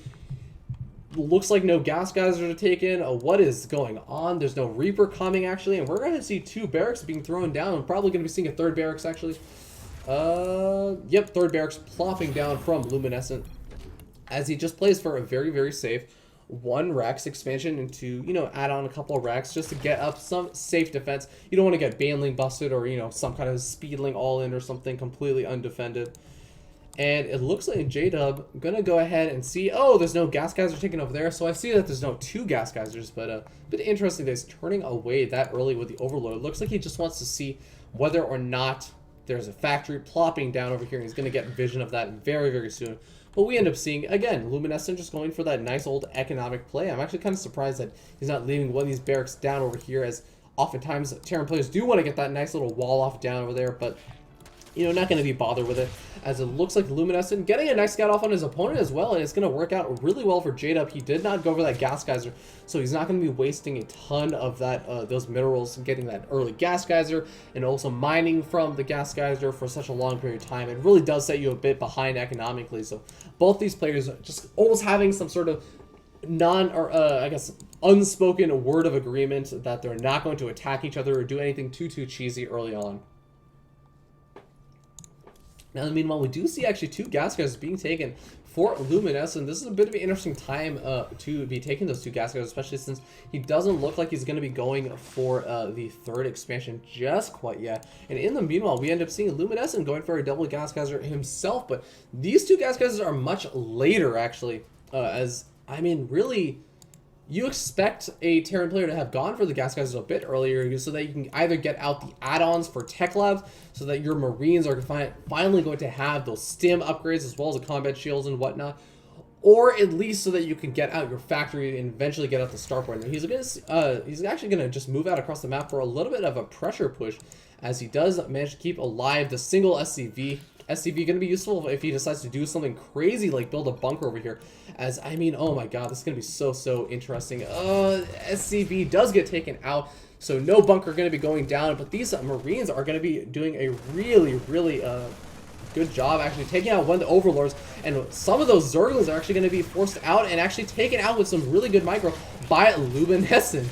looks like no gas geysers are taken. What is going on? There's no Reaper coming, actually. And we're going to see 2 barracks being thrown down. I'm probably going to be seeing a 3rd barracks, actually. Yep, 3rd barracks plopping down from Luminescent, as he just plays for a very, very safe 1 Rex expansion into, you know, add on a couple of Rex just to get up some safe defense. You don't want to get Baneling busted, or, you know, some kind of Speedling all in or something completely undefended. And it looks like J-Dub gonna go ahead and see, oh, there's no gas geyser taken over there. So I see that there's no 2 gas geysers, but a bit interesting that he's turning away that early with the Overload. It looks like he just wants to see whether or not there's a factory plopping down over here, and he's gonna get vision of that very, very soon. But we end up seeing, again, Luminescent just going for that nice old economic play. I'm actually kind of surprised that he's not leaving one of these barracks down over here, as oftentimes Terran players do want to get that nice little wall off down over there, but, you know, not going to be bothered with it, as it looks like Luminescent getting a nice scout off on his opponent as well, and it's going to work out really well for J-Dub. He did not go for that gas geyser, so he's not going to be wasting a ton of that those minerals, getting that early gas geyser, and also mining from the gas geyser for such a long period of time. It really does set you a bit behind economically, so both these players just almost having some sort of I guess, unspoken word of agreement that they're not going to attack each other or do anything too cheesy early on. Now, meanwhile, we do see actually 2 gas geysers being taken for Luminescent. This is a bit of an interesting time to be taking those 2 gas geysers, especially since he doesn't look like he's going to be going for the 3rd expansion just quite yet. And in the meanwhile, we end up seeing Luminescent going for a double gas geyser himself. But these 2 gas geysers are much later, actually, as, I mean, really, you expect a Terran player to have gone for the gas geysers a bit earlier, so that you can either get out the add-ons for tech labs, so that your Marines are finally going to have those stim upgrades as well as the combat shields and whatnot, or at least so that you can get out your factory and eventually get out the starport. He's actually going to just move out across the map for a little bit of a pressure push, as he does manage to keep alive the single SCV. SCV going to be useful if he decides to do something crazy like build a bunker over here, as, I mean, oh my god, this is going to be so interesting. SCV does get taken out, so no bunker going to be going down, but these Marines are going to be doing a really good job actually taking out one of the Overlords, and some of those Zerglings are actually going to be forced out and actually taken out with some really good micro by Luminescent.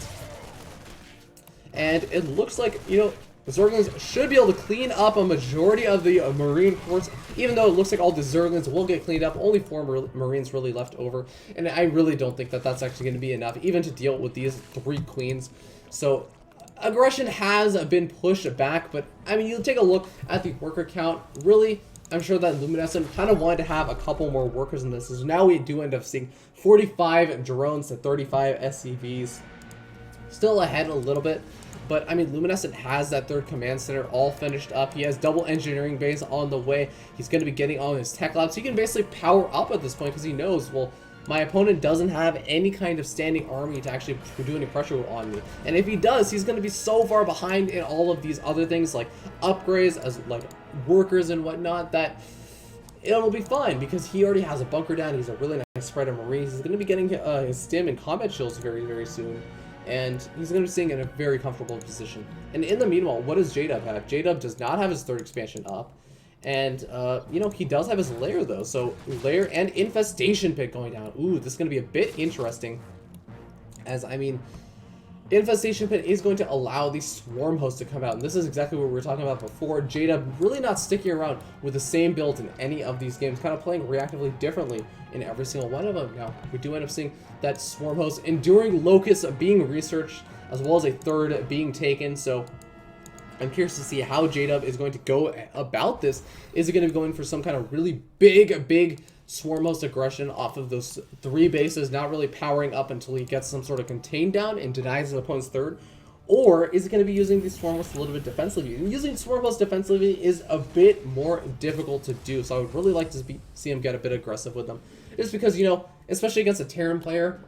And it looks like, you know, the Zerglings should be able to clean up a majority of the Marine force, even though it looks like all the Zerglings will get cleaned up. Only 4 Marines really left over, and I really don't think that that's actually going to be enough, even to deal with these 3 Queens. So aggression has been pushed back, but, I mean, you take a look at the worker count. Really, I'm sure that Luminescent kind of wanted to have a couple more workers in this, so now we do end up seeing 45 drones to 35 SCVs. Still ahead a little bit But, I mean, Luminescent has that third command center all finished up. He has double engineering bays on the way. He's going to be getting all his tech labs. So he can basically power up at this point because he knows, well, my opponent doesn't have any kind of standing army to actually do any pressure on me. And if he does, he's going to be so far behind in all of these other things like upgrades, as like workers and whatnot, that it'll be fine because he already has a bunker down. He's a really nice spread of Marines. He's going to be getting his stim and combat shields very, very soon. And he's going to be sitting in a very comfortable position. And in the meanwhile, what does J-Dub have? J-Dub does not have his third expansion up. And, you know, he does have his lair, though. So, lair and infestation pit going down. Ooh, this is going to be a bit interesting. As, I mean, infestation pit is going to allow these swarm hosts to come out. And this is exactly what we were talking about before. J-Dub really not sticking around with the same builds in any of these games. Kind of playing reactively differently in every single one of them. Now, we do end up seeing that swarm host enduring locusts being researched, as well as a third being taken. So, I'm curious to see how J-Dub is going to go about this. Is it going to be going for some kind of really big swarm host aggression off of those 3 bases, not really powering up until he gets some sort of contained down and denies his opponent's third? Or is it going to be using these swarm hosts a little bit defensively? And using swarm hosts defensively is a bit more difficult to do, so I would really like to see him get a bit aggressive with them. Just because, you know, especially against a Terran player,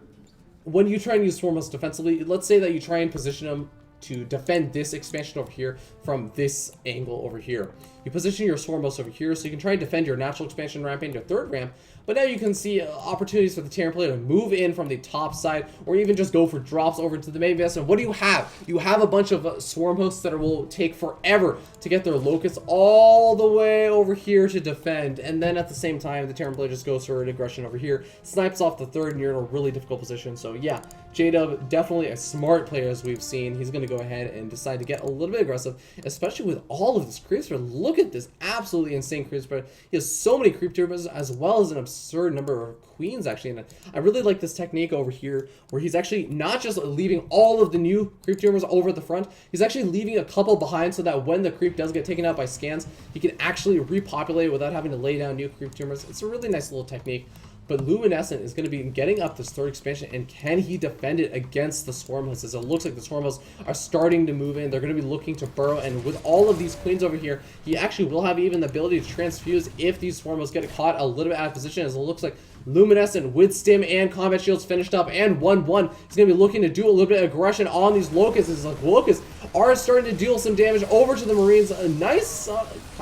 when you try and use swarm hosts defensively, let's say that you try and position them to defend this expansion over here from this angle over here. You position your swarm hosts over here so you can try and defend your natural expansion ramp and your third ramp, but now you can see opportunities for the Terran player to move in from the top side or even just go for drops over to the main base. And what do you have? You have a bunch of swarm hosts that will take forever to get their locusts all the way over here to defend, and then at the same time the Terran player just goes for an aggression over here, snipes off the third, and you're in a really difficult position. So yeah, J-Dub definitely a smart player, as we've seen. He's going to go ahead and decide to get a little bit aggressive, especially with all of this creep spread. Look at this absolutely insane creep spread. He has so many creep turbos as well as an absurd number of queens, actually. And I really like this technique over here where he's actually not just leaving all of the new creep tumors over at the front, he's actually leaving a couple behind so that when the creep does get taken out by scans, he can actually repopulate without having to lay down new creep tumors. It's a really nice little technique. But Luminescent is going to be getting up this third expansion, and can he defend it against the swarm hosts? As it looks like the swarm hosts are starting to move in. They're going to be looking to burrow, and with all of these queens over here, he actually will have even the ability to transfuse if these swarm hosts get caught a little bit out of position, as it looks like Luminescent with stim and combat shields finished up and 1-1. He's going to be looking to do a little bit of aggression on these locusts. It's like locusts are starting to deal some damage over to the Marines. A nice,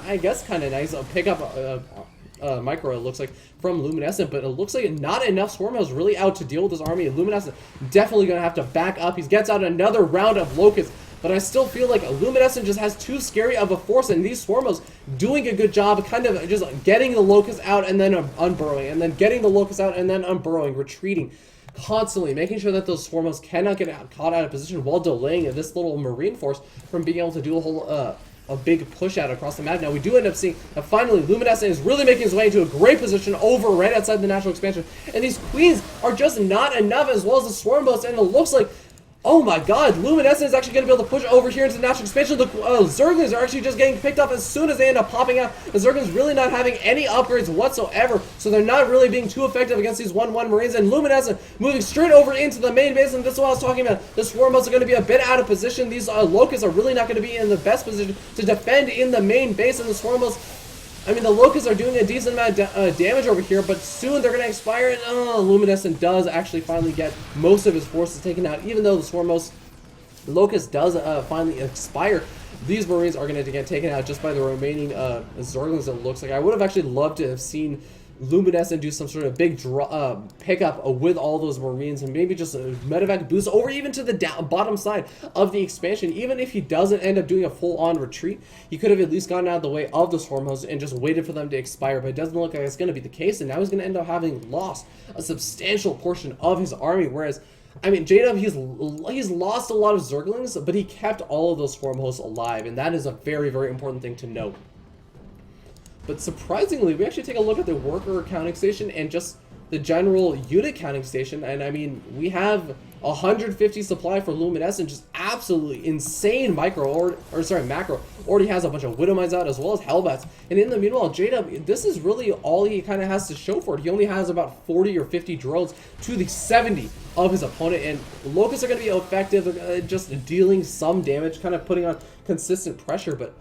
I guess kind of nice pickup micro, it looks like, from Luminescent, but it looks like not enough swarm hosts really out to deal with this army. And Luminescent definitely going to have to back up. He gets out another round of locusts, but I still feel like Luminescent just has too scary of a force, and these swarm hosts doing a good job kind of just getting the locusts out and then unburrowing, and then getting the locusts out and then unburrowing, retreating constantly, making sure that those swarm hosts cannot get caught out of position while delaying this little Marine force from being able to do a whole a big push out across the map. Now we do end up seeing that finally Luminescent is really making his way into a great position over right outside the natural expansion, and these queens are just not enough, as well as the swarm boats, and it looks like, oh my god, Luminescent is actually going to be able to push over here into the natural expansion. The Zerglings are actually just getting picked up as soon as they end up popping out. The Zerglings really not having any upgrades whatsoever, so they're not really being too effective against these 1-1 Marines. And Luminescent moving straight over into the main base, and this is what I was talking about. The swarm boats are going to be a bit out of position. These locusts are really not going to be in the best position to defend in the main base, and the swarm boats, I mean, the locusts are doing a decent amount of damage over here, but soon they're going to expire, and Luminescent does actually finally get most of his forces taken out. Even though the swarm locust does finally expire, these Marines are going to get taken out just by the remaining Zerglings, it looks like. I would have actually loved to have seen Luminescent do some sort of big pickup with all those Marines, and maybe just a medevac boost over even to the bottom side of the expansion. Even if he doesn't end up doing a full-on retreat, he could have at least gotten out of the way of those swarm hosts and just waited for them to expire, but it doesn't look like it's going to be the case, and now he's going to end up having lost a substantial portion of his army. Whereas, I mean, J-Dub, he's lost a lot of Zerglings, but he kept all of those swarm hosts alive, and that is a very, very important thing to note. But surprisingly, we actually take a look at the worker counting station and just the general unit counting station, and I mean, we have 150 supply for Luminescent, just absolutely insane macro. Already has a bunch of Widow Mines out as well as Hellbats. And in the meanwhile, J-Dub, this is really all he kind of has to show for it. He only has about 40 or 50 drones to the 70 of his opponent, and Locusts are going to be effective, just dealing some damage, kind of putting on consistent pressure. But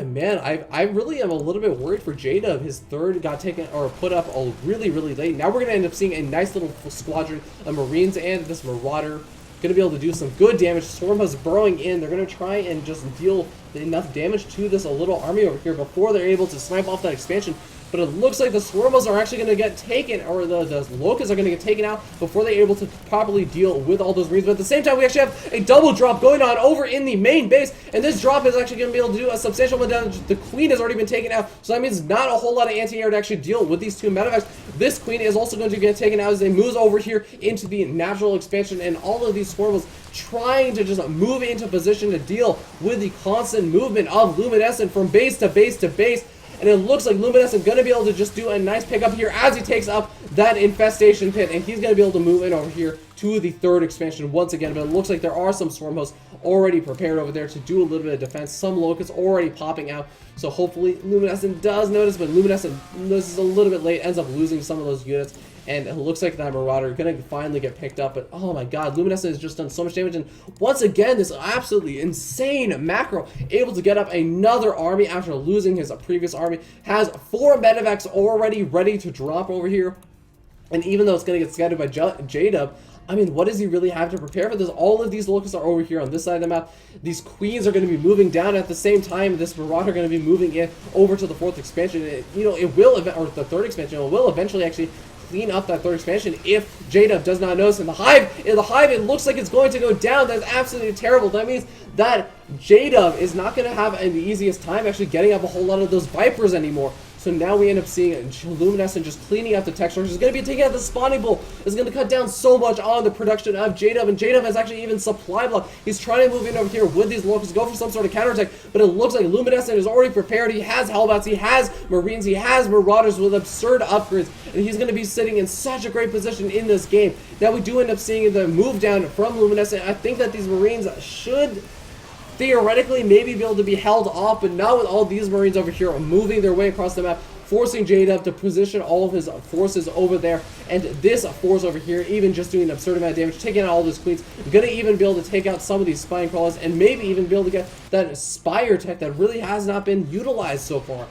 man, I really am a little bit worried for J-Dub. His third got taken or put up really late. Now we're going to end up seeing a nice little squadron of Marines and this Marauder going to be able to do some good damage. Swarmhouse burrowing in. They're going to try and just deal enough damage to this little army over here before they're able to snipe off that expansion. But it looks like the Swarmos are actually going to get taken, or the Locusts are going to get taken out before they're able to properly deal with all those Marines. But at the same time, we actually have a double drop going on over in the main base, and this drop is actually going to be able to do a substantial amount of damage. The Queen has already been taken out, so that means not a whole lot of anti-air to actually deal with these two medevacs. This Queen is also going to get taken out as they move over here into the natural expansion, and all of these Swarmos trying to just move into position to deal with the constant movement of Luminescent from base to base to base. And it looks like Luminescent going to be able to just do a nice pickup here as he takes up that infestation pit. And he's going to be able to move in over here to the third expansion once again. But it looks like there are some Swarm hosts already prepared over there to do a little bit of defense. Some Locusts already popping out. So hopefully Luminescent does notice, but Luminescent notices a little bit late, ends up losing some of those units. And it looks like that Marauder going to finally get picked up. But oh my god, Luminescent has just done so much damage. And once again, this absolutely insane macro able to get up another army after losing his previous army. Has 4 medevacs already ready to drop over here. And even though it's going to get scattered by J-Dub, I mean, what does he really have to prepare for this? All of these Locusts are over here on this side of the map. These Queens are going to be moving down at the same time. This Marauder going to be moving in over to the 4th expansion. It will, or the 3rd expansion, it will eventually actually clean up that 3rd expansion if J-Dub does not notice. In the hive, it looks like it's going to go down. That's absolutely terrible. That means that J-Dub is not going to have the easiest time actually getting up a whole lot of those Vipers anymore. So now we end up seeing Luminescent just cleaning up the tech structures. It's going to be taking out the spawning pool. It's going to cut down so much on the production of J-Dub. And J-Dub has actually even supply block. He's trying to move in over here with these Locusts, go for some sort of counterattack. But it looks like Luminescent is already prepared. He has Hellbats. He has Marines. He has Marauders with absurd upgrades. And he's going to be sitting in such a great position in this game. Now we do end up seeing the move down from Luminescent. I think that these Marines should theoretically maybe be able to be held off, but not with all these Marines over here moving their way across the map, forcing J-Dub to position all of his forces over there. And this force over here, even just doing an absurd amount of damage, taking out all those Queens, gonna even be able to take out some of these Spine Crawlers, and maybe even be able to get that Spire tech that really has not been utilized so far.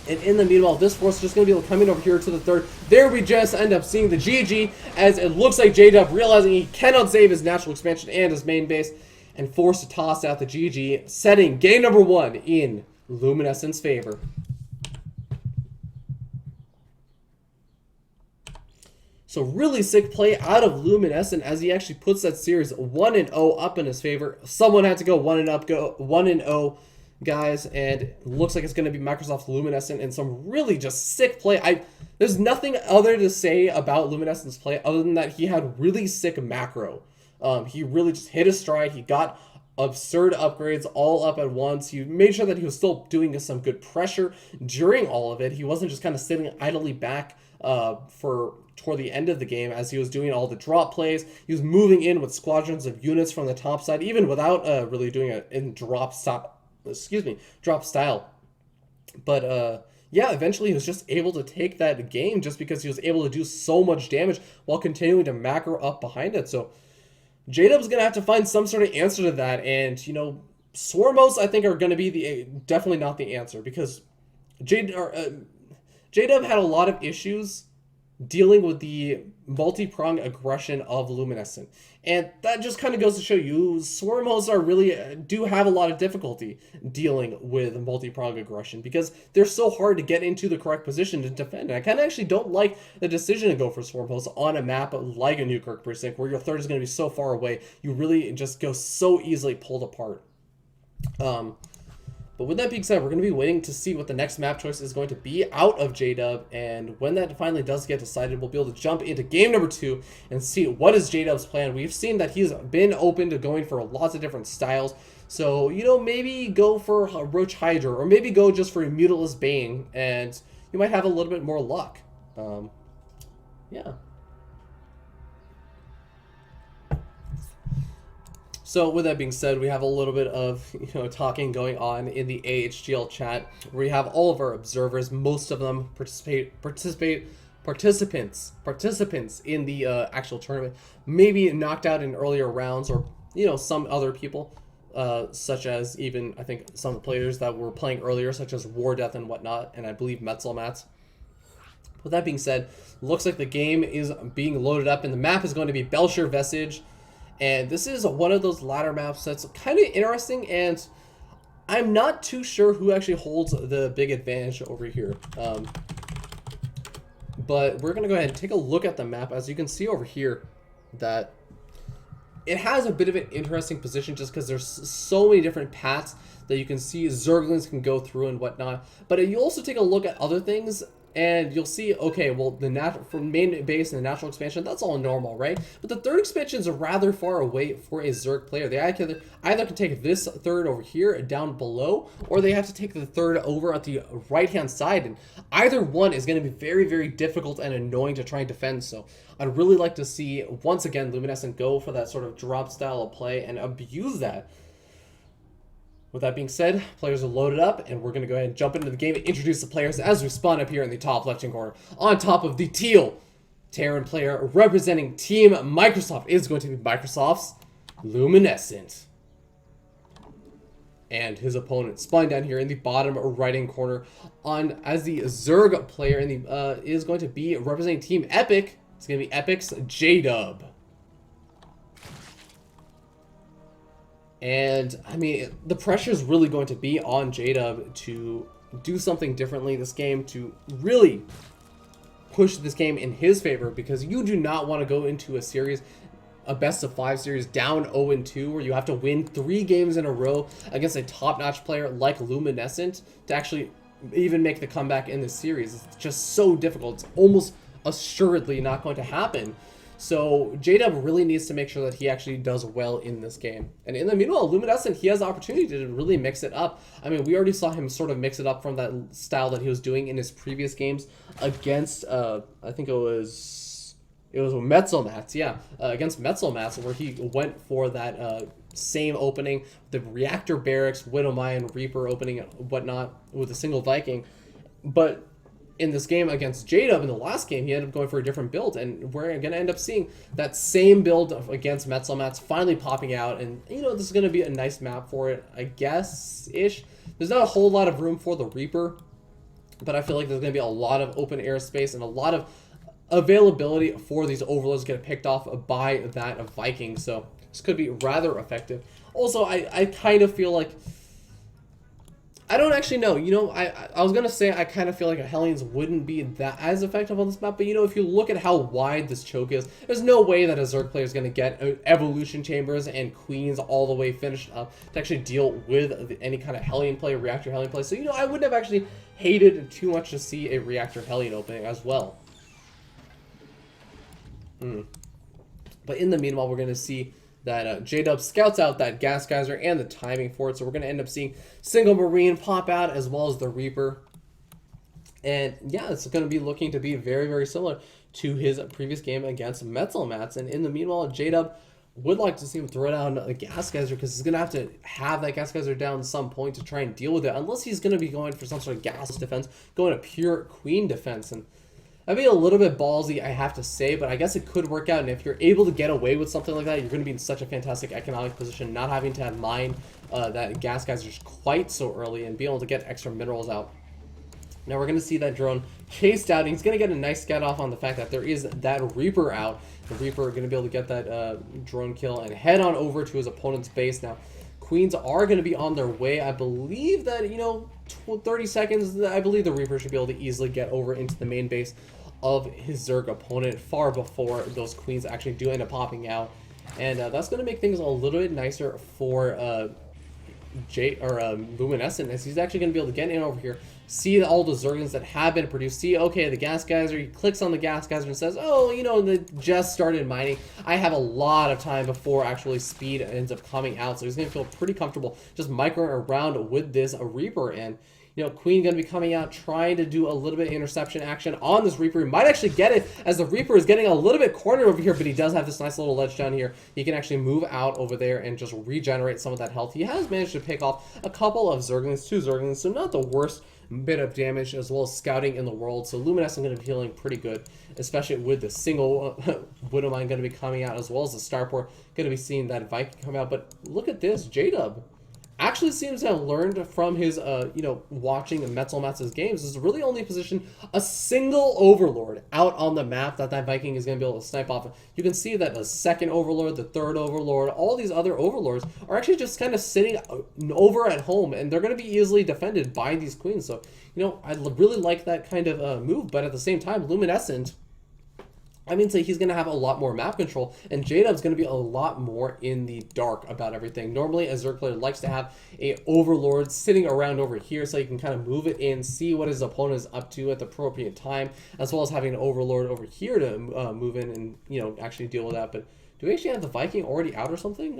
And in the meanwhile, this force is just going to be able to come in over here to the 3rd. There we just end up seeing the GG, as it looks like J-Dub realizing he cannot save his natural expansion and his main base, and forced to toss out the GG, setting game number 1 in Luminescent's favor. So really sick play out of Luminescent as he actually puts that series 1-0 up in his favor. Someone had to go 1-0, guys, and it looks like it's going to be Microsoft Luminescent, and some really just sick play. There's nothing other to say about Luminescent's play other than that he had really sick macro. He really just hit his stride. He got absurd upgrades all up at once. He made sure that he was still doing some good pressure during all of it. He wasn't just kind of sitting idly back toward the end of the game as he was doing all the drop plays. He was moving in with squadrons of units from the top side, even without really doing it in drop style. But yeah, eventually he was just able to take that game just because he was able to do so much damage while continuing to macro up behind it. So J-Dub's going to have to find some sort of answer to that. And, Swarmos, I think, are going to be definitely not the answer, because J-Dub had a lot of issues dealing with the multi-pronged aggression of Luminescent. And that just kind of goes to show you, Swarmos are really do have a lot of difficulty dealing with multi-pronged aggression because they're so hard to get into the correct position to defend. And I kind of actually don't like the decision to go for Swarmos on a map like a Newkirk Precinct, where your 3rd is going to be so far away. You really just go so easily pulled apart. But with that being said, we're going to be waiting to see what the next map choice is going to be out of J-Dub, and when that finally does get decided, we'll be able to jump into game number 2 and see what is J-Dub's plan. We've seen that he's been open to going for lots of different styles, so, maybe go for Roach Hydra, or maybe go just for a Mutilous Bane, and you might have a little bit more luck. Yeah. So with that being said, we have a little bit of talking going on in the AHGL chat, where we have all of our observers, most of them participants in the actual tournament, maybe knocked out in earlier rounds, or some other people, such as even I think some of the players that were playing earlier, such as War Death and whatnot, and I believe Metzelmats. With that being said, looks like the game is being loaded up, and the map is going to be Belcher Vestige. And this is one of those ladder maps that's kind of interesting, and I'm not too sure who actually holds the big advantage over here. But we're going to go ahead and take a look at the map. As you can see over here, that it has a bit of an interesting position just because there's so many different paths that you can see Zerglings can go through and whatnot. But you also take a look at other things, and you'll see, okay, well, from main base and the natural expansion, that's all normal, right? But the third expansion is rather far away for a Zerg player. They either can take this third over here down below, or they have to take the third over at the right-hand side. And either one is going to be very, very difficult and annoying to try and defend. So I'd really like to see, once again, Luminescent go for that sort of drop style of play and abuse that. With that being said, players are loaded up, and we're going to go ahead and jump into the game and introduce the players as we spawn up here in the top left-hand corner. On top of the teal Terran player representing Team Microsoft is going to be Microsoft's Luminescent. And his opponent spawned down here in the bottom right-hand corner as the Zerg player is going to be representing Team Epic. It's going to be Epic's J-Dub. And, I mean, the pressure is really going to be on J-Dub to do something differently this game, to really push this game in his favor, because you do not want to go into a series, a best-of-5 series, down 0-2, where you have to win 3 games in a row against a top-notch player like Luminescent to actually even make the comeback in this series. It's just so difficult. It's almost assuredly not going to happen. So J-Dub really needs to make sure that he actually does well in this game. And in the meanwhile, Luminescent, he has the opportunity to really mix it up. I mean, we already saw him sort of mix it up from that style that he was doing in his previous games against, I think it was Metzelmats, yeah, against Metzelmats, where he went for that same opening, the Reactor Barracks, Widowmine, Reaper opening and whatnot with a single Viking. But in this game against J-Dub, in the last game, he ended up going for a different build, and we're going to end up seeing that same build against Metzelmats finally popping out, and, this is going to be a nice map for it, I guess-ish. There's not a whole lot of room for the Reaper, but I feel like there's going to be a lot of open air space and a lot of availability for these overloads to get picked off by that Viking, so this could be rather effective. Also, I kind of feel like, I don't actually know. I was going to say I kind of feel like a Hellions wouldn't be that as effective on this map, but if you look at how wide this choke is, there's no way that a Zerg player is going to get Evolution Chambers and Queens all the way finished up to actually deal with any kind of Hellion play, Reactor Hellion play. So, I wouldn't have actually hated too much to see a Reactor Hellion opening as well. But in the meanwhile, we're going to see that J-Dub scouts out that Gas Geyser and the timing for it. So we're going to end up seeing single Marine pop out as well as the Reaper. And yeah, it's going to be looking to be very, very similar to his previous game against Metzelmats. And in the meanwhile, J-Dub would like to see him throw down a Gas Geyser, because he's going to have that Gas Geyser down at some point to try and deal with it. Unless he's going to be going for some sort of gas defense, going to pure Queen defense. And that'd be a little bit ballsy, I have to say, but I guess it could work out. And if you're able to get away with something like that, you're going to be in such a fantastic economic position, not having to have mine that Gas Geysers quite so early and be able to get extra minerals out. Now we're going to see that drone chased out, and he's going to get a nice scout off on the fact that there is that Reaper out. The Reaper are going to be able to get that drone kill and head on over to his opponent's base. Now, Queens are going to be on their way. I believe that, 30 seconds, I believe the Reaper should be able to easily get over into the main base of his Zerg opponent far before those Queens actually do end up popping out. And that's going to make things a little bit nicer for Luminescent, as he's actually going to be able to get in over here, see all the Zerglings that have been produced, see, okay, the Gas Geyser, he clicks on the Gas Geyser and says, oh, they just started mining. I have a lot of time before actually speed ends up coming out, so he's going to feel pretty comfortable just microing around with this Reaper, and You know, Queen going to be coming out, trying to do a little bit of interception action on this Reaper. He might actually get it, as the Reaper is getting a little bit cornered over here, but he does have this nice little ledge down here. He can actually move out over there and just regenerate some of that health. He has managed to pick off a couple of Zerglings, 2 Zerglings, so not the worst bit of damage, as well as scouting in the world. So Luminescent going to be feeling pretty good, especially with the single Widowmine going to be coming out, as well as the Starport going to be seeing that Viking come out. But look at this, J-Dub actually seems to have learned from his, you know, watching Metzelmatz's games. Is really only position a single Overlord out on the map that Viking is going to be able to snipe off. You can see that the second Overlord, the third Overlord, all these other Overlords are actually just kind of sitting over at home, and they're going to be easily defended by these Queens. So, you know, I really like that kind of move, but at the same time, Luminescent, I mean, so he's going to have a lot more map control, and J-Dub's going to be a lot more in the dark about everything. Normally, a Zerg player likes to have a Overlord sitting around over here so you can kind of move it in, see what his opponent is up to at the appropriate time, as well as having an Overlord over here to move in and, you know, actually deal with that. But do we actually have the Viking already out or something?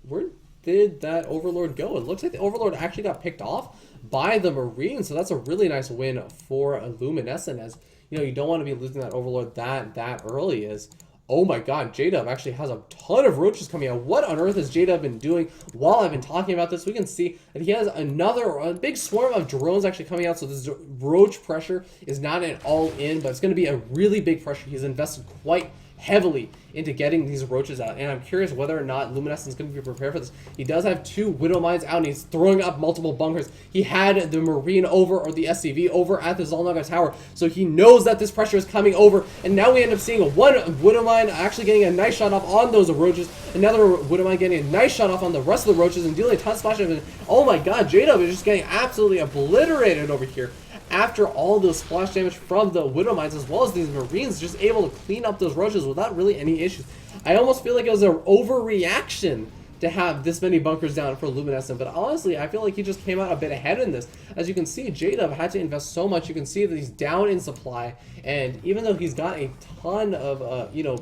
Where did that Overlord go? It looks like the Overlord actually got picked off by the Marine, so that's a really nice win for Luminescent, as you know, you don't want to be losing that Overlord that early. Is, oh my god, J-Dub actually has a ton of roaches coming out. What on earth has J-Dub been doing while I've been talking about this? We can see that he has a big swarm of drones actually coming out, so this roach pressure is not an all-in, but it's going to be a really big pressure. He's invested quite heavily into getting these roaches out, and I'm curious whether or not Luminescent is going to be prepared for this. He does have 2 Widow Mines out, and he's throwing up multiple bunkers. He had the Marine over, or the SCV over at the Zolnaga Tower, so he knows that this pressure is coming over, and now we end up seeing one Widow Mine actually getting a nice shot off on those roaches, another Widow Mine getting a nice shot off on the rest of the roaches, and dealing a ton of splash damage. Oh my god, J-Dub is just getting absolutely obliterated over here. After all those splash damage from the Widow Mines, as well as these Marines just able to clean up those roaches without really any issues. I almost feel like it was an overreaction to have this many bunkers down for Luminescent, but honestly, I feel like he just came out a bit ahead in this. As you can see, J-Dub had to invest so much. You can see that he's down in supply, and even though he's got a ton of, you know,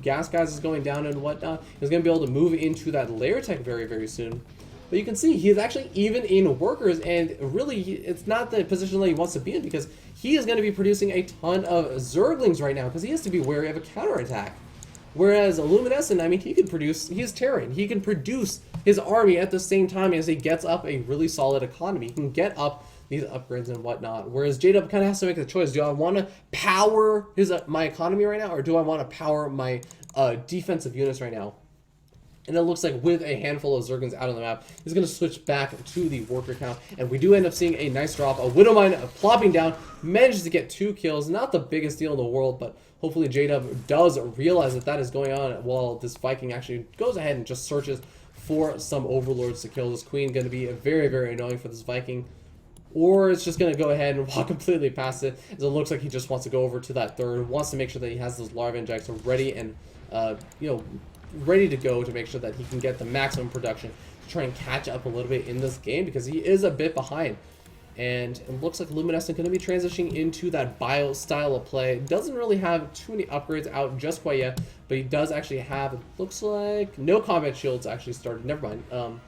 gas guys is going down and whatnot, he's going to be able to move into that layer tech very, very soon. But you can see he's actually even in workers, and really it's not the position that he wants to be in, because he is going to be producing a ton of Zerglings right now, because he has to be wary of a counterattack. Whereas Luminescent, I mean, he can produce, he's Terran, he can produce his army at the same time as he gets up a really solid economy. He can get up these upgrades and whatnot. Whereas J-Dub kind of has to make the choice. Do I want to power my economy right now, or do I want to power my defensive units right now? And it looks like with a handful of Zerglings out on the map, he's going to switch back to the worker count. And we do end up seeing a nice drop. A Widowmine plopping down, manages to get 2 kills. Not the biggest deal in the world, but hopefully J-Dub does realize that that is going on while this Viking actually goes ahead and just searches for some Overlords to kill. This Queen going to be very, very annoying for this Viking. Or it's just going to go ahead and walk completely past it, as it looks like he just wants to go over to that third, wants to make sure that he has those larva injects ready and, you know, ready to go to make sure that he can get the maximum production to try and catch up a little bit in this game, because he is a bit behind. And it looks like Luminescent going to be transitioning into that bio style of play. Doesn't really have too many upgrades out just quite yet, but he does actually have, it looks like, no combat shields actually started. Never mind.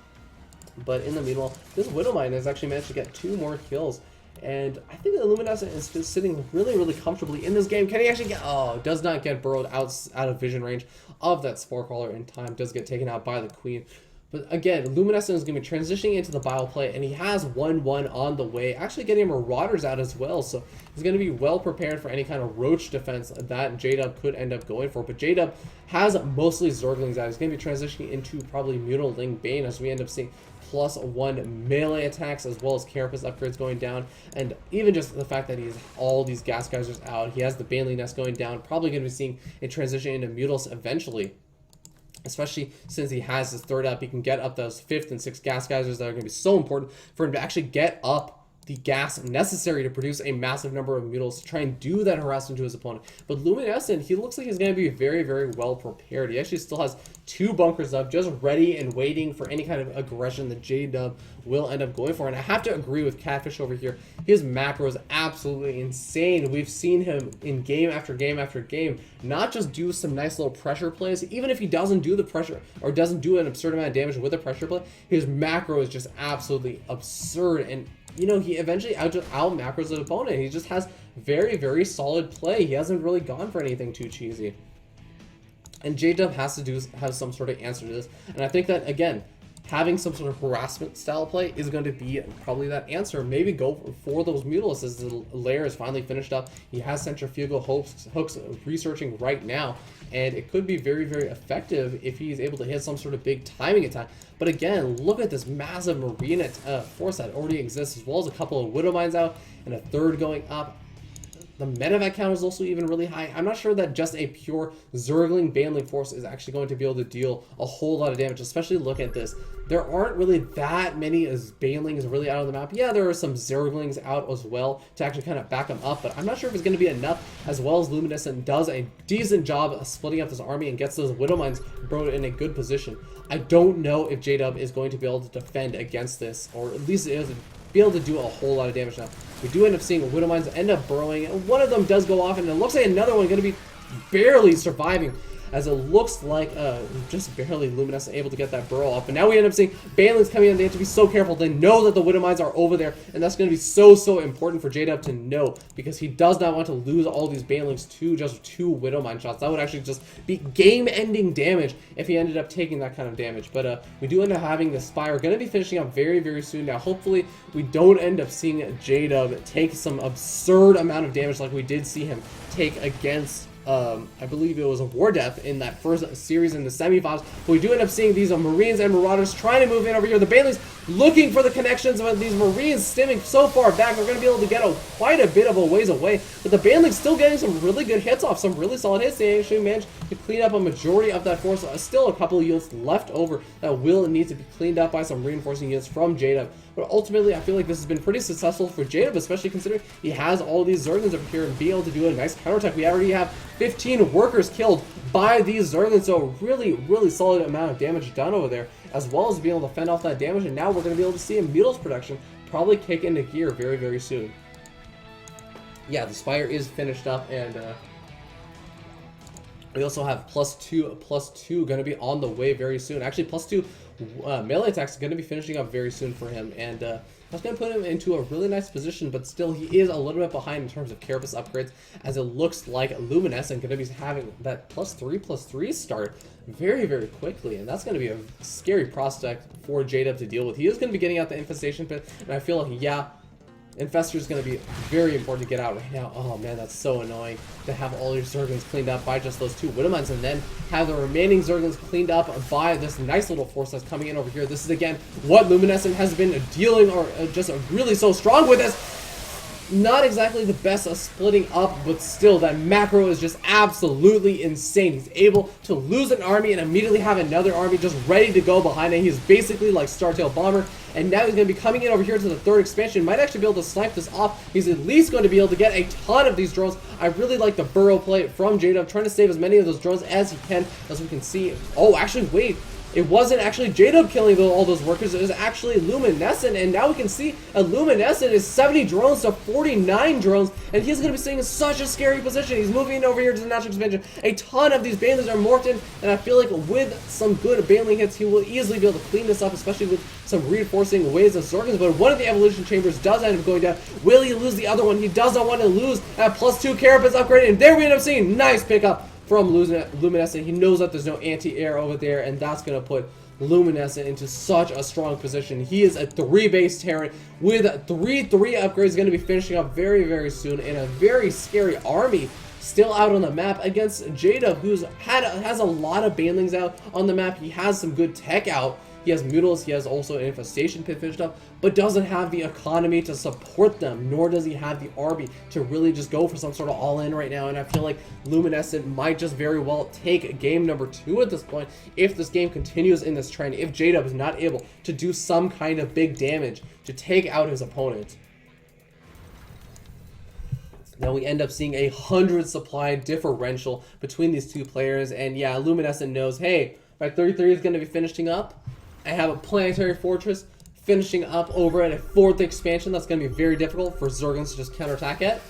But in the meanwhile, this Widowmine has actually managed to get 2 more kills. And I think that Luminescent is just sitting really, really comfortably in this game. Can he actually get... Oh, does not get burrowed out of vision range of that Spore Crawler in time. Does get taken out by the Queen. But again, Luminescent is going to be transitioning into the bio play, and he has 1-1 on the way. Actually getting Marauders out as well, so he's going to be well prepared for any kind of Roach defense that J-Dub could end up going for. But J-Dub has mostly Zerglings out. He's going to be transitioning into probably Mutiling Bane, as we end up seeing +1 melee attacks, as well as Carapace upgrades going down, and even just the fact that he has all these gas geysers out. He has the Baneley Nest going down, probably going to be seeing a transition into Mutils eventually, especially since he has his third up. He can get up those 5th and 6th gas geysers that are going to be so important for him to actually get up the gas necessary to produce a massive number of Mutils to try and do that harassment to his opponent. But Luminescent, he looks like he's going to be very, very well prepared. He actually still has 2 bunkers up, just ready and waiting for any kind of aggression that J-Dub will end up going for. And I have to agree with Catfish over here. His macro is absolutely insane. We've seen him in game after game after game not just do some nice little pressure plays. Even if he doesn't do the pressure or doesn't do an absurd amount of damage with a pressure play, his macro is just absolutely absurd. And you know, he eventually out macros his opponent. He just has very, very solid play. He hasn't really gone for anything too cheesy. And J-Dub has to have some sort of answer to this. And I think that, again, having some sort of harassment style play is going to be probably that answer. Maybe go for those Mutalists as the layer is finally finished up. He has centrifugal hooks researching right now, and it could be very, very effective if he's able to hit some sort of big timing attack. But again, look at this massive Marine force that already exists, as well as a couple of Widow Mines out and a third going up. The medevac count is also even really high. I'm not sure that just a pure Zergling Baneling force is actually going to be able to deal a whole lot of damage, especially look at this. There aren't really that many as Banelings really out on the map. Yeah, there are some Zerglings out as well to actually kind of back them up, but I'm not sure if it's going to be enough, as well as Luminescent does a decent job of splitting up this army and gets those Widow Mines brought in a good position. I don't know if J-Dub is going to be able to defend against this, or at least be able to do a whole lot of damage now. We do end up seeing Widow Mines end up burrowing, and one of them does go off, and it looks like another one going to be barely surviving, as it looks like just barely Luminescent able to get that burrow off. But now we end up seeing Banelings coming in. They have to be so careful. They know that the Widow Mines are over there, and that's going to be so important for J-Dub to know, because he does not want to lose all these Banelings to just 2 Widow Mine shots. That would actually just be game-ending damage if he ended up taking that kind of damage. But we do end up having the Spire going to be finishing up very soon. Now, hopefully, we don't end up seeing J-Dub take some absurd amount of damage like we did see him take against I believe it was a War Death in that first series in the semifinals. But we do end up seeing these Marines and Marauders trying to move in over here. The Banelings looking for the connections, but these Marines stemming so far back, they're going to be able to get quite a bit of a ways away. But the Banelings still getting some really good hits off, some really solid hits. They actually managed to clean up a majority of that force. Still a couple of units left over that will need to be cleaned up by some reinforcing units from J-Dub. But ultimately, I feel like this has been pretty successful for J-Dub, especially considering he has all these Zerglings over here and be able to do a nice counterattack. We already have 15 workers killed by these Zerglings, so a really solid amount of damage done over there, as well as being able to fend off that damage. And now we're going to be able to see a Mutals production probably kick into gear very soon. Yeah, the Spire is finished up, and we also have +2 going to be on the way very soon. Actually, +2 melee attacks is going to be finishing up very soon for him, and that's going to put him into a really nice position. But still, he is a little bit behind in terms of Carapace upgrades, as it looks like Luminescent going to be having that +3/+3 start very quickly, and that's going to be a scary prospect for J-Dub to deal with. He is going to be getting out the Infestation Pit, and I feel like, yeah, Infestor is going to be very important to get out right now. Oh man, that's so annoying to have all your Zerglings cleaned up by just those 2 Widow Mines, and then have the remaining Zerglings cleaned up by this nice little force that's coming in over here. This is again what Luminescent has been dealing, or just really so strong with this. Not exactly the best of splitting up, but still, that macro is just absolutely insane. He's able to lose an army and immediately have another army just ready to go behind it. He's basically like Startail Bomber, and now he's going to be coming in over here to the 3rd expansion. Might actually be able to snipe this off. He's at least going to be able to get a ton of these drones. I really like the burrow play from J-Dub, trying to save as many of those drones as he can, as we can see. Oh, actually, wait. It wasn't actually J-Dub killing all those workers, it was actually Luminescent, and now we can see a Luminescent is 70 drones to 49 drones, and he's going to be staying in such a scary position. He's moving over here to the natural expansion. A ton of these Banelings are morphed in, and I feel like with some good Baneling hits, he will easily be able to clean this up, especially with some reinforcing waves of Zerglings. But one of the evolution chambers does end up going down. Will he lose the other one? He does not want to lose that +2 Carapace upgrade, and there we end up seeing nice pickup from Luminescent. He knows that there's no anti-air over there, and that's going to put Luminescent into such a strong position. He is a 3-base Terran with 3 upgrades, going to be finishing up very soon, in a very scary army still out on the map against J-Dub, who's has a lot of Banelings out on the map. He has some good tech out. He has Mutals, he has also an Infestation Pit finished up, but doesn't have the economy to support them, nor does he have the army to really just go for some sort of all-in right now. And I feel like Luminescent might just very well take game number 2 at this point, if this game continues in this trend, if J-Dub is not able to do some kind of big damage to take out his opponent. Now we end up seeing a 100 supply differential between these 2 players, and yeah, Luminescent knows, hey, my 33 is going to be finishing up. I have a Planetary Fortress finishing up over at a 4th expansion. That's going to be very difficult for Zerglings to just counterattack at.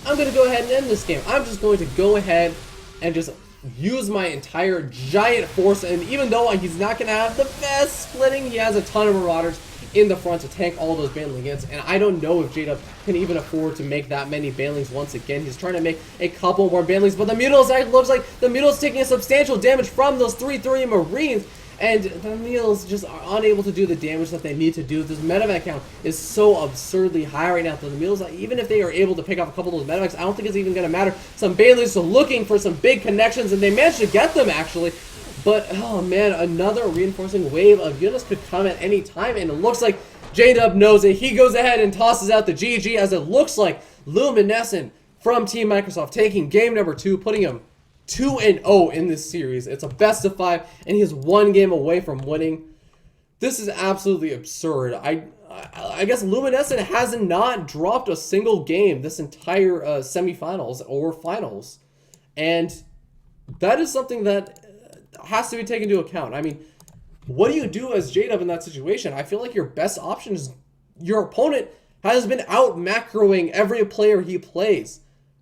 I'm going to go ahead and end this game. I'm just going to go ahead and just use my entire giant force, and even though he's not going to have the best splitting, he has a ton of Marauders, in the front to tank all those baneling hits. And I don't know if J-Dub can even afford to make that many banelings once again. He's trying to make a couple more banelings, but the Mutilus, it looks like the Mutilus taking a substantial damage from those 330 Marines. And the Mutilus just are unable to do the damage that they need to do. This medevac count is so absurdly high right now. So the Mutilus, even if they are able to pick off a couple of those medevacs, I don't think it's even going to matter. Some banelings are looking for some big connections, and they managed to get them, actually. But, oh man, another reinforcing wave of units could come at any time, and it looks like J-Dub knows it. He goes ahead and tosses out the GG, as it looks like Luminescent from Team Microsoft taking game number 2, putting him 2-0 in this series. It's a best of 5, and he is 1 game away from winning. This is absolutely absurd. I guess Luminescent has not dropped a single game this entire semifinals or finals, and that is something that has to be taken into account. I mean, what do you do as J-Dub in that situation? I feel like your best option is your opponent has been out macroing every player he plays.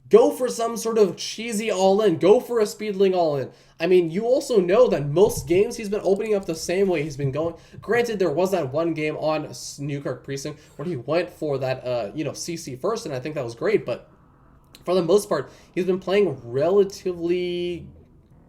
Go for some sort of cheesy all-in. Go for a speedling all-in. I mean, you also know that most games he's been opening up the same way he's been going. Granted, there was that one game on Newkirk Precinct where he went for that, CC first, and I think that was great. But for the most part, he's been playing relatively,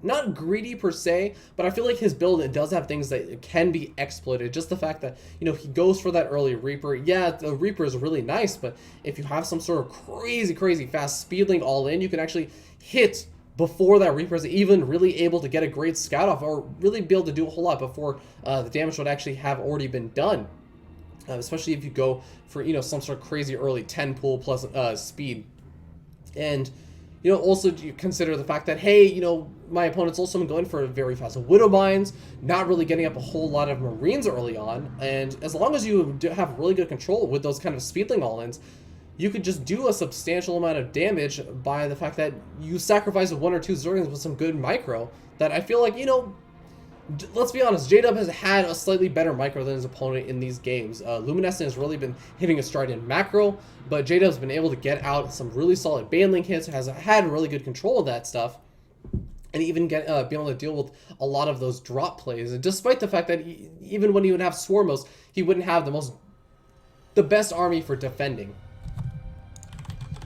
not greedy per se, but I feel like his build, it does have things that can be exploited. Just the fact that, he goes for that early Reaper. Yeah, the Reaper is really nice, but if you have some sort of crazy fast speedling all in, you can actually hit before that Reaper is even really able to get a great scout off, or really be able to do a whole lot before the damage would actually have already been done. Especially if you go for, some sort of crazy early 10 pull plus speed. And also you consider the fact that, hey, my opponent's also been going for very fast Widow Mines, not really getting up a whole lot of Marines early on, and as long as you have really good control with those kind of speedling all-ins, you could just do a substantial amount of damage by the fact that you sacrifice 1 or 2 Zerglings with some good micro, that I feel like, let's be honest, J-Dub has had a slightly better micro than his opponent in these games. Luminescent has really been hitting a stride in macro, but J-Dub's been able to get out some really solid baneling hits, has had really good control of that stuff, and even be able to deal with a lot of those drop plays. And despite the fact that even when he would have Swarmos, he wouldn't have the best army for defending.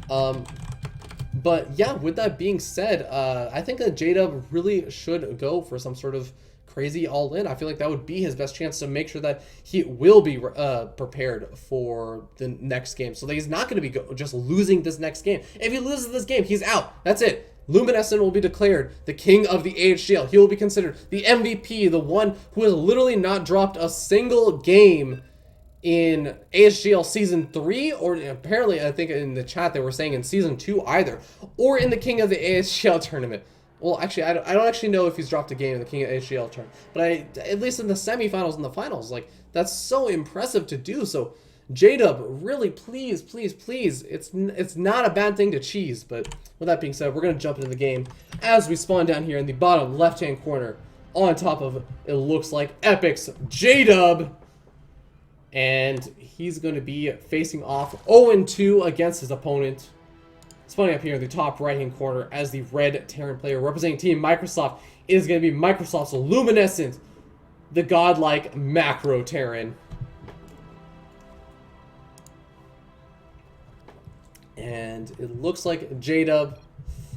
But yeah, with that being said, I think that J-Dub really should go for some sort of crazy all-in. I feel like that would be his best chance to make sure that he will be prepared for the next game, so that he's not going to be just losing this next game. If he loses this game, he's out. That's it. Luminescent will be declared the king of the AHGL. He will be considered the MVP, the one who has literally not dropped a single game in AHGL Season 3, or apparently I think in the chat they were saying in Season 2 either, or in the King of the AHGL tournament. Well, actually, I don't actually know if he's dropped a game in the King of AHGL tournament, but at least in the semifinals and the finals, like, that's so impressive to do. So J-Dub, really, please, it's not a bad thing to cheese. But with that being said, we're going to jump into the game as we spawn down here in the bottom left-hand corner on top of, it looks like, Epic's J-Dub. And he's going to be facing off 0-2 against his opponent. Spawning up here in the top right-hand corner as the red Terran player representing Team Microsoft is going to be Microsoft's Luminescent, the godlike macro Terran. And it looks like J-Dub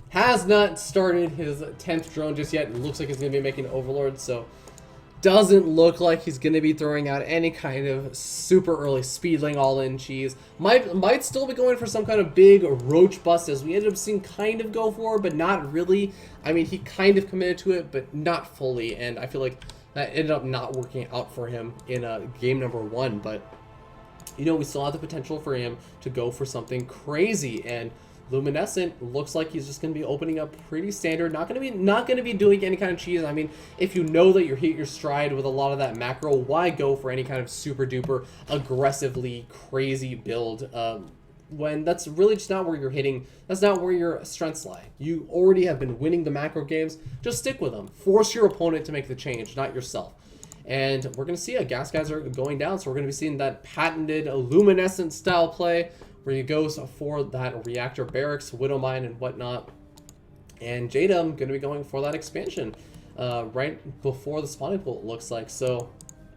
has not started his 10th drone just yet. It looks like he's going to be making Overlord, so doesn't look like he's going to be throwing out any kind of super early speedling all-in cheese. Might still be going for some kind of big roach bust, as we ended up seeing kind of go for, but not really. I mean, he kind of committed to it, but not fully, and I feel like that ended up not working out for him in game number 1. But, we still have the potential for him to go for something crazy, and Luminescent looks like he's just going to be opening up pretty standard. Not going to be doing any kind of cheese. I mean, if you know that you're hitting your stride with a lot of that macro, why go for any kind of super duper aggressively crazy build when that's really just not where you're hitting? That's not where your strengths lie. You already have been winning the macro games. Just stick with them. Force your opponent to make the change, not yourself. And we're going to see a gas geyser going down, so we're going to be seeing that patented Luminescent style play, where he goes for that reactor barracks, Widow Mine, and whatnot. And J-Dub going to be going for that expansion right before the spawning pool, it looks like. So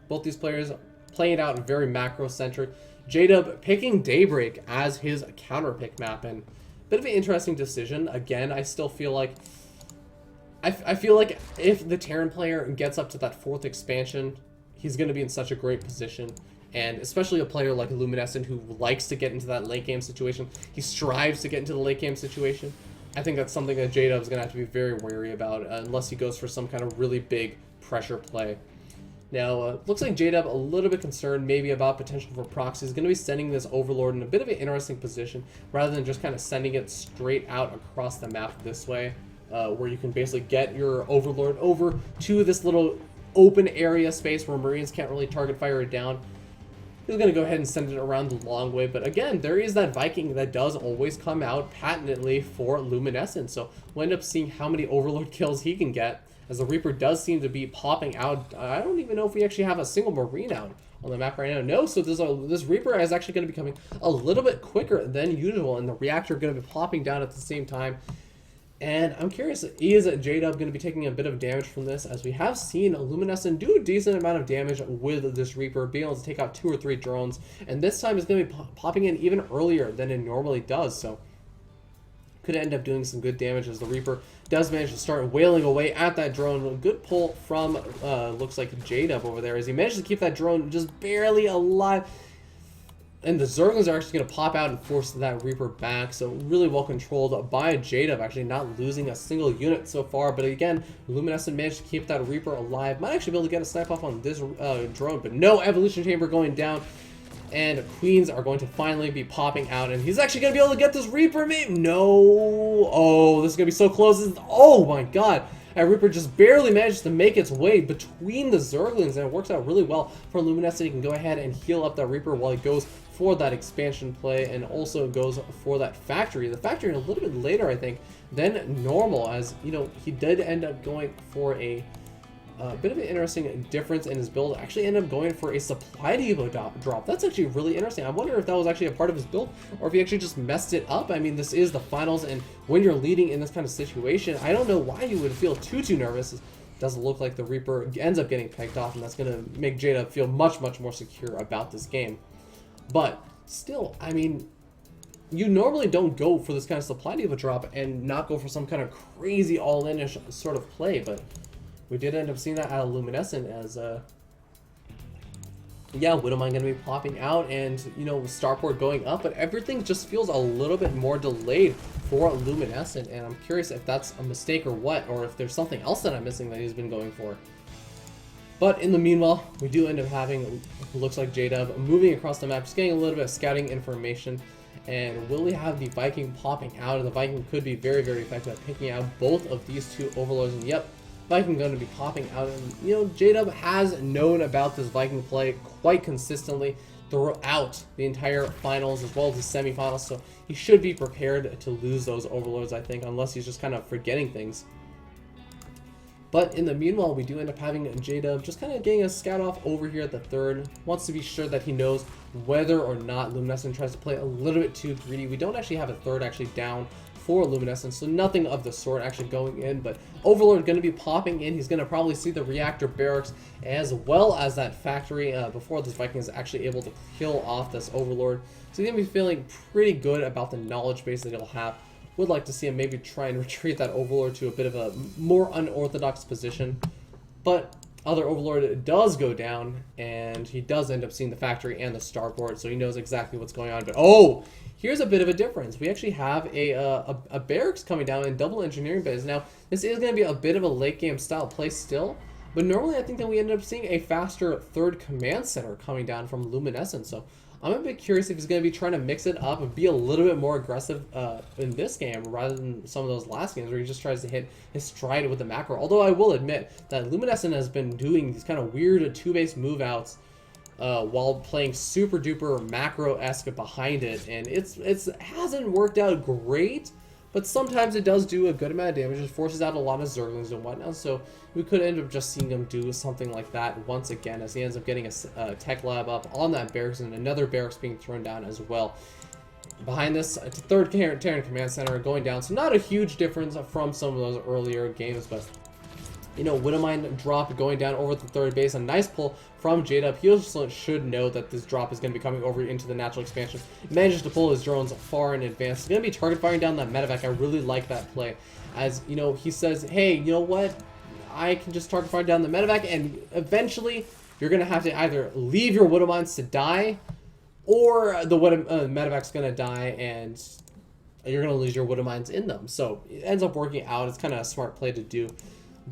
both these players playing it out very macro-centric. J-Dub picking Daybreak as his counter pick map, and bit of an interesting decision. Again, I still feel like I feel like if the Terran player gets up to that 4th expansion, he's going to be in such a great position. And especially a player like Luminescent who likes to get into that late game situation. He strives to get into the late game situation. I think that's something that J-Dub is going to have to be very wary about unless he goes for some kind of really big pressure play. Now, looks like J-Dub a little bit concerned maybe about potential for proxy. He's going to be sending this Overlord in a bit of an interesting position rather than just kind of sending it straight out across the map this way, where you can basically get your Overlord over to this little open area space where Marines can't really target fire it down. He's going to go ahead and send it around the long way, but again, there is that Viking that does always come out patently for Luminescent, so we'll end up seeing how many Overlord kills he can get, as the Reaper does seem to be popping out. I don't even know if we actually have a single Marine out on the map right now. No, so this Reaper is actually going to be coming a little bit quicker than usual, and the Reactor going to be popping down at the same time. And I'm curious, is J-Dub going to be taking a bit of damage from this, as we have seen Luminescent do a decent amount of damage with this Reaper, being able to take out 2 or 3 drones, and this time it's going to be popping in even earlier than it normally does, so could end up doing some good damage as the Reaper does manage to start wailing away at that drone. A good pull from, looks like J-Dub over there, as he managed to keep that drone just barely alive. And the Zerglings are actually going to pop out and force that Reaper back, so really well controlled by J-Dub, actually not losing a single unit so far. But again, Luminescent managed to keep that Reaper alive. Might actually be able to get a snipe off on this drone, but no Evolution Chamber going down. And Queens are going to finally be popping out, and he's actually going to be able to get this Reaper, maybe? No! Oh, this is going to be so close. Oh my god! That Reaper just barely managed to make its way between the Zerglings, and it works out really well for Luminescent. He can go ahead and heal up that Reaper while he goes for that expansion play, and also goes for that factory. The factory a little bit later, I think, than normal, as, you know, he did end up going for a bit of an interesting difference in his build. Actually ended up going for a supply depot drop. That's actually really interesting. I wonder if that was actually a part of his build, or if he actually just messed it up. I mean, this is the finals, and when you're leading in this kind of situation, I don't know why you would feel too nervous. It doesn't look like the Reaper ends up getting pegged off, and that's going to make J-Dub feel much more secure about this game. But still, I mean, you normally don't go for this kind of supply depot drop and not go for some kind of crazy all-in-ish sort of play, but we did end up seeing that out of Luminescent, as yeah, Widowmine going to be popping out, and, you know, Starport going up, but everything just feels a little bit more delayed for Luminescent, and I'm curious if that's a mistake or what, or if there's something else that I'm missing that he's been going for. But in the meanwhile, we do end up having, looks like J-Dub moving across the map, just getting a little bit of scouting information. And will we have the Viking popping out? And the Viking could be very effective at picking out both of these 2 Overlords. And yep, Viking going to be popping out. And, you know, J-Dub has known about this Viking play quite consistently throughout the entire finals as well as the semifinals. So he should be prepared to lose those Overlords, I think, unless he's just kind of forgetting things. But in the meanwhile, we do end up having J-Dub just kind of getting a scout off over here at the 3rd. Wants to be sure that he knows whether or not Luminescent tries to play a little bit too greedy. We don't actually have a 3rd actually down for Luminescent, so nothing of the sort actually going in. But Overlord going to be popping in. He's going to probably see the Reactor Barracks as well as that factory before this Viking is actually able to kill off this Overlord. So he's going to be feeling pretty good about the knowledge base that he'll have. Would like to see him maybe try and retreat that Overlord to a bit of a more unorthodox position. But other Overlord does go down, and he does end up seeing the factory and the starport, so he knows exactly what's going on. But oh, here's a bit of a difference. We actually have a barracks coming down in double engineering base. Now, this is going to be a bit of a late game style play still, but normally I think that we end up seeing a faster 3rd command center coming down from Luminescent. So I'm a bit curious if he's going to be trying to mix it up and be a little bit more aggressive in this game rather than some of those last games where he just tries to hit his stride with the macro. Although I will admit that Luminescent has been doing these kind of weird 2-base move outs while playing super duper macro-esque behind it, and it hasn't worked out great. But sometimes it does do a good amount of damage. It forces out a lot of Zerglings and whatnot, so we could end up just seeing him do something like that once again, as he ends up getting a tech lab up on that barracks, and another barracks being thrown down as well. Behind this, it's a 3rd Terran command center going down, so not a huge difference from some of those earlier games, but you know, Widowmine drop going down over the third base. A nice pull from J-Dub. He also should know that this drop is going to be coming over into the natural expansion. He manages to pull his drones far in advance. He's going to be target firing down that medevac. I really like that play. As, you know, he says, hey, you know what? I can just target fire down the medevac, and eventually you're going to have to either leave your Widowmines to die, or the medevac's going to die, and you're going to lose your Widowmines in them. So it ends up working out. It's kind of a smart play to do.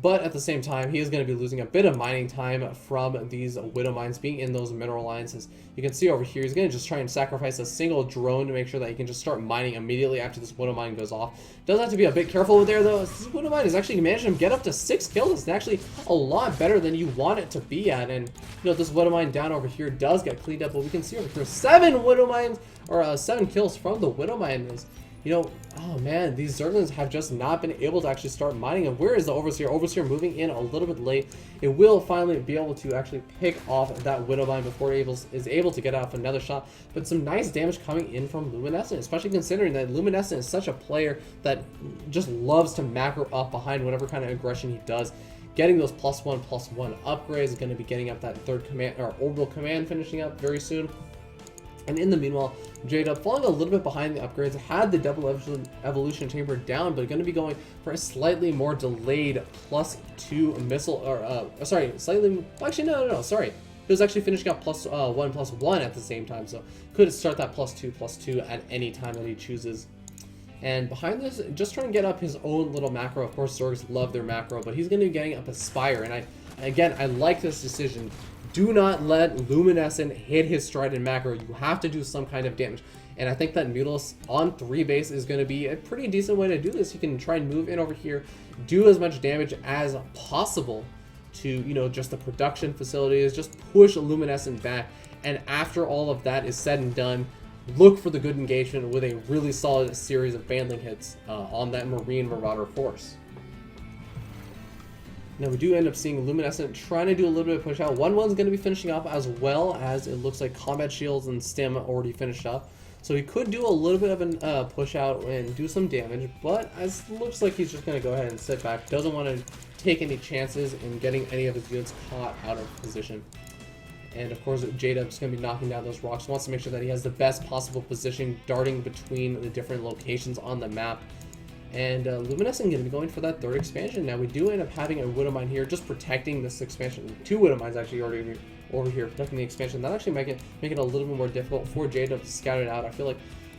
But at the same time, he is going to be losing a bit of mining time from these Widowmines being in those mineral lines. As you can see over here, he's going to just try and sacrifice a single drone to make sure that he can just start mining immediately after this Widowmine goes off. Does have to be a bit careful with there, though. This Widowmine is actually managing to get up to 6 kills. It's actually a lot better than you want it to be at. And, you know, this Widowmine down over here does get cleaned up. But we can see over here 7 Widowmines, or 7 kills from the Widowmine. Is, you know, oh man, these Zerglings have just not been able to actually start mining. And where is the Overseer? Overseer moving in a little bit late. It will finally be able to actually pick off that Widowmine before it is able to get off another shot. But some nice damage coming in from Luminescent, especially considering that Luminescent is such a player that just loves to macro up behind whatever kind of aggression he does. Getting those +1/+1 upgrades, is going to be getting up that third command, or orbital command, finishing up very soon. And in the meanwhile, J-Dub falling a little bit behind the upgrades, had the double evolution chamber down, but going to be going for a slightly more delayed +2 missile, or sorry, slightly, actually no, sorry. It was actually finishing up +1/+1 at the same time, so could start that +2/+2 at any time that he chooses. And behind this, just trying to get up his own little macro. Of course, Zergs love their macro, but he's going to be getting up a Spire, and I like this decision. Do not let Luminescent hit his stride in macro. You have to do some kind of damage. And I think that Mutalisk on 3 base is going to be a pretty decent way to do this. You can try and move in over here, do as much damage as possible to, you know, just the production facilities, just push Luminescent back. And after all of that is said and done, look for the good engagement with a really solid series of bandling hits on that Marine Marauder force. Now we do end up seeing Luminescent trying to do a little bit of push out. 1-1's going to be finishing up, as well as it looks like Combat Shields and Stim already finished up. So he could do a little bit of a push out and do some damage, but it looks like he's just going to go ahead and sit back. Doesn't want to take any chances in getting any of his units caught out of position. And of course, J-Dub's going to be knocking down those rocks. Wants to make sure that he has the best possible position, darting between the different locations on the map. And Luminescent going to be going for that 3rd expansion. Now we do end up having a Widowmine here, just protecting this expansion. 2 Widowmines actually already over here protecting the expansion. That actually make it a little bit more difficult for J-Dub to scout it out. I feel like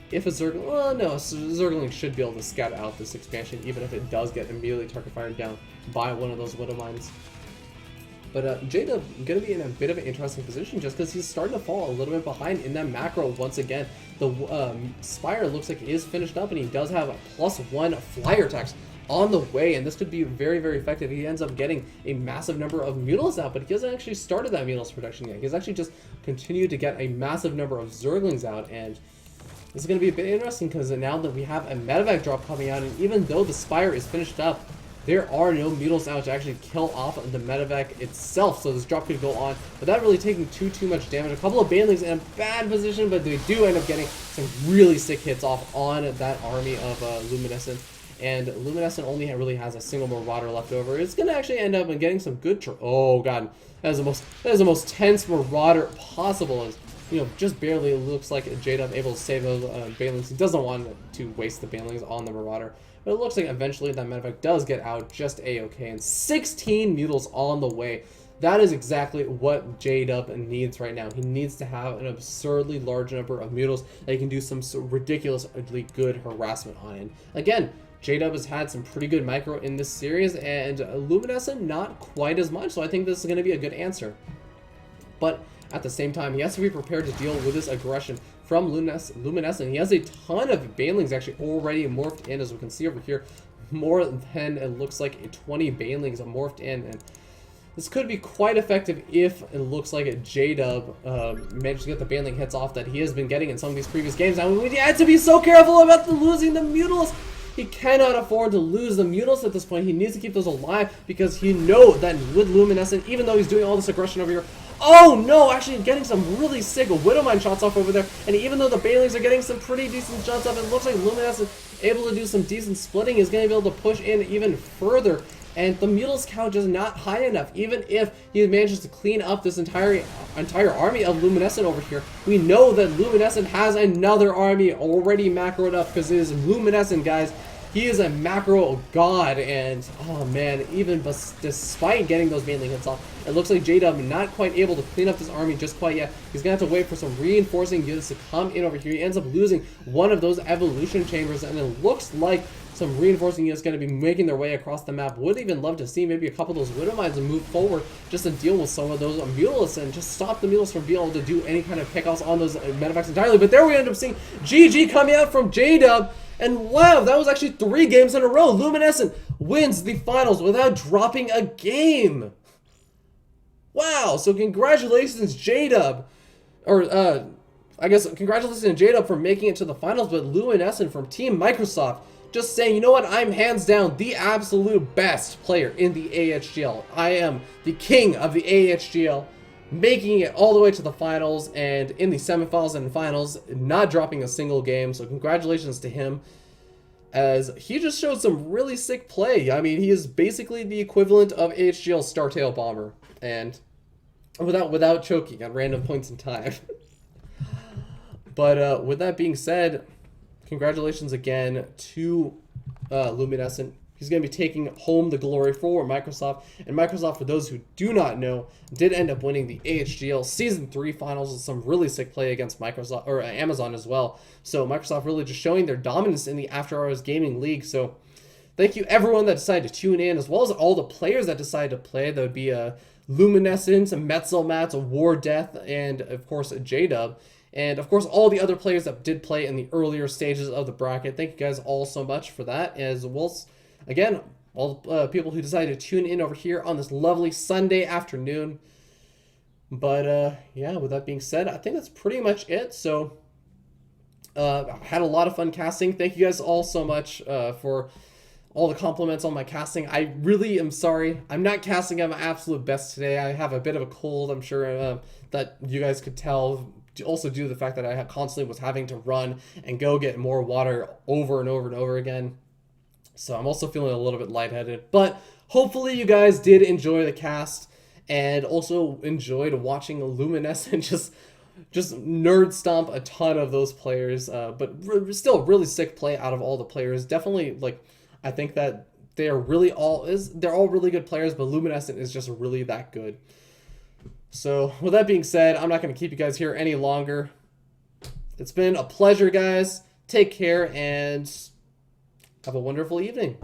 if a Zergling, well no, a Zergling should be able to scout out this expansion, even if it does get immediately target fired down by one of those Widowmines. But J-Dub going to be in a bit of an interesting position just because he's starting to fall a little bit behind in that macro once again. The Spire looks like is finished up, and he does have a +1 flyer attacks on the way, and this could be very, very effective. He ends up getting a massive number of Mutals out, but he hasn't actually started that Mutals production yet. He's actually just continued to get a massive number of Zerglings out, and this is going to be a bit interesting because now that we have a medevac drop coming out, and even though the Spire is finished up, there are no Mutals out to actually kill off the medevac itself, so this drop could go on without really taking too much damage. A couple of Banelings in a bad position, but they do end up getting some really sick hits off on that army of Luminescent. And Luminescent only really has a single Marauder left over. It's going to actually end up getting some good... Oh god, that is the most tense Marauder possible. As, you know, just barely it looks like J-Dub able to save those Banelings. He doesn't want to waste the Banelings on the Marauder. But it looks like eventually that medevac does get out just a-okay. And 16 Mutals on the way. That is exactly what J-Dub needs right now. He needs to have an absurdly large number of Mutals that he can do some ridiculously good harassment on. And again, J-Dub has had some pretty good micro in this series, and Luminescent not quite as much, so I think this is going to be a good answer. But at the same time, he has to be prepared to deal with this aggression from Luminescent. He has a ton of Banelings actually already morphed in, as we can see over here. More than it looks like 20 Banelings morphed in, and this could be quite effective if it looks like J-Dub managed to get the Baneling hits off that he has been getting in some of these previous games. Now we had to be so careful about losing the Mutals. He cannot afford to lose the Mutals at this point. He needs to keep those alive because he knows that with Luminescent, even though he's doing all this aggression over here, oh no, actually getting some really sick Widowmine shots off over there. And even though the Banelings are getting some pretty decent shots off, it looks like Luminescent able to do some decent splitting, is going to be able to push in even further. and the Mutalisk count just not high enough. Even if he manages to clean up this entire army of Luminescent over here, we know that Luminescent has another army already macroed up because it is Luminescent, guys. He is a macro god, and oh man, even despite getting those mainly hits off, it looks like J-Dub not quite able to clean up this army just quite yet. He's gonna have to wait for some reinforcing units to come in over here. He ends up losing one of those evolution chambers, and it looks like some reinforcing units going to be making their way across the map. Would even love to see maybe a couple of those Widow Mines and move forward just to deal with some of those Mutalisks and just stop the Mutalisks from being able to do any kind of pickoffs on those Medivacs entirely. But there we end up seeing GG coming out from J-Dub. And wow, that was actually 3 games in a row. Luminescent wins the finals without dropping a game. Wow, so congratulations, J-Dub. Or, I guess congratulations to J-Dub for making it to the finals, but Luminescent from Team Microsoft just saying, you know what, I'm hands down the absolute best player in the AHGL. I am the king of the AHGL, making it all the way to the finals and in the semifinals and finals, not dropping a single game. So congratulations to him, as he just showed some really sick play. I mean, he is basically the equivalent of AHGL Startail Bomber, and without choking at random points in time. But with that being said, congratulations again to Luminescent. He's going to be taking home the glory for Microsoft. And Microsoft, for those who do not know, did end up winning the AHGL Season 3 finals with some really sick play against Microsoft, or Amazon as well. So Microsoft really just showing their dominance in the After Hours Gaming League. So thank you everyone that decided to tune in, as well as all the players that decided to play. That would be Luminescent, Metzelmatz, War Death, and of course J-Dub. And of course, all the other players that did play in the earlier stages of the bracket. Thank you guys all so much for that. As well as, again, all the people who decided to tune in over here on this lovely Sunday afternoon. But yeah, with that being said, I think that's pretty much it. So I had a lot of fun casting. Thank you guys all so much for all the compliments on my casting. I really am sorry. I'm not casting at my absolute best today. I have a bit of a cold, I'm sure that you guys could tell. Also due to the fact that I constantly was having to run and go get more water over and over and over again. So I'm also feeling a little bit lightheaded. But hopefully you guys did enjoy the cast and also enjoyed watching Luminescent just nerd stomp a ton of those players. But still really sick play out of all the players. Definitely, like, I think that they're all really good players, but Luminescent is just really that good. So with that being said, I'm not going to keep you guys here any longer. It's been a pleasure, guys. Take care and have a wonderful evening.